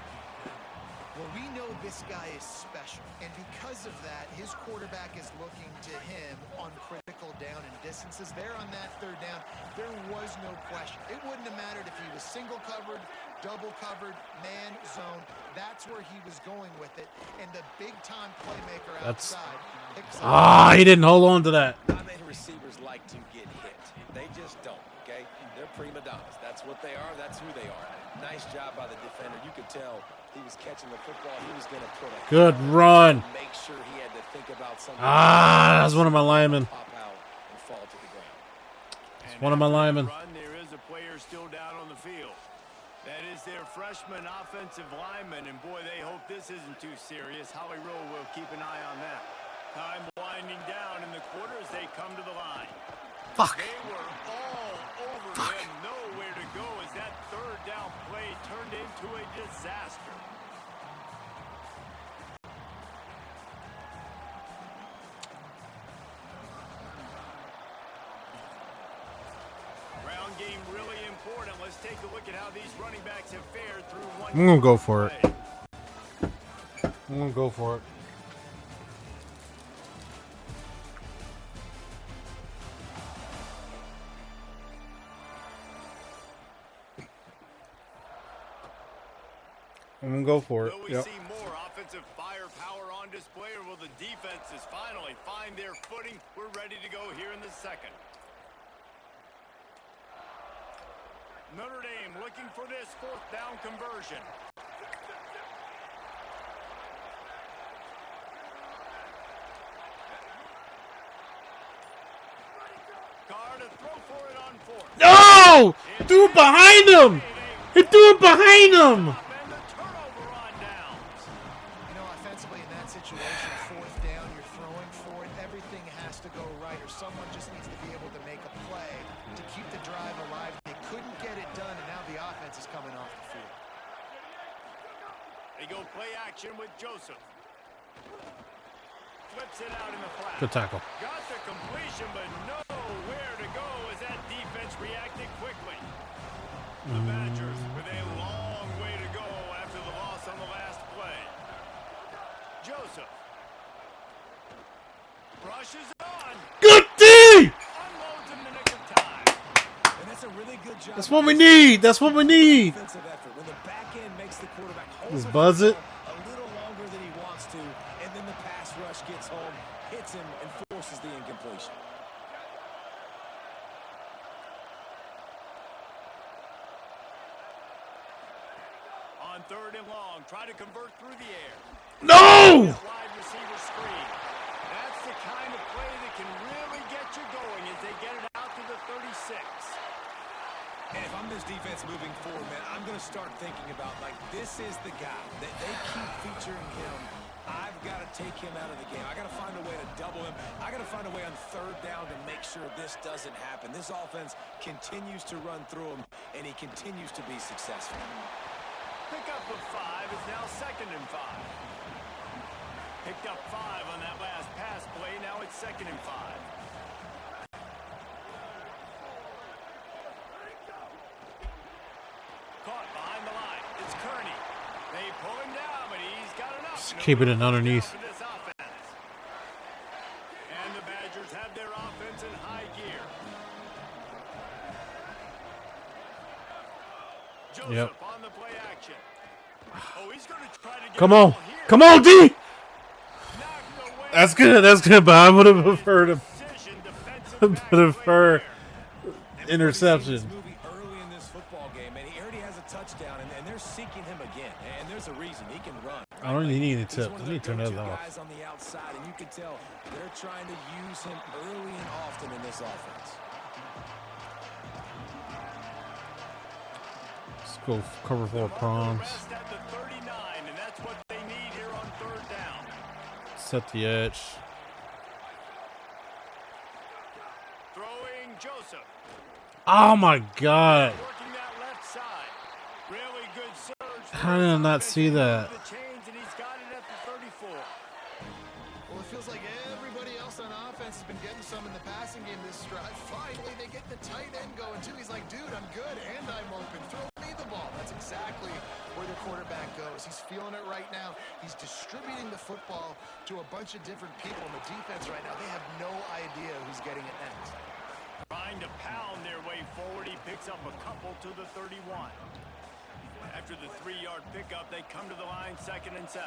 Well, we know this guy is special, and because of that, his quarterback is looking to him on critical down and distances. There on that 3rd down, there was no question. It wouldn't have mattered if he was single covered, double covered, man, zone. That's where he was going with it. And the big-time playmaker That's- outside picks up. He didn't hold on to that. Not many receivers like to get hit. They just don't, okay? They're prima donnas. That's what they are. That's who they are. Nice job by the defender. You could tell he was catching the football. He was going to put a Good run. make sure he had to think about something. That's one of my linemen. Pop out and fall to the ground. And one of my after the linemen. run, there is a player still down on the field. That is their freshman offensive lineman, and boy, they hope this isn't too serious. Holly Rowe will keep an eye on that. Time winding down in the quarter as they come to the line. Fuck. They were all over him, nowhere to go as that 3rd down play turned into a disaster. Ground game really important. Let's take a look at how these running backs have fared through one. I'm gonna go for it. play. I'm gonna go for it. I'm gonna go for it. Will we Yep. see more offensive firepower on display, or will the defenses finally find their footing? We're ready to go here in the 2nd. Notre Dame looking for this 4th down conversion. Carr to throw for it on 4th. No! Threw it behind him! He threw it behind him! And the turnover on downs. You know, offensively in that situation, 4th down, you're throwing for it. Everything has to go right, or someone just needs to be able to make a play to keep the drive alive. They couldn't get it done, and now the offense is coming off the field. They go play action with Joseph. Flips it out in the flat. Good tackle. Got the completion, but nowhere to go as that defense reacted quickly. The Badgers with a long way to go after the loss on the last play. Joseph rushes on. Good D! Unloads in the nick of time. And that's a really good job. That's what we need. That's what we need. Defensive effort. When the back end makes the quarterback hold Just the buzz it. football a little longer than he wants to, and then the pass rush gets home, hits him, and forces the incompletion. On 3rd and long, try to convert through the air. No! Wide receiver screen. That's the kind of play that can really get you going as they get it out to the 36. And if I'm this defense moving forward, man, I'm going to start thinking about, like, this is the guy. That they keep featuring him. I've got to take him out of the game. I got to find a way to double him. I got to find a way on 3rd down to make sure this doesn't happen. This offense continues to run through him, and he continues to be successful. Pickup of 5 is now 2nd and 5. Picked up 5 on that last pass play. Now it's 2nd and 5. Caught behind the line. It's Kearney. They pull him down, but he's got enough. Just keeping it underneath. For this offense. And the Badgers have their offense in high gear. Joseph Yep. on the play action. Oh, he's going to try to get Come the on. ball here. Come on, D! Knocked away. That's good. That's good. But I would have preferred a Precision defensive prefer This interception. movie early in this football game, and he already has a touchdown, and they're seeking him again. And there's a reason he can run. I don't need any He's tip. one I of need to turn their that go-to off. guys on the outside, and you can tell they're trying to use him early and often in this offense. Let's go cover 4 proms. Rest at the 39, and that's what they need here on 3rd down. Set the edge. Throwing Joseph. Oh my God. Working that left side. Really good surge. How did I not see that? The chains, and he's got it at the 34. Well, it feels like everybody else on offense has been getting some in the passing game this drive. Finally, they get the tight end going, too. He's like, dude, I'm good, and I'm open. Throw me the ball. That's exactly where the quarterback goes. He's feeling it right now. He's distributing the football to a bunch of different people. In the defense right now, they have no idea who's getting it next. Trying to pound their way forward. He picks up a couple to the 31. After the 3-yard pickup, they come to the line 2nd and 7.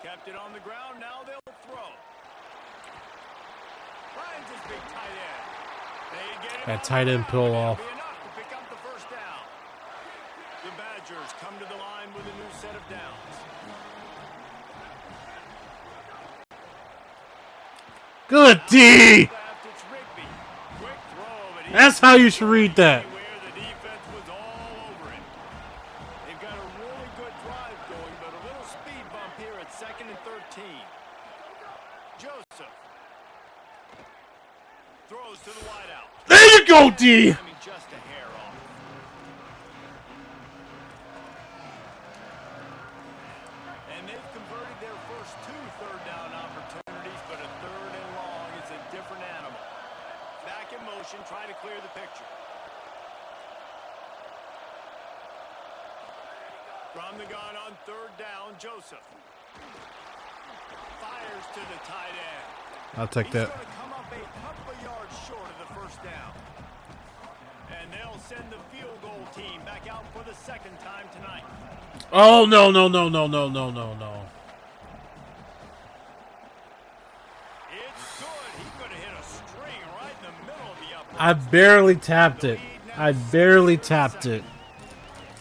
Kept it on the ground. Now they'll throw. Finds his big tight end. They get it That on tight the end ground, pull and it'll off. be enough to pick up the 1st down. The Badgers come to the line with a new set of downs. Good D! Left, it's Rigby. Quick throw, but he That's how you should read that. anywhere. The defense was all over him. They've got a really good drive going, but a little speed bump here at 2nd and 13. Joseph throws to the wideout. There you go, D! I mean, just a hair off. And they've converted their first 2 3rd down opportunities, but a 3rd and long is a different animal. Back in motion, try to clear the picture. From the gun on 3rd down, Joseph fires to the tight end. I'll take He's that. going to come up a couple of yards short of the 1st down. And they'll send the field goal team back out for the 2nd time tonight. Oh, no, no, no, no, no, no, no, no. It's good. He could have hit a string right in the middle of the upper. I barely tapped it. I barely tapped it.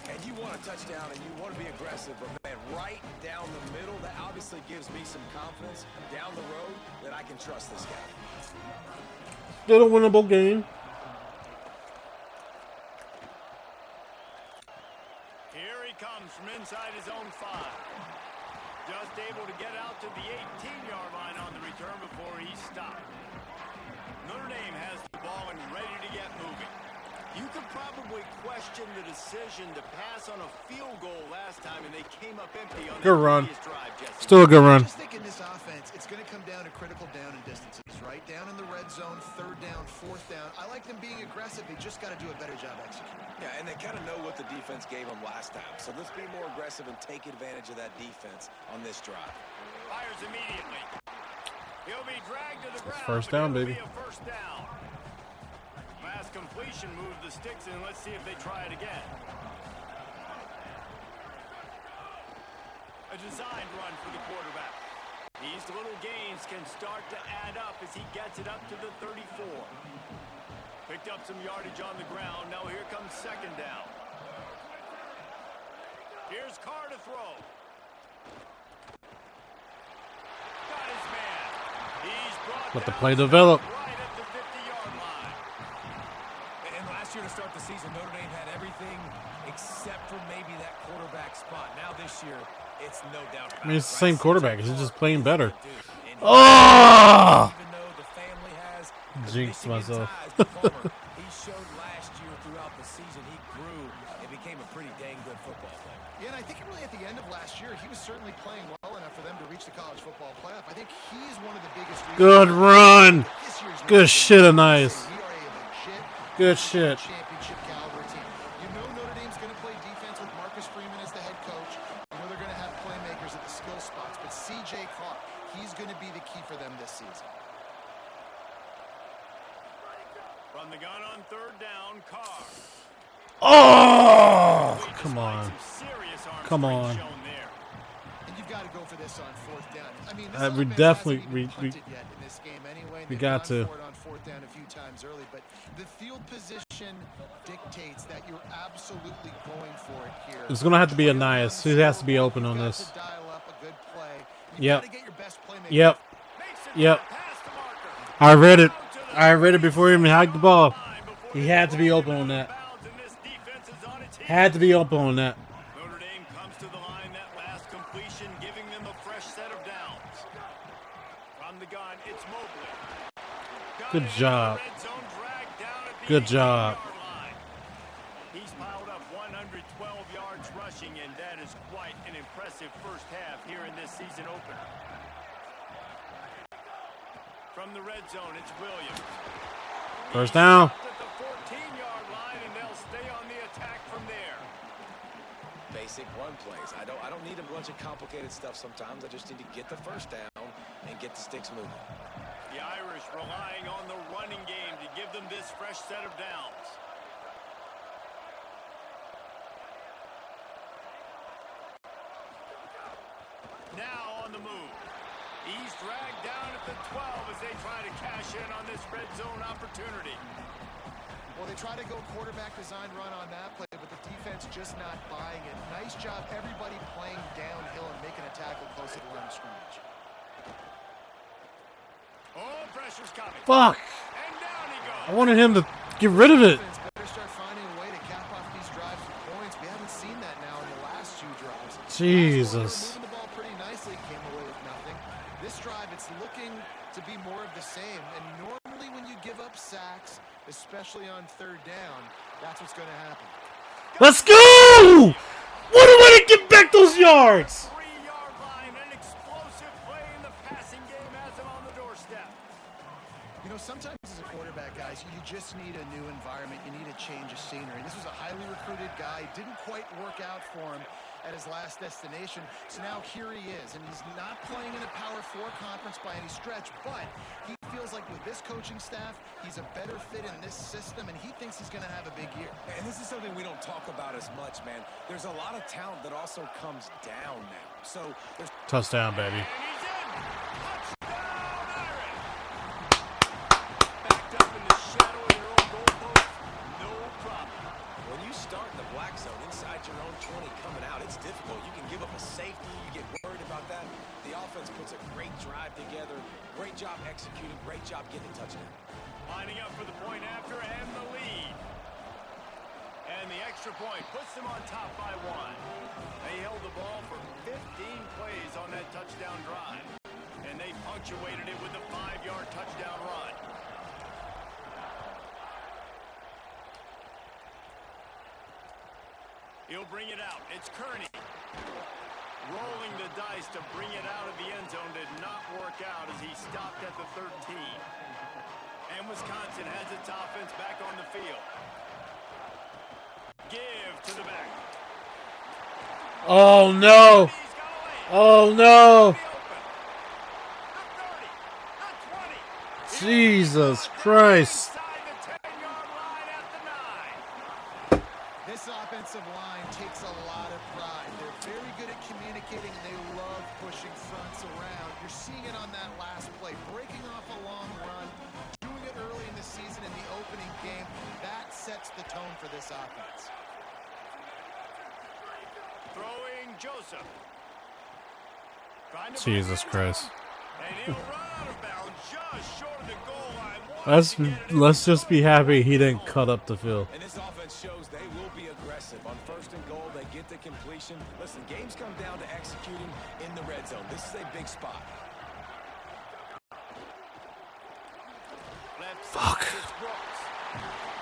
And you want a touchdown, and you want to be aggressive, but, man, right down the middle, that obviously gives me some confidence down the road that I can trust this guy. Still a winnable game. Here he comes from inside his own 5. Just able to get out to the 18-yard line on the return before he stopped. Notre Dame has the ball and ready to get moving. You could probably question the decision to pass on a field goal last time, and they came up empty on Good that run. previous drive, Jesse. Still a good run. Just think in this offense, it's going to come down to critical down and distances, right? Down in the red zone, third down, fourth down. I like them being aggressive. They just got to do a better job executing. Yeah, and they kind of know what the defense gave them last time. So let's be more aggressive and take advantage of that defense on this drive. Fires immediately. He'll be dragged to the ground. First but down, it'll baby. be a first down. Last completion moved the sticks in. Let's see if they try it again. A designed run for the quarterback. These little gains can start to add up as he gets it up to the 34. Picked up some yardage on the ground. Now here comes second down. Here's Carr to throw. Got his man. He's brought Let the down play develop. right at the 50-yard line. And last year to start the season, Notre Dame had everything except for maybe that quarterback spot. Now this year, it's no doubt about I mean, it's it, the same right? quarterback. He's just playing better. And Oh! even though the family has Jinxed Michigan myself. ties to Palmer, he showed last year throughout the season he grew and became a pretty dang good football player. Yeah, and I think really at the end of last year, he was certainly playing well enough for them to reach the college football playoff. I think he's one of the biggest reasons Good run. this year's Good Notre shit, Dame a nice. we are a legit Good shit. championship caliber team. You know Notre Dame's going to play defense with Marcus Freeman as the head coach. You know they're going to have playmakers at the skill spots, but C.J. Carr, he's going to be the key for them this season. From the gun on third down, Carr. Oh! Come Despite on. some serious arm Come strength on. shown there. And you've got to go for this on fourth down. I mean, this We offense definitely- hasn't even we- punted yet in this game anyway. we They've got gone to. for it on fourth down a few times early, but the field position dictates that you're absolutely going for it here. It's gonna have to be a nice. He has to be open on You've got this. to dial up a good play. You've Yep. got to get your best playmaker. Yep. Makes it Yep. past the marker. I read it. Out to the I read it before he even hiked the ball. line before He they had to be roll open it on out of that. bounds, and this defense is on its heels. Had to be open on that. Notre Dame comes to the line, that last completion, giving them a fresh set of downs. From the gun, it's Mobley. Got Good it in the job. red zone, dragged down at the Good job. 18-yard line. He's piled up 112 yards rushing, and that is quite an impressive first half here in this season opener. From the red zone, it's Williams. First down. Stopped at the 14-yard line, and they'll stay on the attack from there. Basic run plays. I don't need a bunch of complicated stuff sometimes. I just need to get the first down and get the sticks moving. The Irish relying on the running game to give them this fresh set of downs. Now on the move. He's dragged down at the 12 as they try to cash in on this red zone opportunity. Well, they try to go quarterback design run on that play, but the defense just not buying it. Nice job, everybody playing downhill and making a tackle close to the line of scrimmage. Oh, pressure's coming. Fuck. And down he I goes. wanted him to get rid of it. Defense better start finding a way to cap off these drives with points. We haven't seen that now in the last two drives. Jesus. Moving the ball pretty nicely, came away with nothing. This drive, it's looking to be more of the same. And normally when you give up sacks, especially on third down, that's what's going to happen. Let's go! What a way to get back those yards! 3-yard line, an explosive play in the passing game has him on the doorstep. You know, sometimes as a quarterback, guys, you just need a new environment. You need a change of scenery. This was a highly recruited guy. Didn't quite work out for him at his last destination. So now here he is, and he's not playing in a Power 4 conference by any stretch, but he feels like with this coaching staff, he's a better fit in this system, and he thinks he's going to have a big year. And this is something we don't talk about as much, man. There's a lot of talent that also comes down now. So there's Touchdown, baby. And he's in. Touchdown, Irish. Backed up in the shadow of your own goalpost, no problem. when you start in the black zone inside your own 20 coming out, it's difficult. You can give up a safety. You get worried about that. The offense puts a great drive together. Great job executing. Great job getting a touchdown. Lining up for the point after and the lead. And the extra point puts them on top by 1. They held the ball for 15 plays on that touchdown drive. And they punctuated it with a 5-yard touchdown run. He'll bring it out. It's Kearney. Rolling the dice to bring it out of the end zone did not work out as he stopped at the 13. And Wisconsin has its offense back on the field. Give to the back. Oh no! Oh no! Jesus Christ! This offensive line takes a lot of pride. They're very good at communicating, and they love pushing fronts around. You're seeing it on that last play, breaking off a long run, doing it early in the season in the opening game. That sets the tone for this offense. Throwing Joseph. Jesus Christ. And he'll run out of bounds just short of the goal line. Let's just be happy he didn't cut up the field. And this offense shows they will be aggressive. On first and goal, they get the completion. Listen, games come down to executing in the red zone. This is a big spot. Fuck.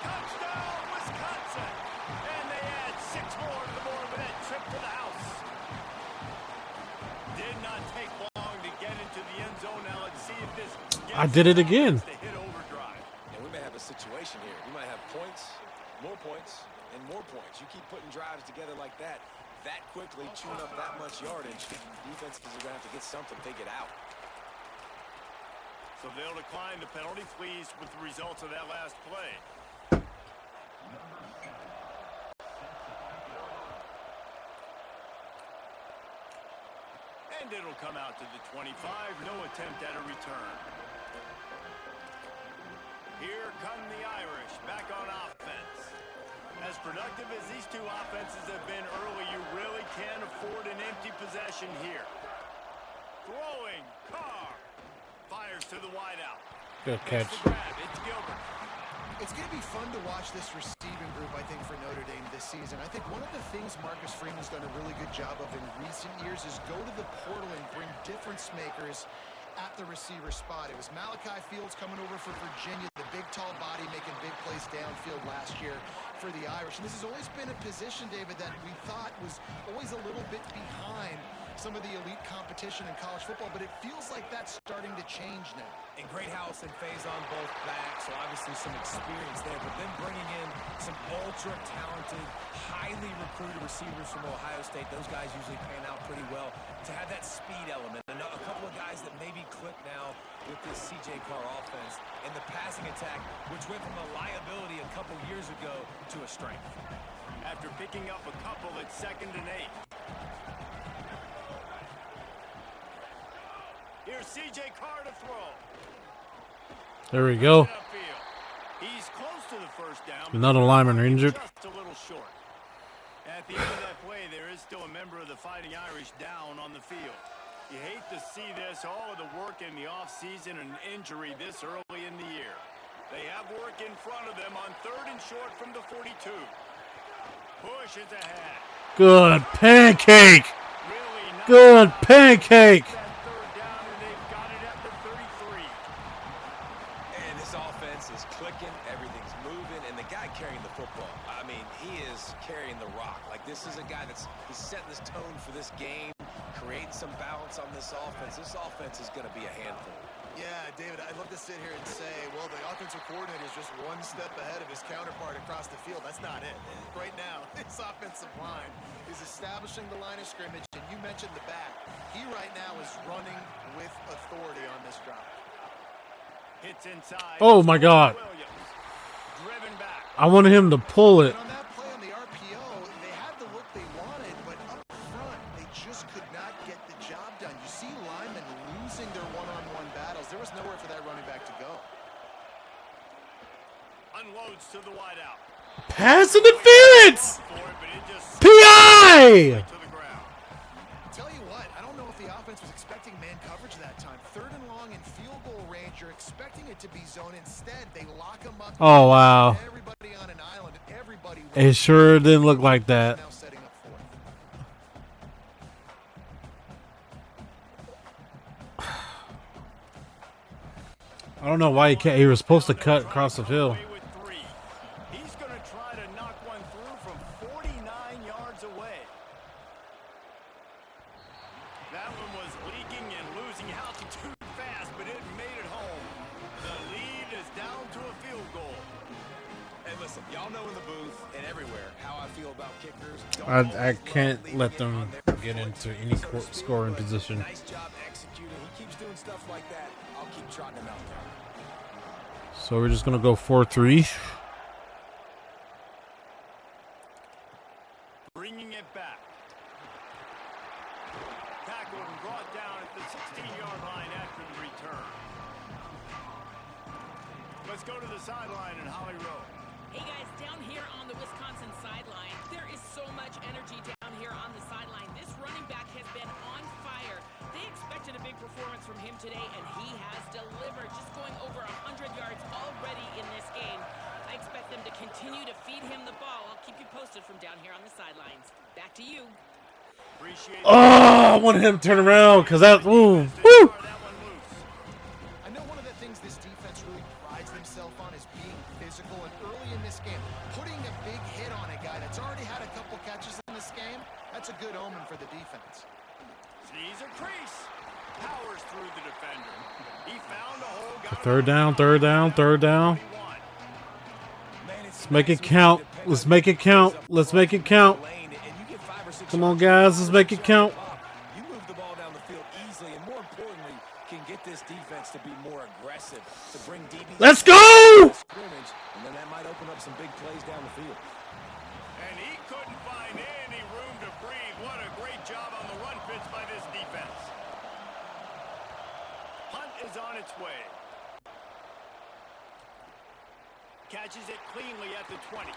Touchdown, Wisconsin. And they add 6 more to the board with that trip to the house. Did not take long to get into the end zone. Now let's see if this I did it again. to hit overdrive. And we may have a situation here. We might have points, and more points. You keep putting drives together like that quickly, chewing up that much yardage, defenses are going to have to get something figured out. So they'll decline the penalty, pleased with the results of that last play. And it'll come out to the 25. No attempt at a return. Here come the Irish back on offense. As productive as these two offenses have been early, you really can't afford an empty possession here. Throwing, Carr. Fires to the wideout. Good catch. It's Gilbert. It's going to be fun to watch this receiving group, I think, for Notre Dame this season. I think one of the things Marcus Freeman's done a really good job of in recent years is go to the portal and bring difference makers at the receiver spot. It was Malachi Fields coming over for Virginia, the big, tall body making big plays downfield last year for the Irish. And this has always been a position, David, that we thought was always a little bit behind some of the elite competition in college football, but it feels like that's starting to change now. And great house and phase on both backs, so obviously some experience there, but then bringing in some ultra-talented, highly recruited receivers from Ohio State. Those guys usually pan out pretty well to have that speed element. And a couple of guys that maybe click now with this C.J. Carr offense and the passing attack, which went from a liability a couple years ago to a strength. After picking up a couple at 2nd and 8. Here's C.J. Carr to throw. There we go. He's close to the first down. Another lineman injured. Just a little short. At the end of that play, there is still a member of the Fighting Irish down on the field. You hate to see this, all of the work in the offseason and injury this early in the year. They have work in front of them on 3rd and short from the 42. Push is ahead. Good pancake. Really nice. Good pancake. That 3rd down, and they've got it at the 33. And this offense is clicking, everything's moving, and the guy carrying the football, I mean, he is carrying the rock. Like, this is a guy he's setting this tone for this game, creating some balance on this offense. This offense is going to be a handful. Yeah, David, I'd love to sit here and say, well, the offensive coordinator is just one step ahead of his counterpart across the field. That's not it. Right now, this offensive line is establishing the line of scrimmage, and you mentioned the back. He right now is running with authority on this drive. Hits inside. Oh my God. Williams. Driven back. I wanted him to pull it. And on that play on the RPO, they had the look they wanted, but up front, they just could not get the job done. You see linemen losing their one-on-one battles. There was nowhere for that running back to go. Unloads to the wideout. Pass interference. For it, but it just PI. to the ground. Tell you what, I don't know if the offense was expecting man coverage that time. 3rd and long in field goal range, you're expecting it to be zone. Instead, they lock them up. Oh, wow. Everybody on an island, and everybody It sure didn't look like that. now setting up fourth. I don't know why he was supposed to cut across the field. Away with 3. He's going to try to knock one through from 49 yards That one was leaking and losing altitude fast, but it made it home. The lead is down to a field goal. Hey, listen, y'all know in the booth and everywhere how I feel about kickers. I can't let them get into any scoring position. Nice job executing. He keeps doing stuff like that. I'll keep trotting him out there. So we're just gonna go 4-3. Bringing it back. Tackled and brought down at the 16-yard line after the return. Let's go to the sideline in Holly Rowe. Hey guys, down here on the Wisconsin sideline, there is so much energy down here on the sideline. This running back has been on fire. They expected a big performance from him today, and he has delivered, just going over 100 yards already in this game. I expect them to continue to feed him the ball. I'll keep you posted from down here on the sidelines. Back to you. Appreciate Oh, I wanted him to turn around because that, woo. I know one of the things this defense really prides themselves on is being physical, and early in this game, putting a big hit on a guy that's already had a couple catches in this game, that's a good omen for the defense. Sees a crease. Powers through the defender. He found a hole. Got Third down, third down, third down. Let's make it count. Let's make it count. Let's make it count. Come on, guys. Let's make it count. You move the ball down the field easily, and more importantly, can get this defense to be more aggressive, to bring DBs. Let's go! Scrimmage, and then that might open up some big plays down the field. And he couldn't find any room to breathe. What a great job on the run fits by this defense. Hunt is on its way. Catches it cleanly at the 20.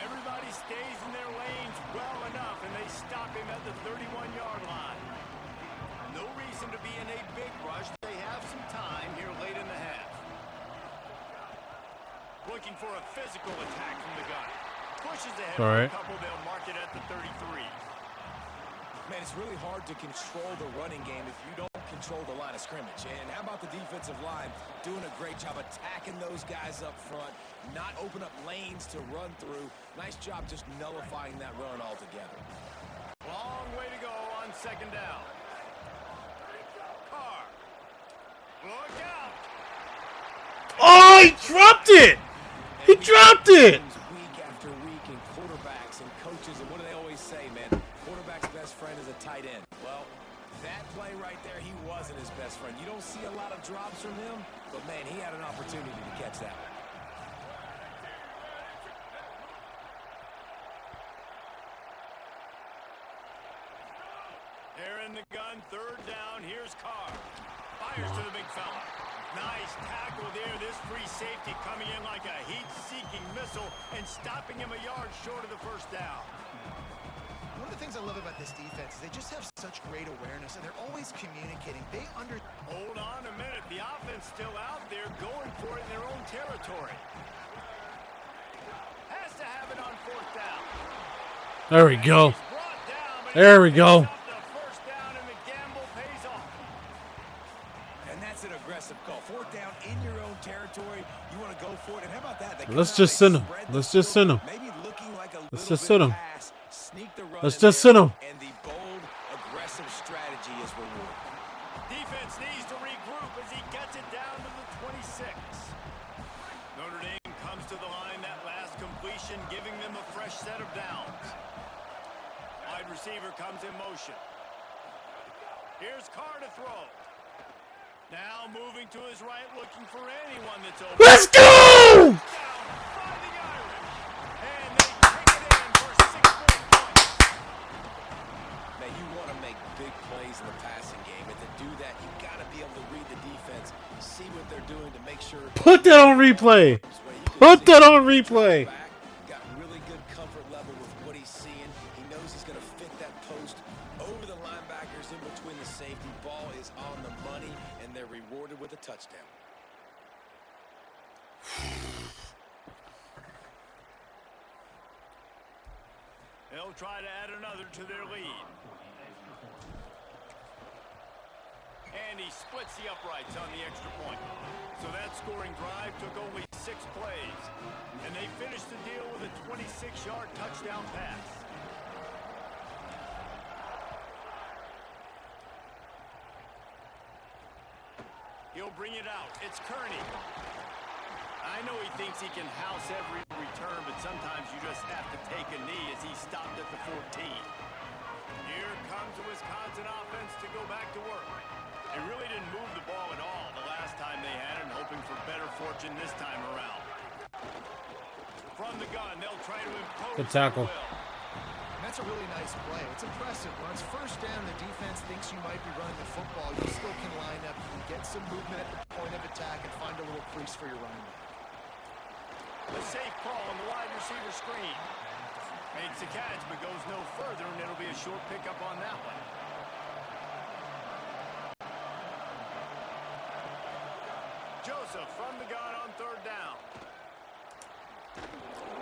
Everybody stays in their lanes well enough, and they stop him at the 31-yard line. No reason to be in a big rush. They have some time here late in the half. Looking for a physical attack from the gun. Pushes ahead All right. for a couple. They'll mark it at the 33. Man, it's really hard to control the running game if you don't control the line of scrimmage. And how about the defensive line doing a great job attacking those guys up front, not open up lanes to run through. Nice job just nullifying that run altogether. Long way to go on second down. Carr. Look out. Oh, he dropped it! He dropped it! Week after week, and quarterbacks and coaches, and what do they always say, man? Quarterback's best friend is a tight end. Well, that play right there, he wasn't his best friend. You don't see a lot of drops from him, but man, he had an opportunity to catch that one. They're in the gun, third down. Here's Carr. Fires to the big fella. Nice tackle there. This free safety coming in like a heat-seeking missile and stopping him a yard short of the first down. One of the things I love about this defense is they just have such great awareness, and they're always communicating. Hold on a minute. The offense still out there going for it in their own territory. Has to have it on fourth down. There we go. He's brought down, but There we he go. picks up the first down, and the gamble pays off. And that's an aggressive call. Fourth down in your own territory. You want to go for it. And how about that? They Let's come just out, send they him. spread the Let's just field, send him. Maybe looking like a Let's little just bit send him. pass, sneak the run Let's in just there, send him. And the bold, aggressive strategy is rewarded. Defense needs to regroup as he gets it down to the 26. Notre Dame comes to the line that last completion, giving them a fresh set of downs. Wide receiver comes in motion. Here's Carr to throw. Now moving to his right, looking for anyone that's open. Let's go! Down by the Irish. And they kick it in for 6 more points. Man, you want to make big plays in the passing game, and to do that, you got to be able to read the defense, see what they're doing to make sure. Put that on replay. Put that on replay. Got really good comfort level with what he's seeing. He knows he's going to fit that post over the linebackers in between the safety. Ball is on the money, and they're rewarded with a touchdown. They'll try to add another to their lead. And he splits the uprights on the extra point. So that scoring drive took only 6 plays. And they finished the deal with a 26-yard touchdown pass. He'll bring it out. It's Kearney. I know he thinks he can house every return, but sometimes you just have to take a knee as he stopped at the 14. Here comes the Wisconsin offense to go back to work. They really didn't move the ball at all the last time they had it, hoping for better fortune this time around. From the gun, they'll try to impose. Good tackle. And that's a really nice play. It's impressive. When it's first down, the defense thinks you might be running the football. You still can line up. You can get some movement at the point of attack and find a little crease for your running back. A safe call on the wide receiver screen. Makes the catch, but goes no further, and it'll be a short pickup on that one. Joseph from the gun on third down.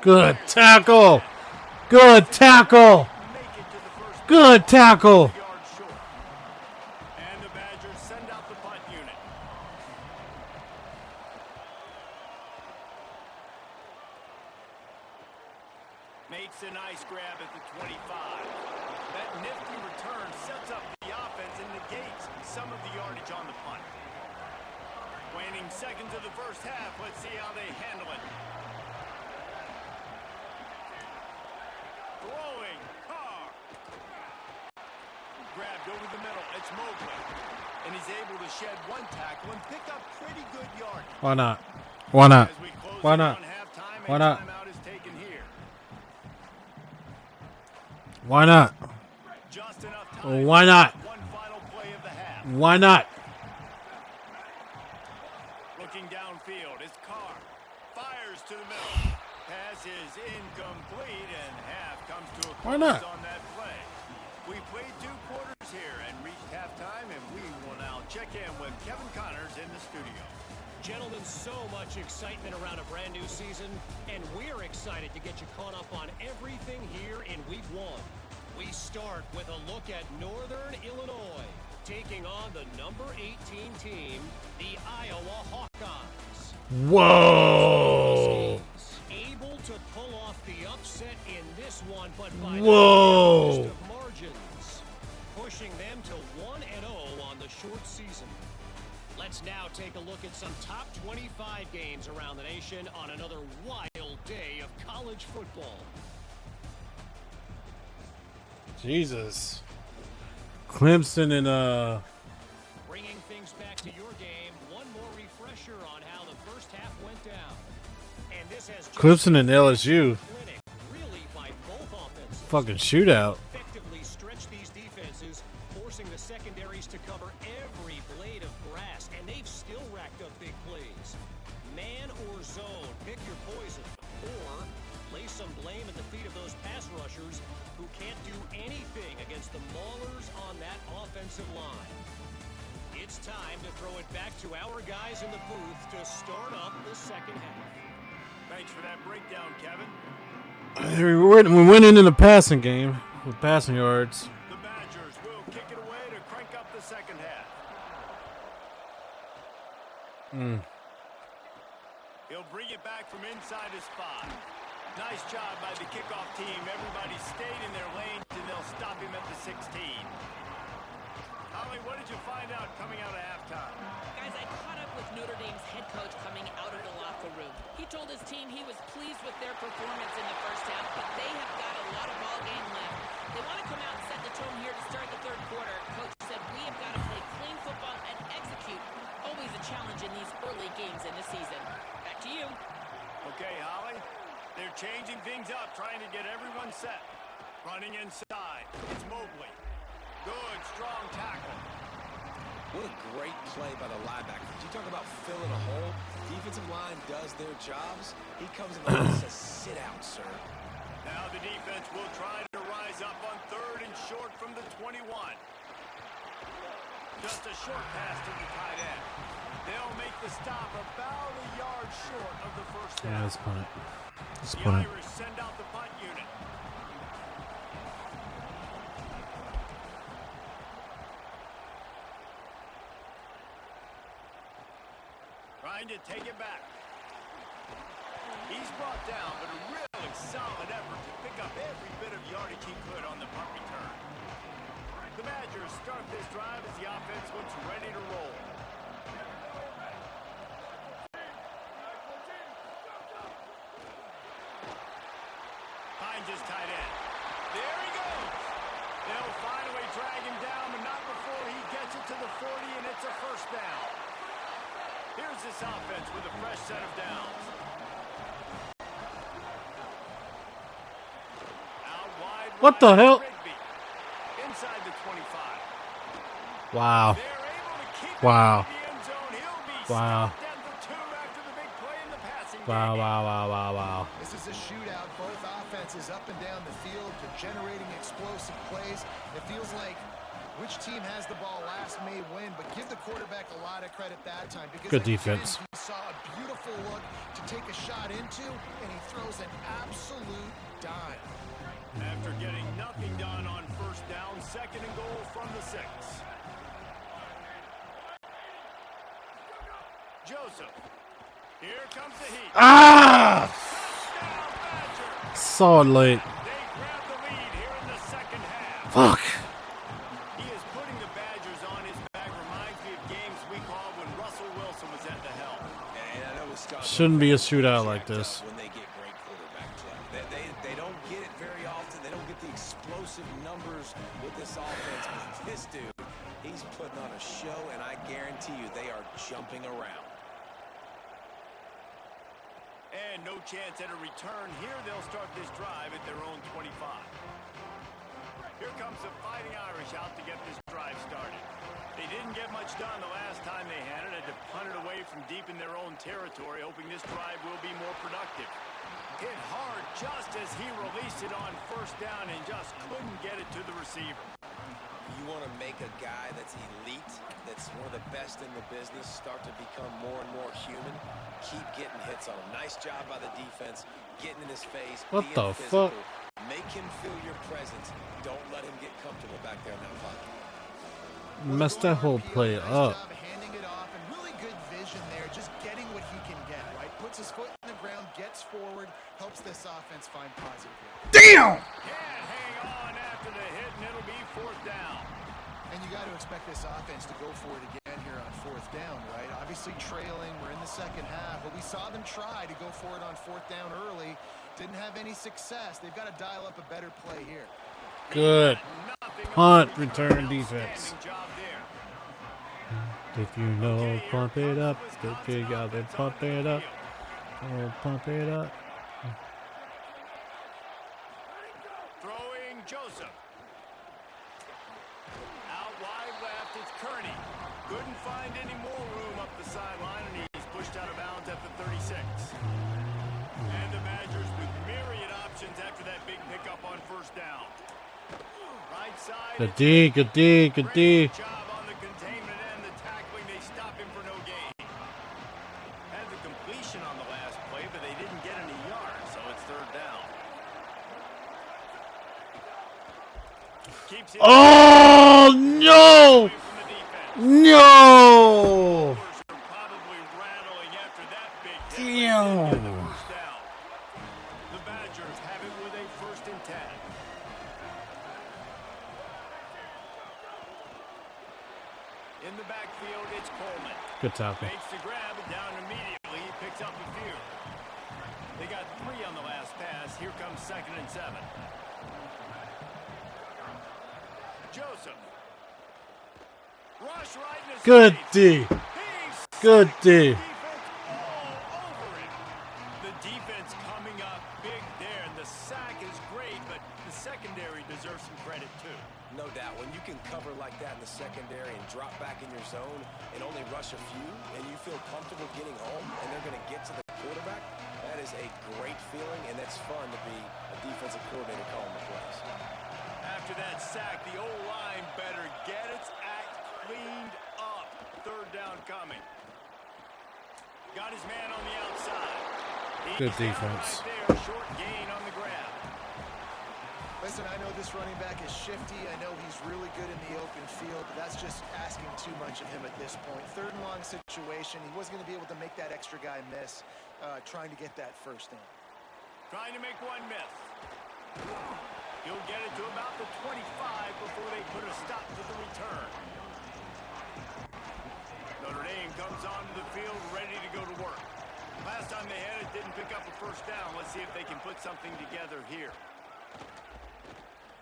Good tackle. Good tackle. Make it to the first Good tackle. yard short. And the Badgers send out the punt unit. Makes a nice grab at the 25. That nifty return sets up the offense and negates some of the yardage on the punt. Waning seconds of the first half. Let's see how they handle it. Throwing. Carr. Grabbed over the middle. It's Mobley. And he's able to shed one tackle and pick up pretty good yardage. Why not? Why not? As we close Why in not? on halftime, Why a not? timeout is taken here. Why not? Just enough time. Why not? One final play of the half. Why not? Looking downfield, it's Carr. Fires to the middle. Pass is incomplete, and half comes to a Why close not? on that play. We played 2 quarters here and reached halftime, and we will now check in with Kevin Connors in the studio. Gentlemen, so much excitement around a brand new season, and we're excited to get you caught up on everything here in Week 1. We start with a look at Northern Illinois, taking on the number 18 team, the Iowa Hawkeyes. Whoa. Able to pull off the upset in this one, but by Whoa. the of margins, pushing them to 1-0 on the short season. Let's now take a look at some top 25 games around the nation on another wild day of college football. Jesus. Clemson and Bringing things back to your game, one more refresher on how the first half went down. And this has Clemson and LSU. clinic, really by both offenses. Fucking shootout. Effectively stretch these defenses, forcing the secondaries to cover every blade of grass, and they've still racked up big plays. Man or zone, pick your poison, or lay some blame at the feet of those pass rushers who can't do anything against the maulers on that offensive line. It's time to throw it back to our guys in the booth to start up the second half. Thanks for that breakdown, Kevin. We went into the passing game with passing yards. The Badgers will kick it away to crank up the second half. He'll bring it back from inside his 5. Nice job by the kickoff team. Everybody stayed in their lanes, and they'll stop him at the 16. Holly, what did you find out coming out of halftime? Guys, I caught up with Notre Dame's head coach coming out of the locker room. He told his team he was pleased with their performance in the first half, but they have got a lot of ball game left. They want to come out and set the tone here to start the third quarter. Coach said we have got to play clean football and execute. Always a challenge in these early games in the season. Back to you. Okay, Holly. They're changing things up, trying to get everyone set. Running inside. It's Mobley. Good, strong tackle. What a great play by the linebacker. Did you talk about filling a hole? Defensive line does their jobs. He comes in and says, sit out, sir. Now the defense will try to rise up on 3rd and short from the 21. Just a short pass to the tight end. They'll make the stop about a yard short of the first down. Yeah, let's punt it. Let's The punt it. Irish send out the punt unit. Trying to take it back. He's brought down, but a really solid effort to pick up every bit of yardage he could on the punt return. The Badgers start this drive as the offense looks ready to roll. changes tight end. There he goes. They'll finally drag him down, but not before he gets it to the 40, and it's a first down. Here's this offense with a fresh set of downs. Out wide. What the hell? Rigby. Inside the 25. Wow. They're able to keep Wow. him in the end zone. He'll be Wow. stopped at the 2 after the big play in the passing Wow, game. wow, wow, wow, wow. This is a shootout. Both offenses up and down the field. They're generating explosive plays. It feels like which team has the ball last may win, but give the quarterback a lot of credit that time. Because Good again, defense. He saw a beautiful look to take a shot into, and he throws an absolute dime. After getting nothing done on first down, 2nd and goal from the 6. Joseph. Here comes the heat. Ah! Touchdown, Badgers. So late. They grab the lead here in the second half. Fuck. He is putting the Badgers on his back. Reminds me of games we called when Russell Wilson was at the helm. And I know Wisconsin Shouldn't be a shootout like this. when they get great quarterback play. They don't get it very often. They don't get the explosive numbers with this offense. But this dude, he's putting on a show, and I guarantee you they are jumping around. And no chance at a return. Here they'll start this drive at their own 25. Here comes the Fighting Irish out to get this drive started. They didn't get much done the last time they had it. Had to punt it away from deep in their own territory, hoping this drive will be more productive. Hit hard just as he released it on first down and just couldn't get it to the receiver. You want to make a guy that's elite, that's one of the best in the business, start to become more and more human. Keep getting hits on him. Nice job by the defense, getting in his face. What being the physical. fuck? Make him feel your presence. Don't let him get comfortable back there in that pocket. Messed that whole play Nice up. job handing it off, and really good vision there, just getting what he can get, right? Puts his foot in the ground, gets forward, helps this offense find positive here. Damn! Can't hang on after the hit, and it'll be 4th down. And you got to expect this offense to go for it again here on 4th down, right? Obviously trailing, we're in the second half, but we saw them try to go for it on 4th down early. Didn't have any success. They've got to dial up a better play here. Good. Nothing Punt, on the return Outstanding defense. job there. If you know, pump it up. If you got to pump it up. Oh, pump it up. Throwing Joseph. Out wide left, it's Kearney. Couldn't find any more room up the sideline, and he's pushed out of bounds at the 36. And the Badgers with myriad options after that big pickup on first down. Right side. Good D, good D, good D. Great job on the containment and the tackling. They stop him for no gain. Had the completion on the last play, but they didn't get any yards, so it's 3rd down. Keeps it Oh, no! away from the defense. No! Are probably rattling after that big hit. Damn. Get the first down. The Badgers have it with a 1st and 10. In the backfield, it's Coleman. Good tackle. Makes the grab down immediately. He picks up a few. They got 3 on the last pass. Here comes 2nd and 7. Joseph. Rush right in his Good face. D. He's Good sacked. D. Defense all over him. The defense coming up big there, and the sack is great, but the secondary deserves some credit too. No doubt, when you can cover like that in the secondary and drop back in your zone and only rush a few, and you feel comfortable getting home, and they're going to get to the quarterback, that is a great feeling, and it's fun to be a defensive coordinator calling the plays. After that sack, the O-line better get its act cleaned up. 3rd down coming. Got his man on the outside. Good He's down defense. Right there, short gain on the grab. Listen, I know this running back is shifty. I know he's really good in the open field, but that's just asking too much of him at this point. 3rd and long situation. He wasn't going to be able to make that extra guy miss, trying to get that first down. Trying to make one miss. He'll get it to about the 25 before they put a stop to the return. Notre Dame comes onto the field ready to go to work. Last time they had it, didn't pick up a first down. Let's see if they can put something together here.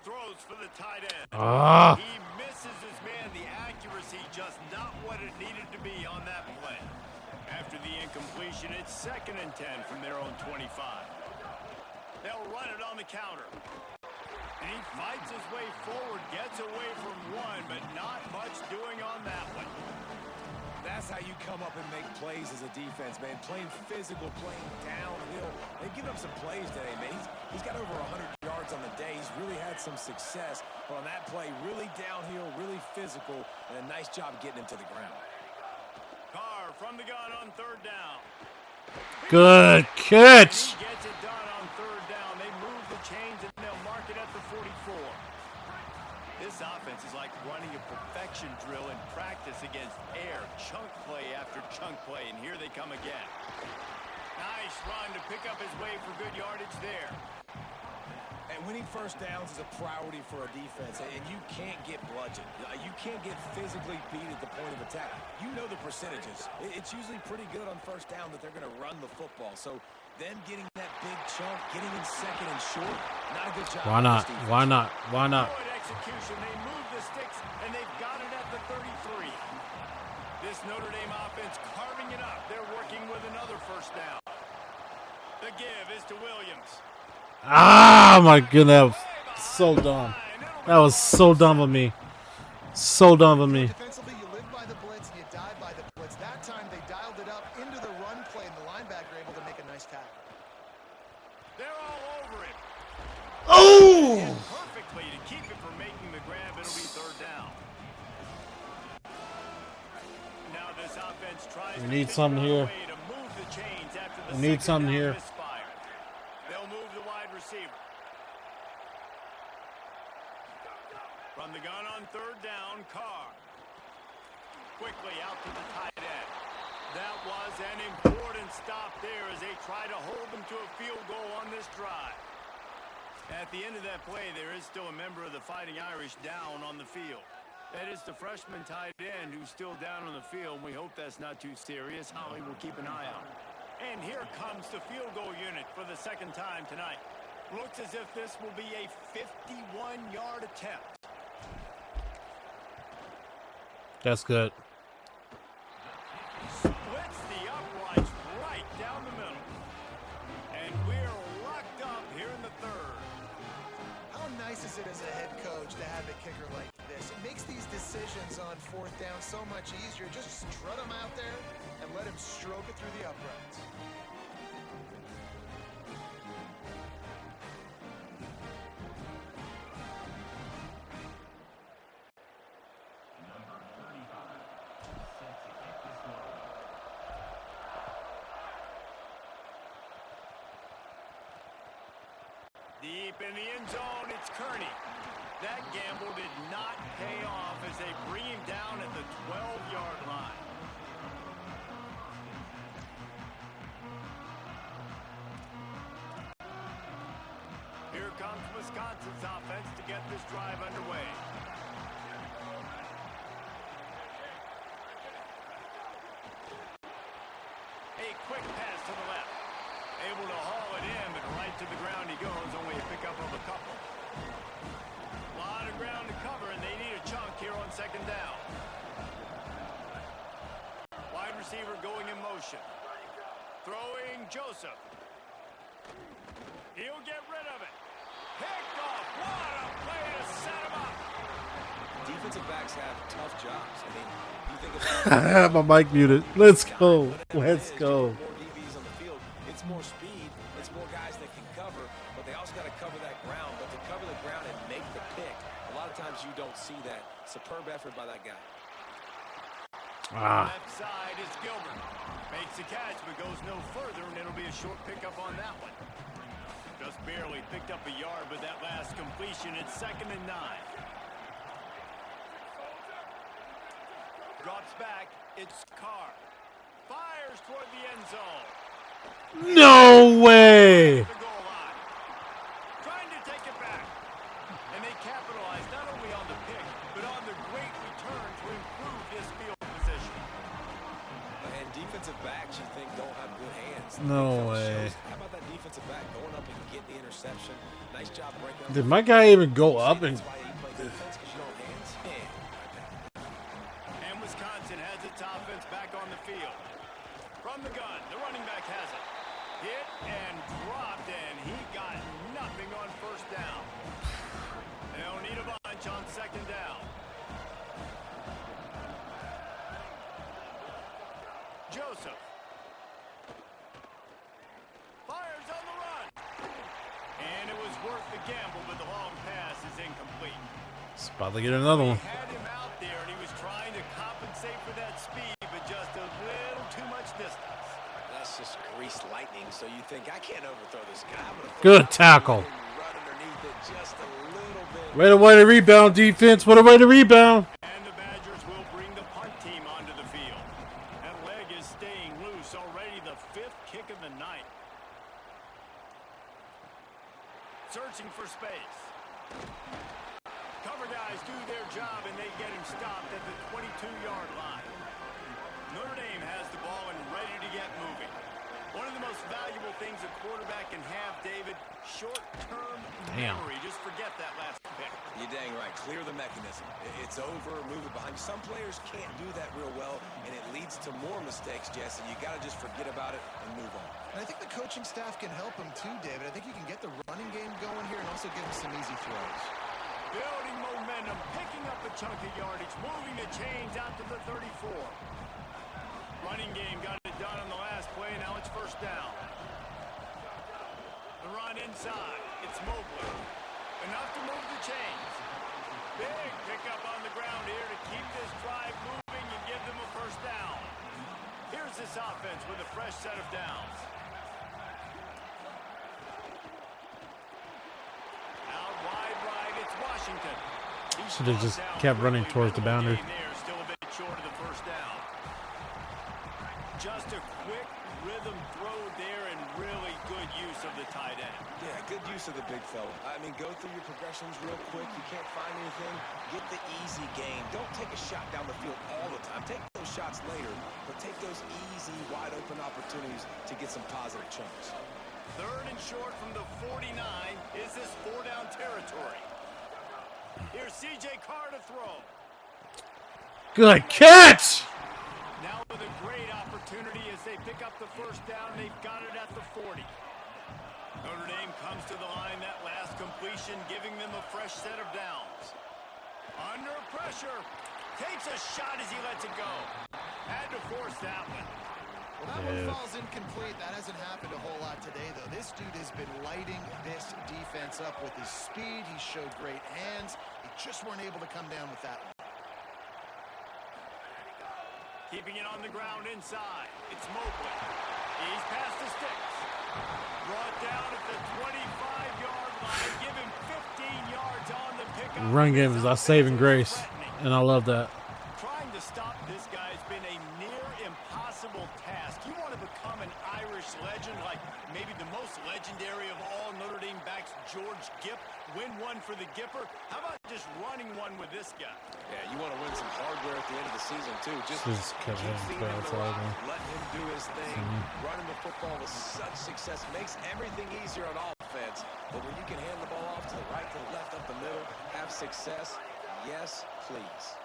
throws for the tight end. Ah. He misses his man. The accuracy just not what it needed to be on that play. After the incompletion, it's 2nd and 10 from their own 25. They'll run it on the counter. And he fights his way forward, gets away from one, but not much doing on that one. That's how you come up and make plays as a defense, man. Playing physical, playing downhill. They've given up some plays today, man. He's got over 100 yards on the day. He's really had some success. But on that play, really downhill, really physical, and a nice job getting him to the ground. Carr from the gun on 3rd down. Good catch. He gets it done on 3rd down. They move the chains and they'll mark it at the 44. This offense is like running a perfection drill in practice against air. Chunk play after chunk play, and here they come again. Nice run to pick up his way for good yardage there. And winning first downs is a priority for a defense, and you can't get bludgeoned. You can't get physically beat at the point of attack. You know the percentages. It's usually pretty good on first down that they're going to run the football. So them getting that big chunk, getting in 2nd and short, not a good job. Why not? Why not? Why not? Good execution. They move the sticks, and they've got it at the 33. This Notre Dame offense carving it up. They're working with another first down. The give is to Williams. Ah, my goodness. That was so dumb. That was so dumb of me. So dumb of me. Defensively, you live by the blitz and you die by the blitz. That time they dialed it up into the run play, and the linebacker able to make a nice tackle. They're all over him. Oh! Perfectly to keep it from making the grab. It'll be 3rd down. Now this offense tries We need something here. to move the chains after the We need something here. misfire. They'll move the wide receiver. From the gun on 3rd down, Carr. Quickly out to the tight end. That was an important stop there as they try to hold them to a field goal on this drive. At the end of that play, there is still a member of the Fighting Irish down on the field. That is the freshman tight end who's still down on the field. We hope that's not too serious. Holly will keep an eye on it. And here comes the field goal unit for the 2nd time tonight. Looks as if this will be a 51-yard attempt. That's good. Splits the uprights right down the middle. And we're locked up here in the 3rd. How nice is it as a head coach to have a kicker like this? It makes these decisions on 4th down so much easier. Just strut him out there and let him stroke it through the uprights. Deep in the end zone, it's Kearney. That gamble did not pay off as they bring him down at the 12-yard line. Here comes Wisconsin's offense to get this drive underway. A quick pass to the left. Able to haul it in, but right to the ground he goes, only a pickup of a couple. A lot of ground to cover, and they need a chunk here on 2nd down. Wide receiver going in motion. Throwing Joseph. He'll get rid of it. Picked off. What a play to set him up. Defensive backs have tough jobs. I mean, you think I have my mic muted. Let's go. Let's go. More DBs on the field. It's more speed. It's more guys that can cover, but they also got to cover that ground. But to cover the ground and make the pick, a lot of times you don't see that. Superb effort by that guy. Left side is Gilbert. Makes the catch, but goes no further, and it'll be a short pickup on that one. Just barely picked up a yard with that last completion. It's 2nd and 9. Drops back. It's Carr. Fires toward the end zone. No way. The goal line. Trying to take it back. And they capitalize not only on the pick, but on the great return to improve this field position. A And defensive backs, you think, don't have good hands. No way. How about that defensive back going up and getting the interception? Nice job breaking up. Did my guy even go up and? That's why you play defense, because you don't have hands. Yeah. And Wisconsin has its offense back on the field. From the gun, the running back has it. Hit and dropped, and he got nothing on first down. They'll need a bunch on second down. Joseph. Fires on the run. And it was worth the gamble, but the long pass is incomplete. It's about to get another one. He had him out there, and he was trying to compensate for that speed, but just a little too much distance. That's just greased lightning, so you think, I can't overthrow this guy. I'm gonna Good tackle. run underneath it just a little bit. Way to rebound, defense. What a way to rebound. And the Badgers will bring the punt team onto the field. That leg is staying loose already, the 5th kick of the night. Searching for space. Cover guys do their job, and they get him stopped at the 22-yard line. Notre Dame has the ball and ready to get moving. One of the most valuable things a quarterback can have, David, short-term memory. Just forget that last pick. You're dang right. Clear the mechanism. It's over, move it behind. Some players can't do that real well, and it leads to more mistakes, Jesse. You got to just forget about it and move on. And I think the coaching staff can help him too, David. I think you can get the running game going here and also give him some easy throws. Building momentum, picking up a chunk of yardage, moving the chains out to the 34. Running game got it done on the last play. Now it's first down. The run inside. It's Mobley. Enough to move the chains. Big pickup on the ground here to keep this drive moving and give them a first down. Here's this offense with a fresh set of downs. Out wide right, it's Washington. Should have just kept running towards the boundary. Still a bit short of the first down. Just a quick rhythm throw there and really good use of the tight end. Yeah, good use of the big fella. I mean, go through your progressions real quick. You can't find anything. Get the easy gain. Don't take a shot down the field all the time. Take those shots later, but take those easy, wide-open opportunities to get some positive chunks. Third and short from the 49. Is this 4-down territory? Here's C.J. Carr to throw. Good catch. Now with a great opportunity as they pick up the first down. They've got it at the 40. Notre Dame comes to the line that last completion, giving them a fresh set of downs. Under pressure. Takes a shot as he lets it go. Had to force that one. Well, that one falls incomplete. That hasn't happened a whole lot today, though. This dude has been lighting this defense up with his speed. He showed great hands. They just weren't able to come down with that one. Keeping it on the ground inside. It's Mobley. He's past the sticks. Brought down at the 25-yard line. Give him 15 yards on the pickup. Run game is our saving grace, and I love that. Trying to stop this guy has been a near impossible task. You want to become an Irish legend, like maybe the most legendary of all Notre Dame backs, George Gipp, win one for the Gipper. How about just running one with this guy? Yeah, you want to win some hardware at the end of the season, too. Just keep feeding him the rock, let him do his thing. Running the football with such success makes everything easier on offense. But when you can hand the ball off to the right, to the left, up the middle, have success, yes, please.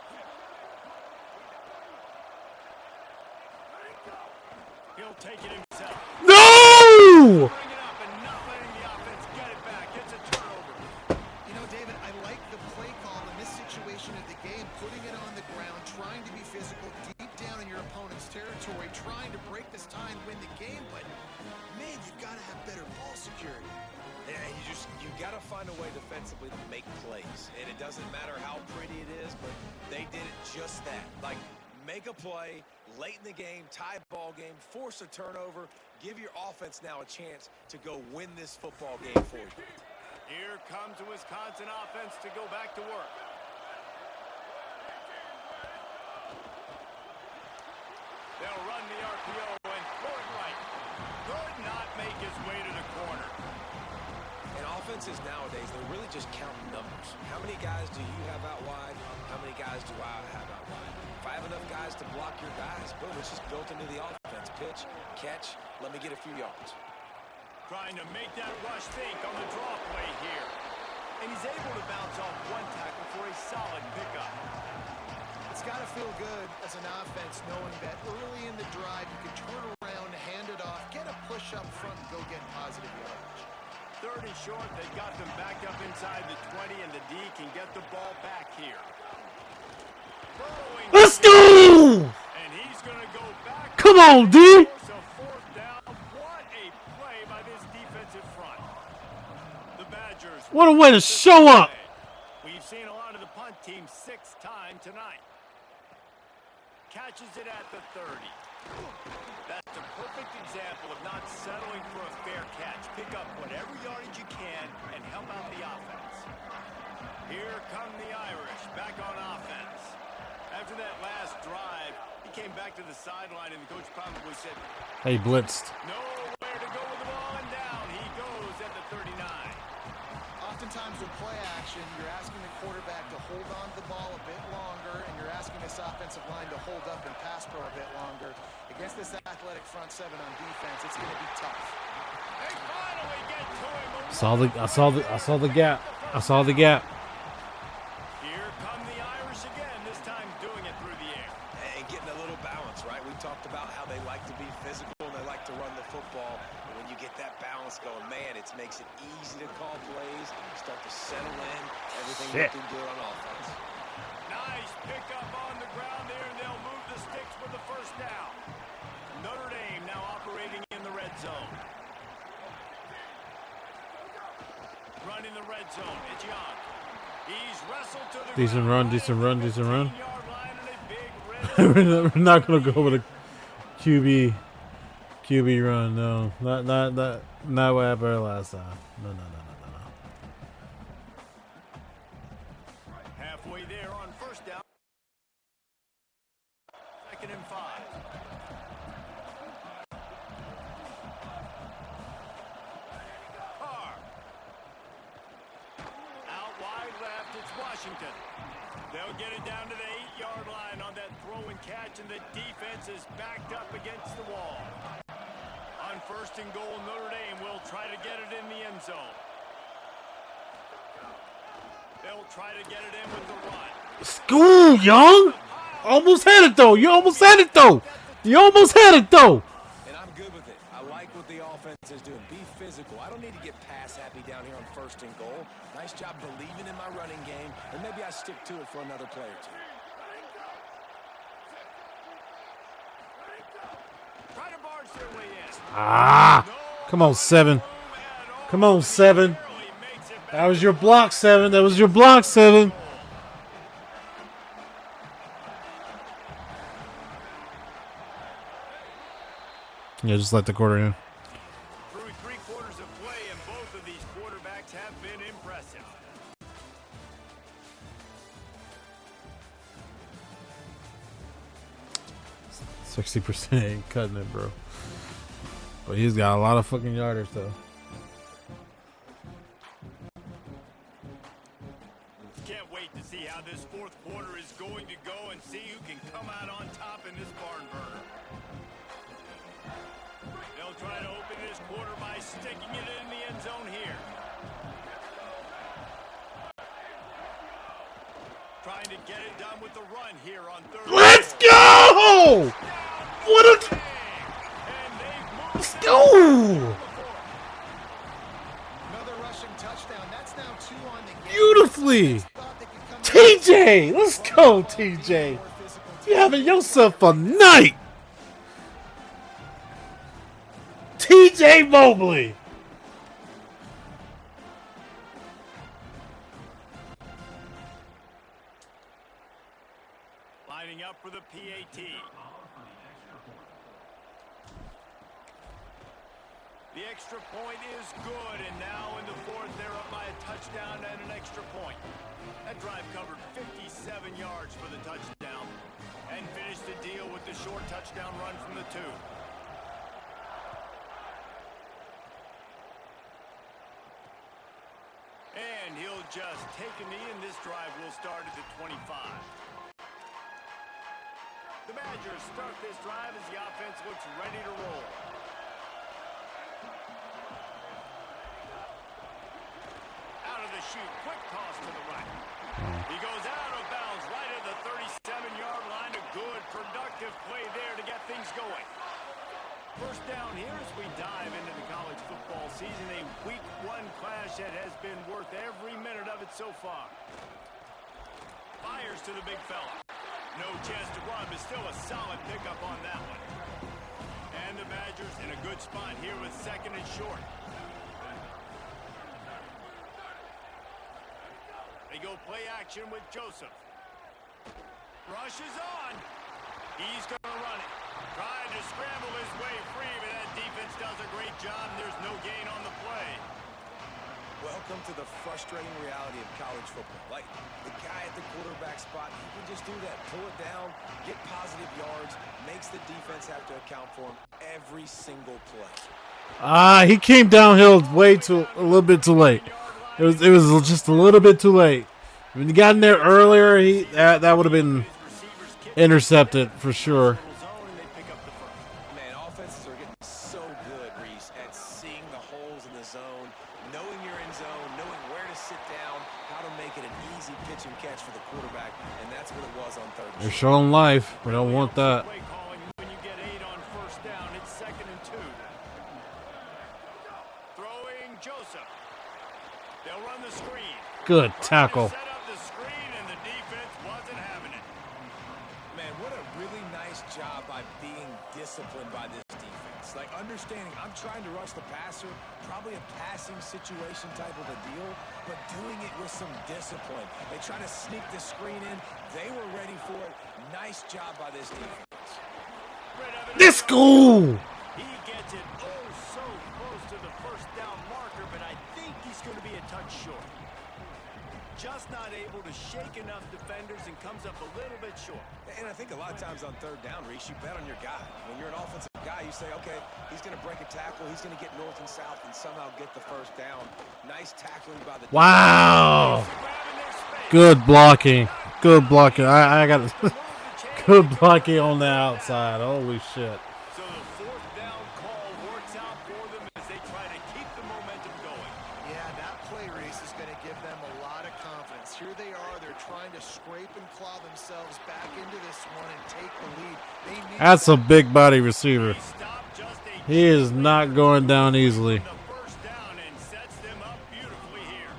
He'll take it himself. No! Bring it up and not letting the offense get it back. It's a turnover. You know, David, I like the play call in this situation of the game, putting it on the ground, trying to be physical, deep down in your opponent's territory, trying to break this tie and win the game, but, man, you've got to have better ball security. Yeah, you got to find a way defensively to make plays. And it doesn't matter how pretty it is, but they did it just that. Like, make a play late in the game, tie ball game, force a turnover, give your offense now a chance to go win this football game for you. Here comes the Wisconsin offense to go back to work. They'll run the RPO and throw it right. Could not make his way to the corner. And offenses nowadays, they're really just counting numbers. How many guys do you have out wide? how many guys do I have out wide? If I have enough guys to block your guys, boom, it's just built into the offense. Pitch, catch, let me get a few yards. Trying to make that rush think on the draw play here. And he's able to bounce off one tackle for a solid pickup. It's got to feel good as an offense knowing that early in the drive you can turn around, hand it off, get a push up front, and go get positive yardage. 3rd and short, they got them back up inside the 20, and the D can get the ball back here. Let's go! And he's going to go back. Come on, D! So 4th down. What a play by this defensive front. The Badgers. What a way to show up! We've seen a lot of the punt team 6 times tonight. Catches it at the 30. That's a perfect example of not settling for a fair catch. Pick up whatever yardage you can and help out the offense. Here come the Irish back on offense. After that last drive, he came back to the sideline and the coach probably said, Hey, blitzed. nowhere to go with the ball, and down he goes at the 39. Oftentimes with play action, you're asking the quarterback to hold on to the ball a bit longer, and you're asking this offensive line to hold up and pass pro a bit longer. Against this athletic front 7 on defense, it's going to be tough. They finally get to him. I saw the gap. I saw the gap. Here come the Irish again, this time doing it through the air. And getting a little balance, right? We talked about how they like to be physical and they like to run the football. And when you get that balance going, man, it makes it easy to call plays, start to settle in, everything looking good on offense. Nice pickup on the ground there, and they'll move the sticks with the 1st down. Notre Dame now operating in the red zone. Running the red zone, it's Young. He's wrestled to the Decent ground. decent run. 15-yard line and a big red We're not gonna go with a QB run. No, not what happened last time. No. halfway there on 1st down. 2nd and 5. Carr. Out wide left, it's Washington. They'll get it down to the 8-yard line on that throw and catch, and the defense is backed up against the wall. On 1st and goal, Notre Dame will try to get it in the end zone. They'll try to get it in with the run. School, Young. Almost had it though. You almost had it though. And I'm good with it. I like what the offense is doing. Be physical. I don't need to get pass happy down here on 1st and goal. Nice job believing in my running game, and maybe I stick to it for another play or 2. Try to barge their way in. Come on, 7. Come on, 7. That was your block, 7. Yeah, just let the quarter in. Through 3 quarters of play, and both of these quarterbacks have been impressive. 60% ain't cutting it, bro. But he's got a lot of fucking yarders, though. Can't wait to see how this 4th quarter is going to go and see who can come out on top in this barn burner. They'll try to open this quarter by sticking it in the end zone here. Trying to get it done with the run here on 3rd. Let's go! What a... Let's go! Another rushing touchdown. That's now 2 on the game. Beautifully! TJ! Let's go, TJ! You having yourself a night! TJ Mobley! Lining up for the PAT. The extra point is good, and now in the 4th, they're up by a touchdown and an extra point. That drive covered 57 yards for the touchdown and finished the deal with the short touchdown run from the 2. And he'll just take a knee, and this drive will start at the 25. The Badgers start this drive as the offense looks ready to roll. Out of the chute, quick toss to the right. He goes out of bounds right at the 37-yard line. A good, productive play there to get things going. First down here as we dive into the college football season. A week 1 clash that has been worth every minute of it so far. Fires to the big fella. No chance to run, but still a solid pickup on that one. And the Badgers in a good spot here with 2nd and short. They go play action with Joseph. Rush is on. He's going to run it. Trying to scramble his way free, but that defense does a great job. There's no gain on the play. Welcome to the frustrating reality of college football. Like, the guy at the quarterback spot, he can just do that. Pull it down, get positive yards, makes the defense have to account for him every single play. He came downhill a little bit too late. It was just a little bit too late. When he got in there earlier, that would have been intercepted for sure. Man, offenses are getting so good, Reese, at seeing the holes in the zone, knowing you're in zone, knowing where to sit down, how to make it an easy pitch and catch for the quarterback, and that's what it was on 3rd and They're short. showing life. We don't want that. Play calling when you get 8 on first down. It's 2nd and 2. Throwing Joseph. They'll run the screen. Good tackle. Set up the screen, and the defense wasn't having it. Man, what a really nice job by being disciplined by this defense. Like, understanding I'm trying to rush the passer, probably a passing situation type of a deal, but doing it with some discipline. They try to sneak the screen in. They were ready for it. Nice job by this defense. Let's go! He gets it so close to the first down marker, but I think he's going to be a touch short. Just not able to shake enough defenders and comes up a little bit short. And I think a lot of times on 3rd down, Reese, you bet on your guy. When you're an offensive guy, you say, okay, he's going to break a tackle, he's going to get north and south and somehow get the first down. Nice tackling by the Wow! Good blocking. Good blocking. I got good blocking on the outside. Holy shit. So the 4th down call works out for them as they try to keep the momentum going. Yeah, that play, Reese, is going to give them a lot of confidence. Here they are. They're trying to scrape and claw themselves back into this one and take the lead. They need That's a big body receiver. He stopped just a He is not going down easily. the first down and sets them up beautifully here.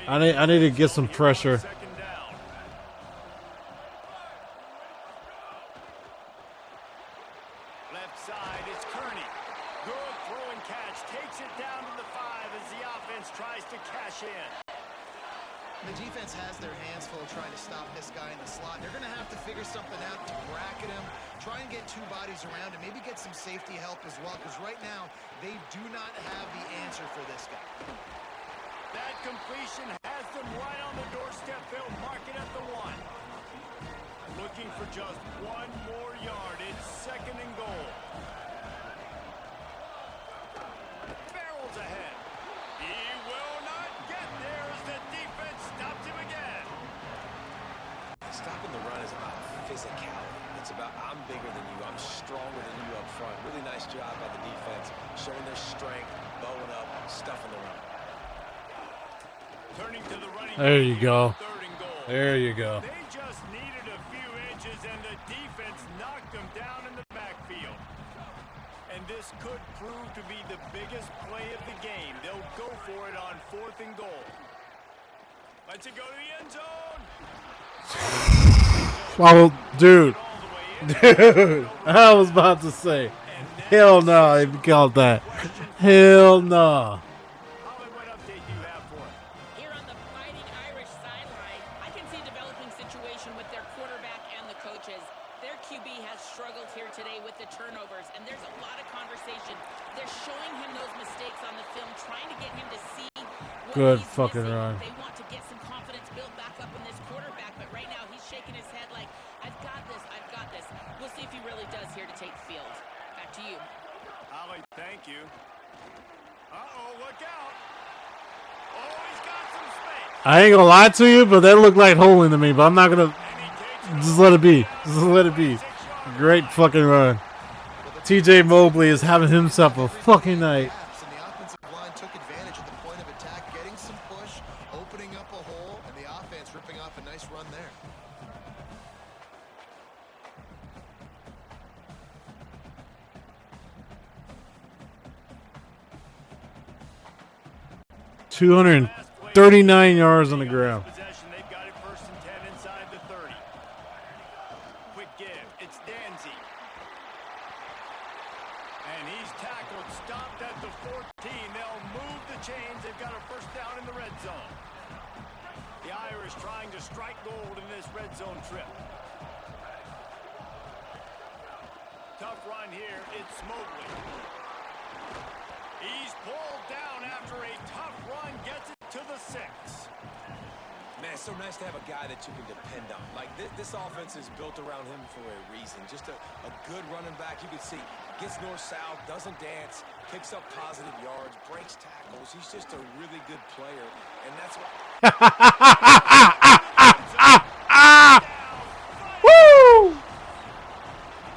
I need to get some pressure. 2nd down. Left side, it's Kearney. Good throw and catch. Takes it down to the 5 as the offense tries to cash in. The defense has their hands full trying to stop this guy in the slot. They're going to have to figure something out to bracket him, try and get 2 bodies around him, maybe get some safety help as well, because right now they do not have the answer for this guy. That completion has them right on the doorstep. They'll mark it at the 1. Looking for just 1 more yard. It's 2nd and goal. Barrels ahead. He will not get there as the defense stops him again. Stopping the run is about physicality. It's about I'm bigger than you. I'm stronger than you up front. Really nice job by the defense, showing their strength, bowing up, stuffing the run. Turning to the running. There you go. 3rd and goal. There you go. They just needed a few inches, and the defense knocked them down in the backfield. And this could prove to be the biggest play of the game. They'll go for it on 4th and goal. Let's it go to the end zone. Oh, dude. Dude. I was about to say. Hell no, they called that. Hell no. Holly, what update do you have for us? Here on the Fighting Irish sideline, I can see developing situation with their quarterback and the coaches. Their QB has struggled here today with the turnovers, and there's a lot of conversation. They're showing him those mistakes on the film, trying to get him to see what Good he's fucking missing. run. They want to get some confidence built back up in this quarterback, but right now he's shaking his head like, I've got this, I've got this. We'll see if he really does here to take the field. Back to you. Holly, thank you. Uh-oh, look out. he's got some space. I ain't gonna lie to you, but that looked like holding to me. But I'm not gonna. Just let it be. Just let it be. Great fucking run. TJ Mobley is having himself a fucking night. And the offensive line took advantage at the point of attack, getting some push, opening up a hole, and the offense ripping off a nice run there. $239 yards on the ground. Possession, they've got it 1st and 10 inside the 30. Quick give, it's Danzy. And he's tackled, stopped at the 14. They'll move the chains. They've got a 1st down in the red zone. The Irish trying to strike gold in this red zone trip. Tough run here, it's Mobley. He's pulled down after a tough run, gets it to the 6. Man, it's so nice to have a guy that you can depend on. Like, this offense is built around him for a reason. Just a good running back. You can see, gets north-south, doesn't dance, picks up positive yards, breaks tackles. He's just a really good player, and that's why... Woo!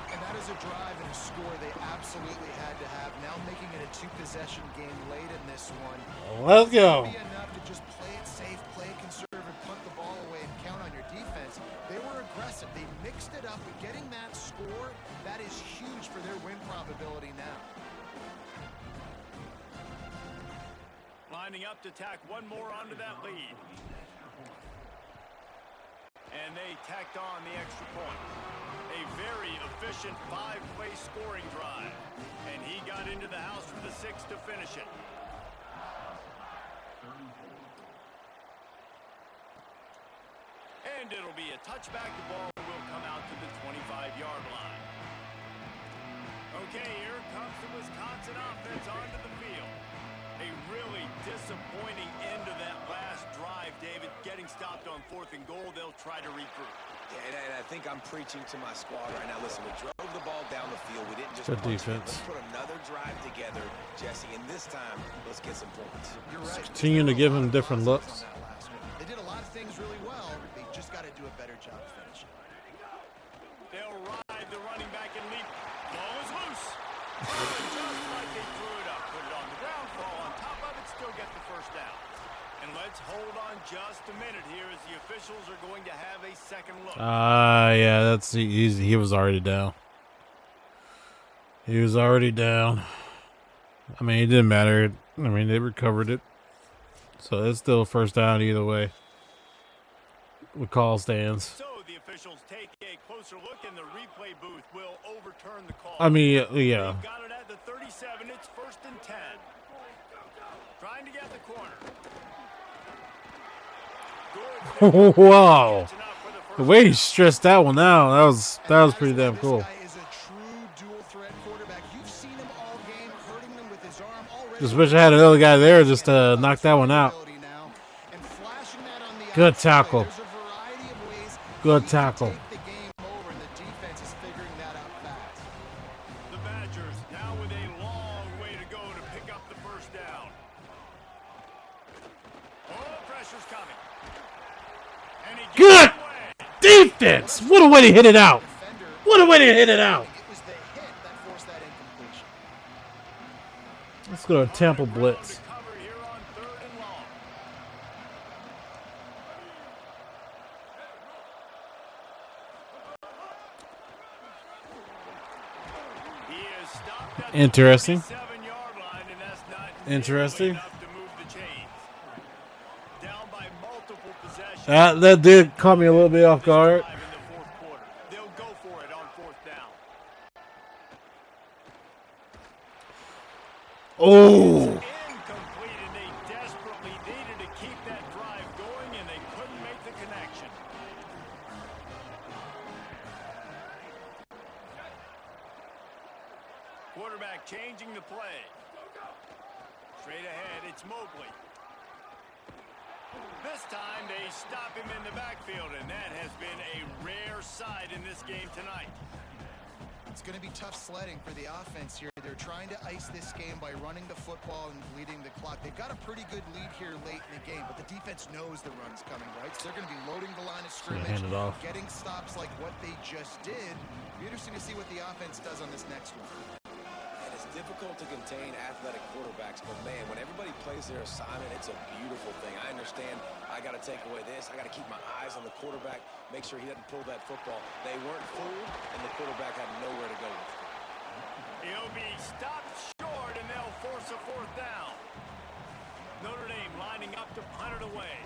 And that is a drive and a score they absolutely had to have. Now making it a 2-possession game late in this one. Let's go. Be enough to just play it safe, play it conservative, punt the ball away, and count on your defense. They were aggressive. They mixed it up, but getting that score, that is huge for their win probability now. Lining up to tack one more onto that lead. And they tacked on the extra point. A very efficient 5-play scoring drive. And he got into the house for the 6 to finish it. And it'll be a touchback. The ball will come out to the 25-yard line. Okay, here comes the Wisconsin offense onto the field. A really disappointing end of that last drive, David. Getting stopped on 4th and goal, they'll try to regroup. Yeah, and I think I'm preaching to my squad right now. Listen, we drove the ball down the field. We didn't just Good punch it. defense. Let's put another drive together, Jesse, and this time, let's get some points. You're right. Continuing to give him different looks. They did a lot of things really well. They just got to do a better job finishing. They'll ride the running back and leap. Ball is loose. Just like they threw it up. Put it on the ground, fall on top of it, still get the 1st down. And let's hold on just a minute here as the officials are going to have a second look. Yeah, that's easy. He was already down. He was already down. I mean, it didn't matter. I mean, they recovered it. So it's still 1st down either way. With call stands. So the officials take a closer look and the replay booth will overturn the call. I mean, yeah. They've got it at the 37. It's 1st and 10. Trying to get the corner. Good. Wow. The way he stressed that one out, that was pretty damn cool. This guy is a true dual threat quarterback. You've seen him all game, hurting them with his arm already. Just wish I had another guy there just to knock that one out. Good tackle. Good tackle. The Badgers now with a long way to go to pick up the 1st down. Oh, pressure's coming. And he Good gets away. defense. What a way to hit it out. What a way to hit it out. It was the hit that forced that incompletion. Let's go to Tampa blitz. Cover here on 3rd and long. He is stopped at the Interesting. 37-yard line, and that's not Interesting. nearly enough to move the chains. Down by multiple possessions. That did caught me a little bit off guard. Drive in the 4th quarter. They'll go for it on 4th down. Oh. Incomplete, and they desperately needed to keep that drive going, and they couldn't make the connection. Quarterback changing the play. Straight ahead, it's Mobley. This time they stop him in the backfield, and that has been a rare sight in this game tonight. It's going to be tough sledding for the offense here. They're trying to ice this game by running the football and bleeding the clock. They've got a pretty good lead here late in the game, but the defense knows the run's coming, right? So they're going to be loading the line of scrimmage, hand it off. getting stops like what they just did. Be interesting to see what the offense does on this next one. And it's difficult to contain athletic quarterbacks, but man, when everybody plays their assignment, it's a beautiful thing. I understand I got to take away this. I got to keep my eyes on the quarterback, make sure he doesn't pull that football. They weren't fooled, and the quarterback had nowhere to go with it. He'll be stopped short, and they'll force a fourth down. Notre Dame lining up to punt it away.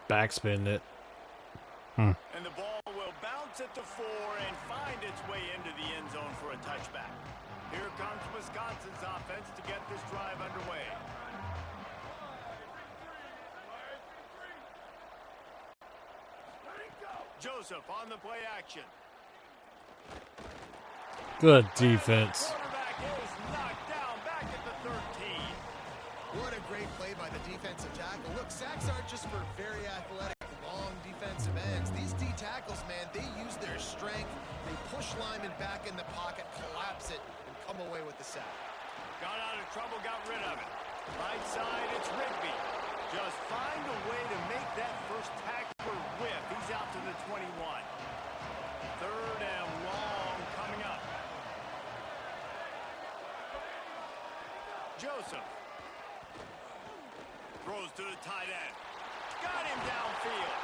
Backspin it. And the ball will bounce at the 4 and find its way into the end zone for a touchback. Here comes Wisconsin's offense to get this drive underway. Joseph on the play action. Good defense. Quarterback is knocked down back at the 13. What a great play by the defensive tackle. Look, sacks aren't just for very athletic, long defensive ends. These D tackles, man, they use their strength. They push linemen back in the pocket, collapse it, and come away with the sack. Got out of trouble, got rid of it. Right side, it's Rigby. Just find a way to make that first tackler whiff. He's out to the 21. Third and long coming up. Joseph. Throws to the tight end. Got him downfield.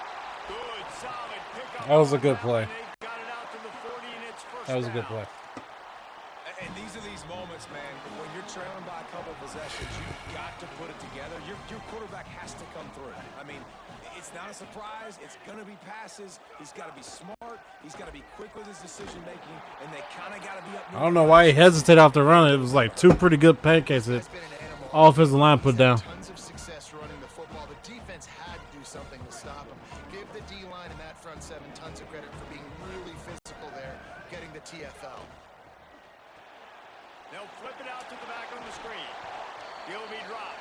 Good, solid pickup. That was a good play. They got it out to the 40, and it's first That was a good down. play. And these are these moments, man, when you're trailing by a couple possessions, you've got to put it together. Your quarterback has to come through. I mean, it's not a surprise. It's going to be passes. He's got to be smart. He's got to be quick with his decision-making, and they kind of got to be up. I don't know why he hesitated after running. It was like two pretty good pancakes that offensive line put down. Tons of success running the football. The defense had to do something to stop him. Give the D-line and that front seven tons of credit for being really physical there, getting the TFL. They'll flip it out to the back on the screen. He'll be dropped.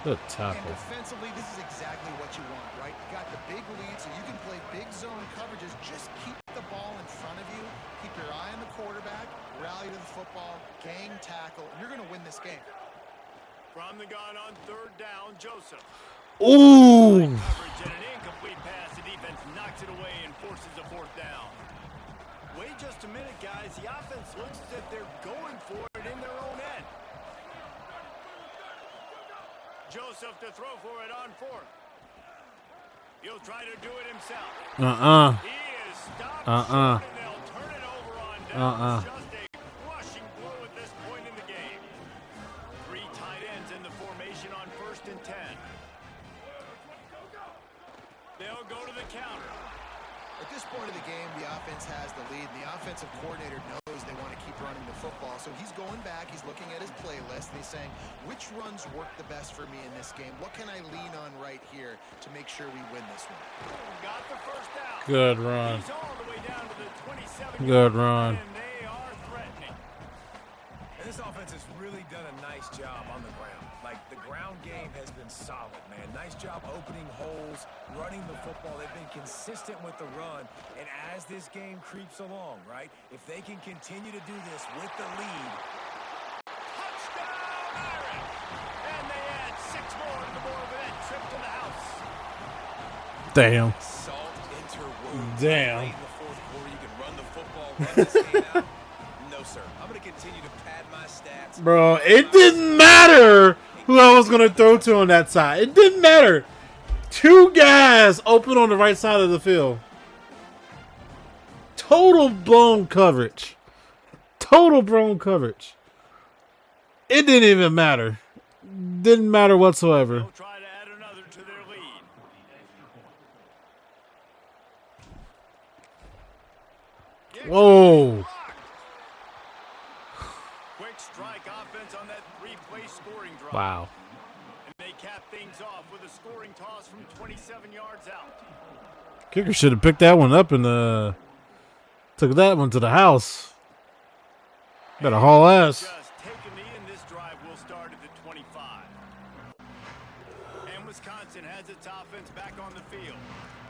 Good And tackle. defensively, this is exactly what you want, right? You got the big lead, so you can play big zone coverages. Just keep the ball in front of you. Keep your eye on the quarterback. Rally to the football. Gang tackle. And you're going to win this game. From the gun on third down, Joseph. Ooh. Coverage and an incomplete pass. The defense knocks it away and forces a fourth down. Wait just a minute, guys. The offense looks as if they're going for it in their own end. Joseph to throw for it on fourth. He'll try to do it himself. He is stopped short, and they'll turn it over on down. Just a crushing blow at this point in the game. 3 tight ends in the formation on 1st and 10. They'll go to the counter. At this point of the game, the offense has the lead. The offensive coordinator knows they want to keep running the football. So he's going back, he's looking at his playlist, and he's saying, which runs work the best for me in this game? What can I lean on right here to make sure we win this one? Got the first down. Good run. He's all the way down to the 27. Good run. And they are threatening. And this offense has really done a nice job on the ground. Like, the ground game has been solid, man. Nice job opening holes, running the football. They've been consistent with the run. And as this game creeps along, right, if they can continue to do this with the lead. Touchdown, Irish! And they add 6 more to the board with that trip to the house. Damn. Salt interwoven. Damn. Late in the fourth quarter, you can run the football, run this game out. No, sir. I'm going to continue to pad my stats. Bro, it didn't matter who I was going to throw to on that side. It didn't matter. 2 guys open on the right side of the field. Total blown coverage. Total blown coverage. It didn't even matter. Didn't matter whatsoever. They'll try to add another to their lead. Whoa. Quick strike offense on that 3-play scoring drive. Wow. And they cap things off with a scoring toss from 27 yards out. Kicker should have picked that one up and took that one to the house. Better haul ass. Just take a knee, and this drive will start at the 25. And with Wisconsin has its offense back on the field.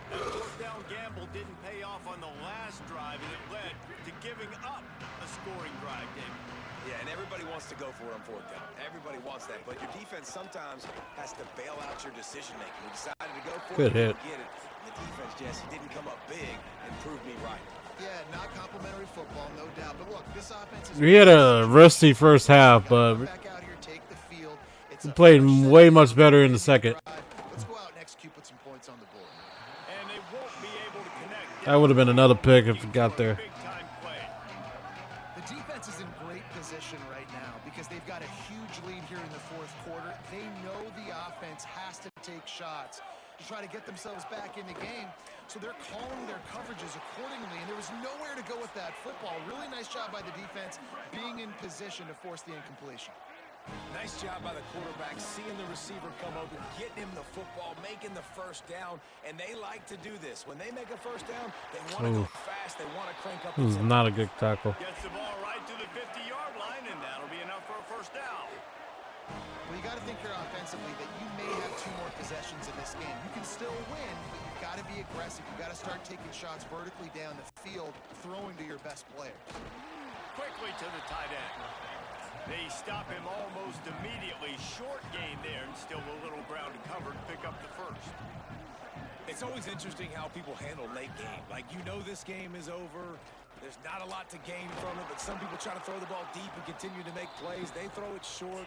That fourth down gamble didn't pay off on the last drive, and it led to giving up a scoring drive, David. Yeah, and everybody wants to go for it on fourth down. Everybody wants that, but your defense sometimes has to bail out your decision-making. You decided to go for Good it, hit. get it. The defense, Jesse, didn't come up big and prove me right. Yeah, not complimentary football, no doubt. But look, this offense is... We had a rusty first half, but back out here, take the field. It's we a played fresh way set much of better in the drive. second. Let's go out and execute, put some points on the board. And they won't be able to connect. That would have been another pick if it got there. Big-time play. The defense is in great position right now because they've got a huge lead here in the fourth quarter. They know the offense has to take shots to try to get themselves back in the game. So they're calling their coverages accordingly, and there was nowhere to go with that football. Really nice job by the defense being in position to force the incompletion. Nice job by the quarterback, seeing the receiver come open, getting him the football, making the first down, and they like to do this. When they make a first down, they want to go fast, they want to crank up the This is tempo. not a good tackle. Gets the ball right to the 50-yard line, and that'll be enough for a first down. Well, you got to think here offensively that you may have 2 more possessions in this game. You can still win, but you've got to be aggressive. You've got to start taking shots vertically down the field, throwing to your best players. Quickly to the tight end. They stop him almost immediately. Short gain there, and still a little ground to cover to pick up the first. It's always interesting how people handle late game. Like, you know this game is over. There's not a lot to gain from it, but some people try to throw the ball deep and continue to make plays. They throw it short.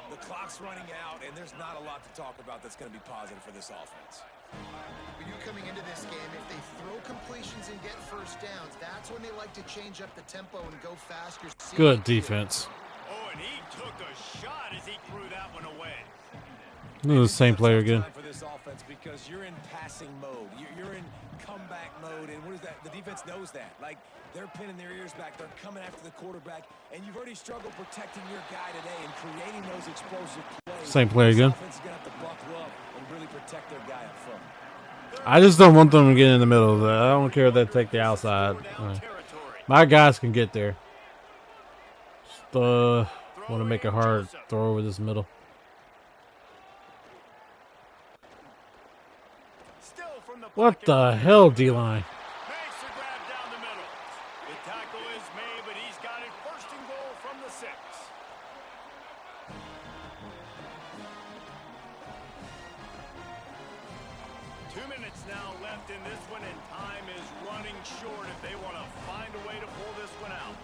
The clock's running out, and there's not a lot to talk about that's going to be positive for this offense. When you're coming into this game, if they throw completions and get first downs, that's when they like to change up the tempo and go faster. Good defense. Oh, and he took a shot as he threw that one away. This is the same player again. Time for this offense because you're in passing mode. You're in comeback mode, and what is that? The defense knows that. Like, they're pinning their ears back. They're coming after the quarterback, and you've already struggled protecting your guy today and creating those explosive plays. Same play again. This offense is going to have to buckle up and really protect their guy up front. I just don't want them to get in the middle of that. I don't care if they take the outside. My guys can get there. Just want to make it hard throw over this middle. What the hell, D-line? Makes the grab down the middle. The tackle is made, but he's got it first and goal from the 6. Two minutes now left in this one, and time is running short if they want to find a way to pull this one out.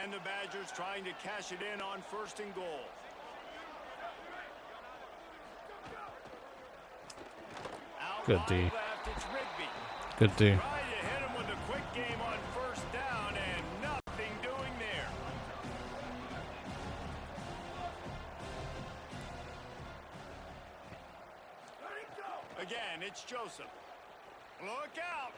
And the Badgers trying to cash it in on first and goal. Good D. Good D. Trying to hit him with a quick game on first down, and nothing doing there. Again, it's Joseph. Look out!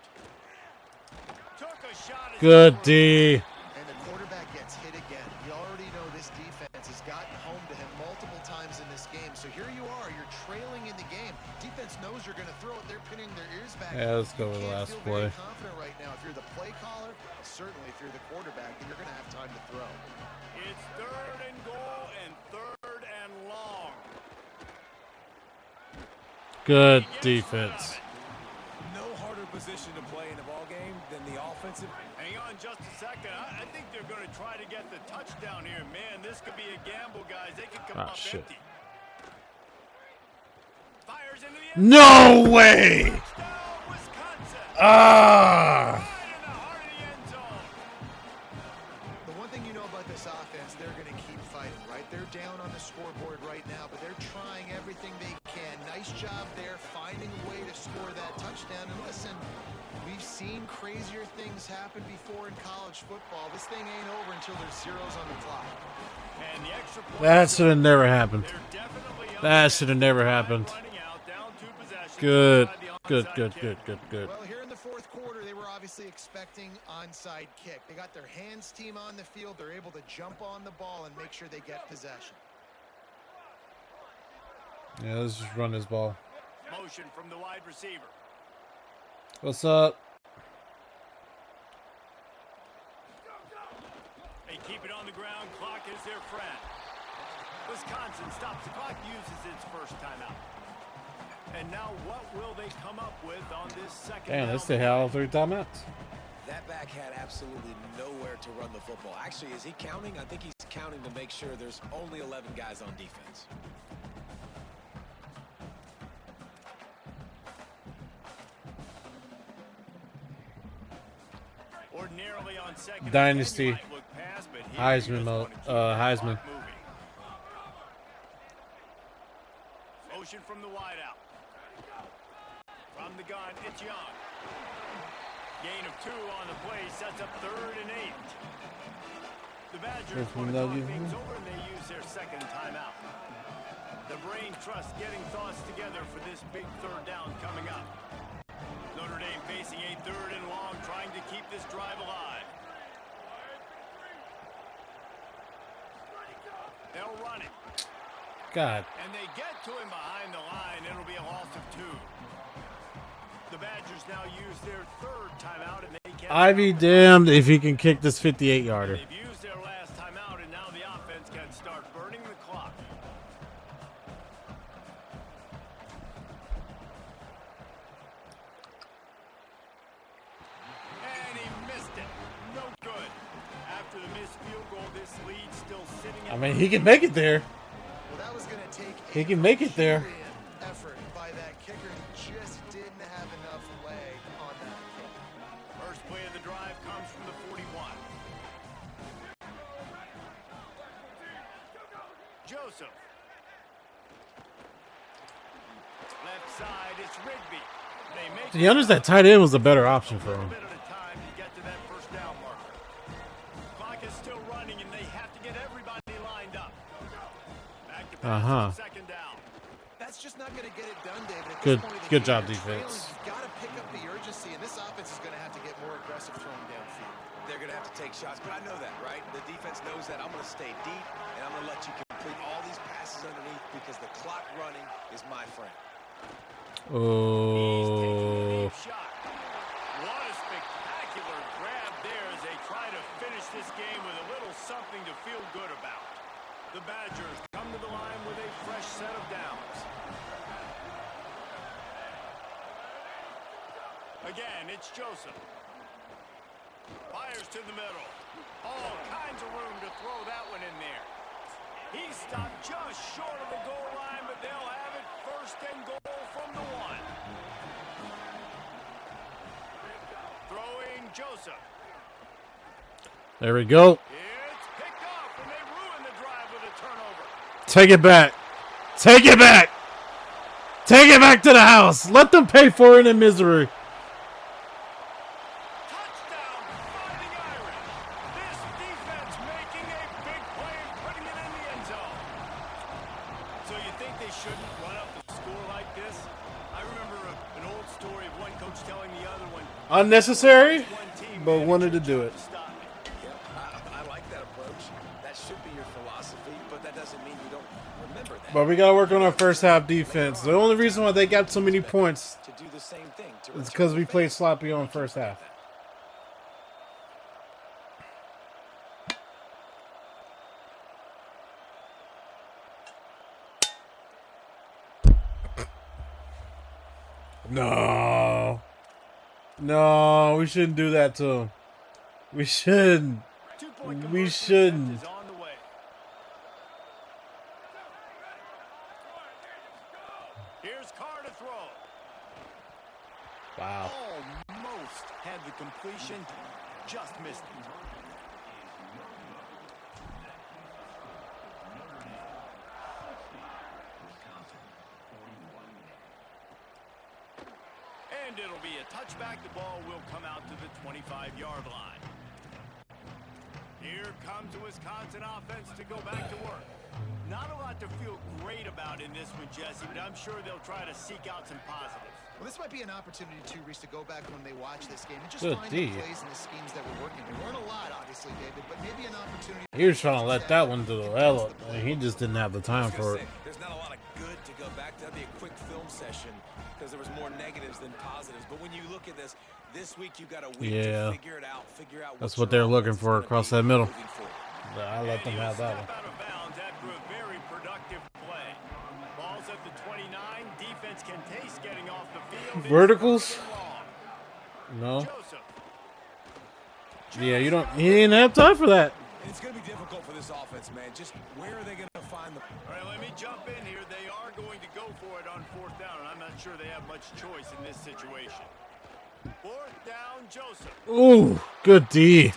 Took a shot at Good D. And the quarterback gets hit again. You already know this defense has gotten home to him multiple times in this game. So here you are, you're trailing in the game. Defense knows you're going to throw it. They're pinning their ears back. Yeah, let's go You with the can't last feel play. very confident right now. If you're the play caller, certainly if you're the quarterback, then you're going to have time to throw. It's third and goal and third and long. Good defense. No harder position to play in a ball game than the offensive. Hang on just a second. I think they're going to try to get the touchdown here. Man, this could be a gamble, guys. They could come Ah, up shit. empty. Fires into the end. No way! Touchdown, Wisconsin. Ah! Right in the heart of the end zone. The one thing you know about this offense, they're going to keep fighting, right? They're down on the scoreboard right now, but they're trying everything they can. Nice job there, finding a way to score that touchdown. And listen, we've seen crazier things happen before in college football. This thing ain't over until there's zeros on the clock. And the extra point That should have never happened. they're definitely up That against should have never time happened. running out, down 2 possessions Good. inside the Good, onside good, kick. good, good, good. Well, here in the fourth quarter, they were obviously expecting onside kick. They got their hands team on the field. They're able to jump on the ball and make sure they get possession. Yeah, let's just run this ball. Motion from the wide receiver. What's up? They keep it on the ground. Clock is their friend. Wisconsin stops the clock, uses its first timeout. And now what will they come up with on this second Damn, down that's the hell 3 timeouts. That back had absolutely nowhere to run the football. Actually, is he counting? I think he's counting to make sure there's only 11 guys on defense. Ordinarily on second Dynasty. you might look past, but here you Heisman just mode. wanna keep the Heisman. clock moving. Motion from the wideout. From the gun, it's Young. Gain of 2 on the play sets up 3rd and 8. The Badgers want to talk things over and they use their second timeout. The brain trust getting thoughts together for this big 3rd down coming up. Notre Dame facing a 3rd and long, trying to keep this drive alive. They'll run it. God. And they get to him behind the line. It'll be a loss of 2. The Badgers now use their 3rd timeout, and they can't. I be damned if he can kick this 58-yarder. They've used their last timeout, and now the offense can start burning the clock. And he missed it. No good. After the missed field goal, this lead still sitting at I mean, he can make it there. Well, that was going to take He can make it there. effort by that kicker. He just didn't have enough leg on that kick. First play of the drive comes from the 41. Joseph. Left side, it's Rigby. They make To be honest, that tight end was a better option for a him. bit at a time to get to that first down marker. Clock is still running, and they have to get everybody lined up. Back to pass, second down. That's just not going to get it done, David. At Good- this point of the good game, job, you're defense. trailing. You've got to pick up the urgency, and this offense is going to have to get more aggressive throwing downfield. They're going to have to take shots, but I know that, right? The defense knows that. I'm going to stay deep, and I'm going to let you complete all these passes underneath because the clock running is my friend. Oh. Shot. What a spectacular grab there as they try to finish this game with a little something to feel good about. The Badgers come to the line with a fresh set of downs. Again, it's Joseph. Fires to the middle. All kinds of room to throw that one in there. He stopped just short of the goal line, but they'll have it 1st and goal from the 1. Throwing Joseph. There we go. It's picked off, and they ruin the drive with a turnover. Take it back. Take it back. Take it back to the house. Let them pay for it in misery. Touchdown, Fighting Irish. This defense making a big play and putting it in the end zone. So you think they shouldn't run up the score like this? I remember an old story of one coach telling the other one, Unnecessary, one team but wanted to do it. stop me. Yep, I like that approach. That should be your philosophy, but that doesn't mean you don't remember that. But we got to work on our first half defense. The only reason why they got so many points To do the same thing. is because we played sloppy on first half. No. No, we shouldn't do that to him. We shouldn't. Two-point We conversion shouldn't. attempt is on the way. Here's Carr to throw. Wow. Almost had the completion, just missed it. And it'll be a touchback. The ball will come out to the 25-yard line. Here comes the Wisconsin offense to go back to work. Not a lot to feel great about in this one, Jesse, but I'm sure they'll try to seek out some positives. Well, this might be an opportunity, too, Reese, to go back when they watch this game and just Good find D. the plays and the schemes that were working. There weren't a lot, obviously, David, but maybe an opportunity. He was trying to let that one develop, and he just didn't have the time for it. There's not a lot of good to go back to. That'd be a quick film session because there was more negatives than positives. But when you look at this week you've got a week Yeah. to figure it out. That's what they're looking for across that middle. Moving forward. But I let them have that one. Out of bounds after a very productive 29, defense can taste getting off the field. Verticals? No. Yeah, you don't. He didn't have time for that. And it's going to be difficult for this offense, man. Just where are they going to find the... All right, let me jump in here. They are going to go for it on 4th down, and I'm not sure they have much choice in this situation. 4th down, Joseph. Ooh, good D. 10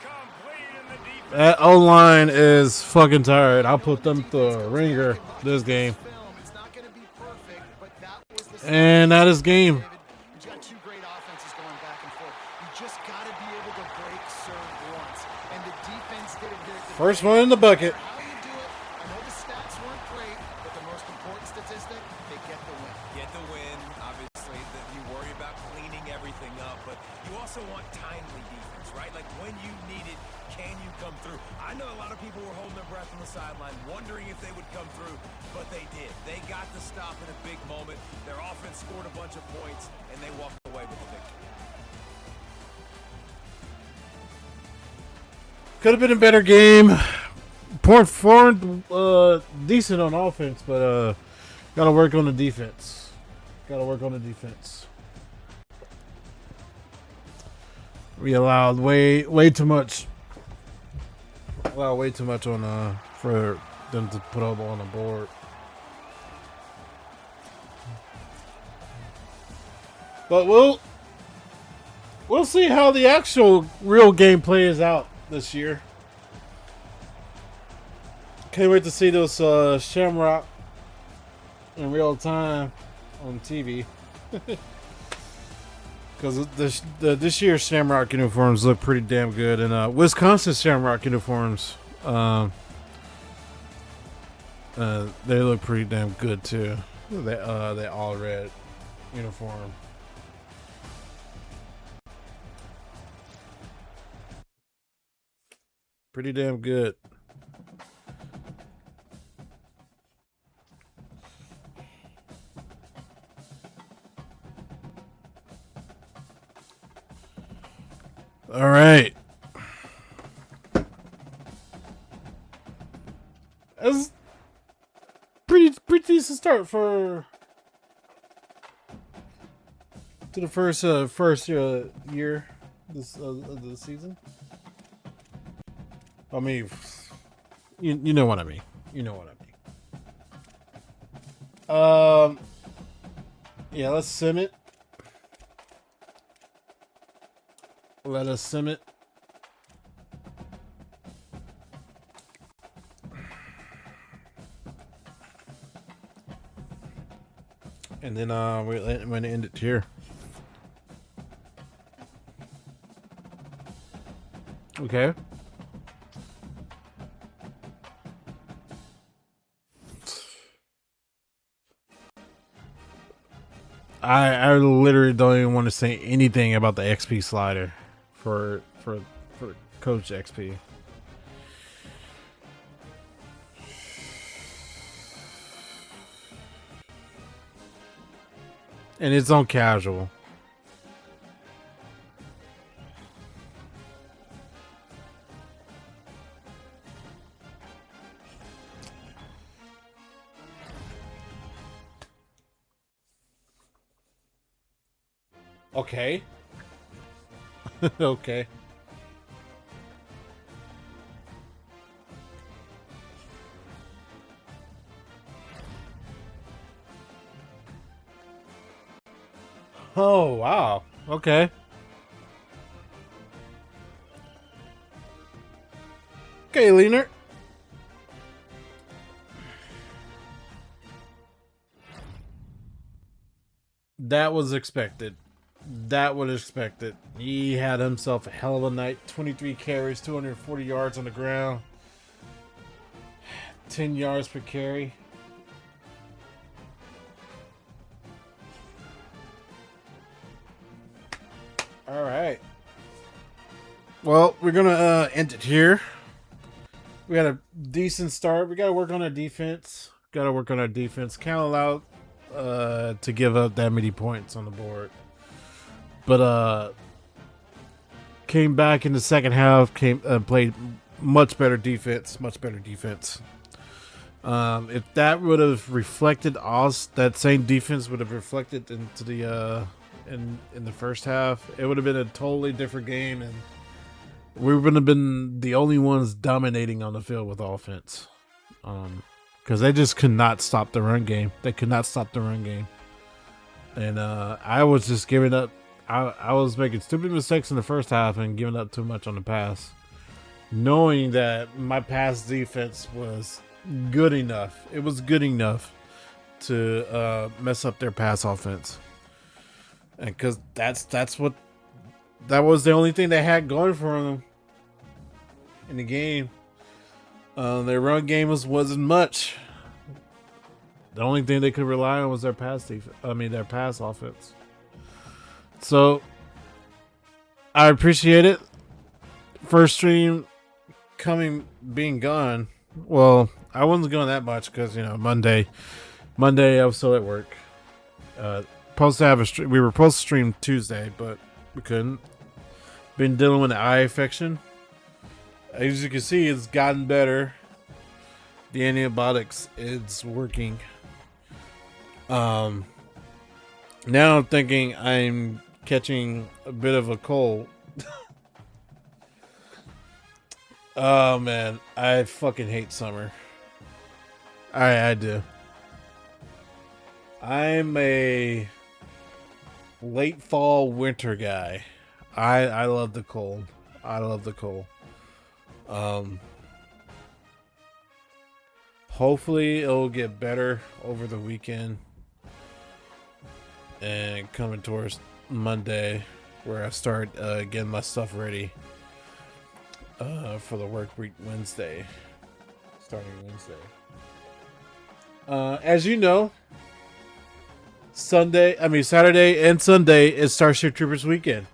complete in the defense. That O-line is fucking tired. I'll put them through a ringer this game. It's not going to be perfect, but that was the And that is game. You've got 2 great offenses going back and forth. You just got to be able to break serve once, and the defense did it here. First one in the bucket. How you do it? I know the stats weren't great, but the most important statistic, they get the win. Get the win, obviously. That you worry about cleaning everything up, but you also want timely defense, right? Like when you need it, can you come through? I know a lot of people were holding their breath on the sideline, wondering if they would come through, but they did. They got the stop in a big moment. Their offense scored a bunch of points, and they walked away with the victory. Could have been a better game. Performed decent on offense, but gotta work on the defense. Gotta work on the defense. We allowed way too much. Allowed way too much on for them to put up on the board. But we'll see how the actual real game plays out this year. Can't wait to see those Shamrock in real time on TV. Because this year's Shamrock uniforms look pretty damn good, and Wisconsin Shamrock uniforms, they look pretty damn good too. They all red uniform. Pretty damn good. All right. That's pretty decent start for to the first year this of the season. I mean, you know what I mean. You know what I mean. Yeah, let's sim it. Let us sim it. And then we're going to end it here. Okay. I literally don't even want to say anything about the XP slider for Coach XP. And it's on casual. Okay. Okay. Oh, wow. Okay. Okay, Leaner. That was expected. That was expected. He had himself a hell of a night. 23 carries, 240 yards on the ground. 10 yards per carry. All right. Well, we're going to end it here. We had a decent start. We got to work on our defense. Can't allow to give up that many points on the board. But came back in the second half. Played much better defense. If that would have reflected us, that same defense would have reflected into the in the first half, it would have been a totally different game, and we would have been the only ones dominating on the field with offense. Because they just could not stop the run game. They could not stop the run game, and I was just giving up. I was making stupid mistakes in the first half and giving up too much on the pass, knowing that my pass defense was good enough. It was good enough to mess up their pass offense, and because that was the only thing they had going for them in the game. Their run game wasn't much. The only thing they could rely on was their pass defense. I mean, their pass offense. So I appreciate it. First stream being gone. Well, I wasn't going that much because Monday I was still at work. Supposed to have a stream. We were supposed to stream Tuesday, but we couldn't. Been dealing with an eye infection. As you can see, it's gotten better. The antibiotics is working. Now I'm thinking I'm catching a bit of a cold. Oh man, I fucking hate summer. I do. I'm a late fall winter guy. I love the cold. I love the cold. Hopefully it'll get better over the weekend and coming towards Monday where I start getting my stuff ready for the work week Wednesday, starting Wednesday. As you know, Saturday and Sunday is Starship Troopers weekend.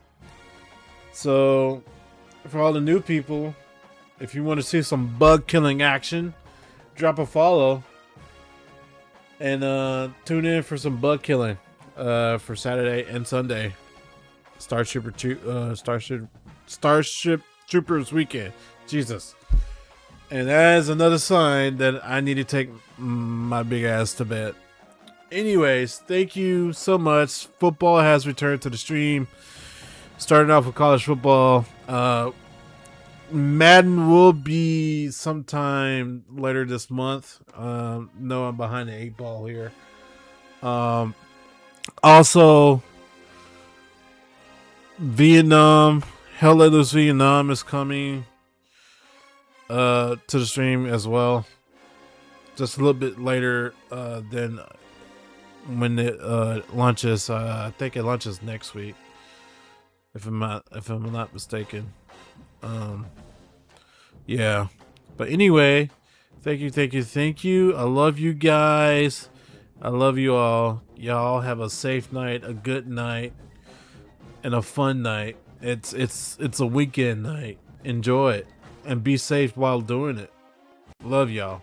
So for all the new people, if you want to see some bug killing action, drop a follow and tune in for some bug killing for Saturday and Sunday. Starship Troopers weekend. Jesus. And that is another sign that I need to take my big ass to bed. Anyways, thank you so much. Football has returned to the stream. Starting off with college football. Madden will be sometime later this month. No, I'm behind the 8 ball here. Also, Vietnam, Hell Let Loose Vietnam is coming to the stream as well. Just a little bit later than when it launches. I think it launches next week, if I'm not mistaken. Yeah, but anyway, thank you. I love you guys. I love you all. Y'all have a safe night, a good night, and a fun night. It's a weekend night. Enjoy it and be safe while doing it. Love y'all.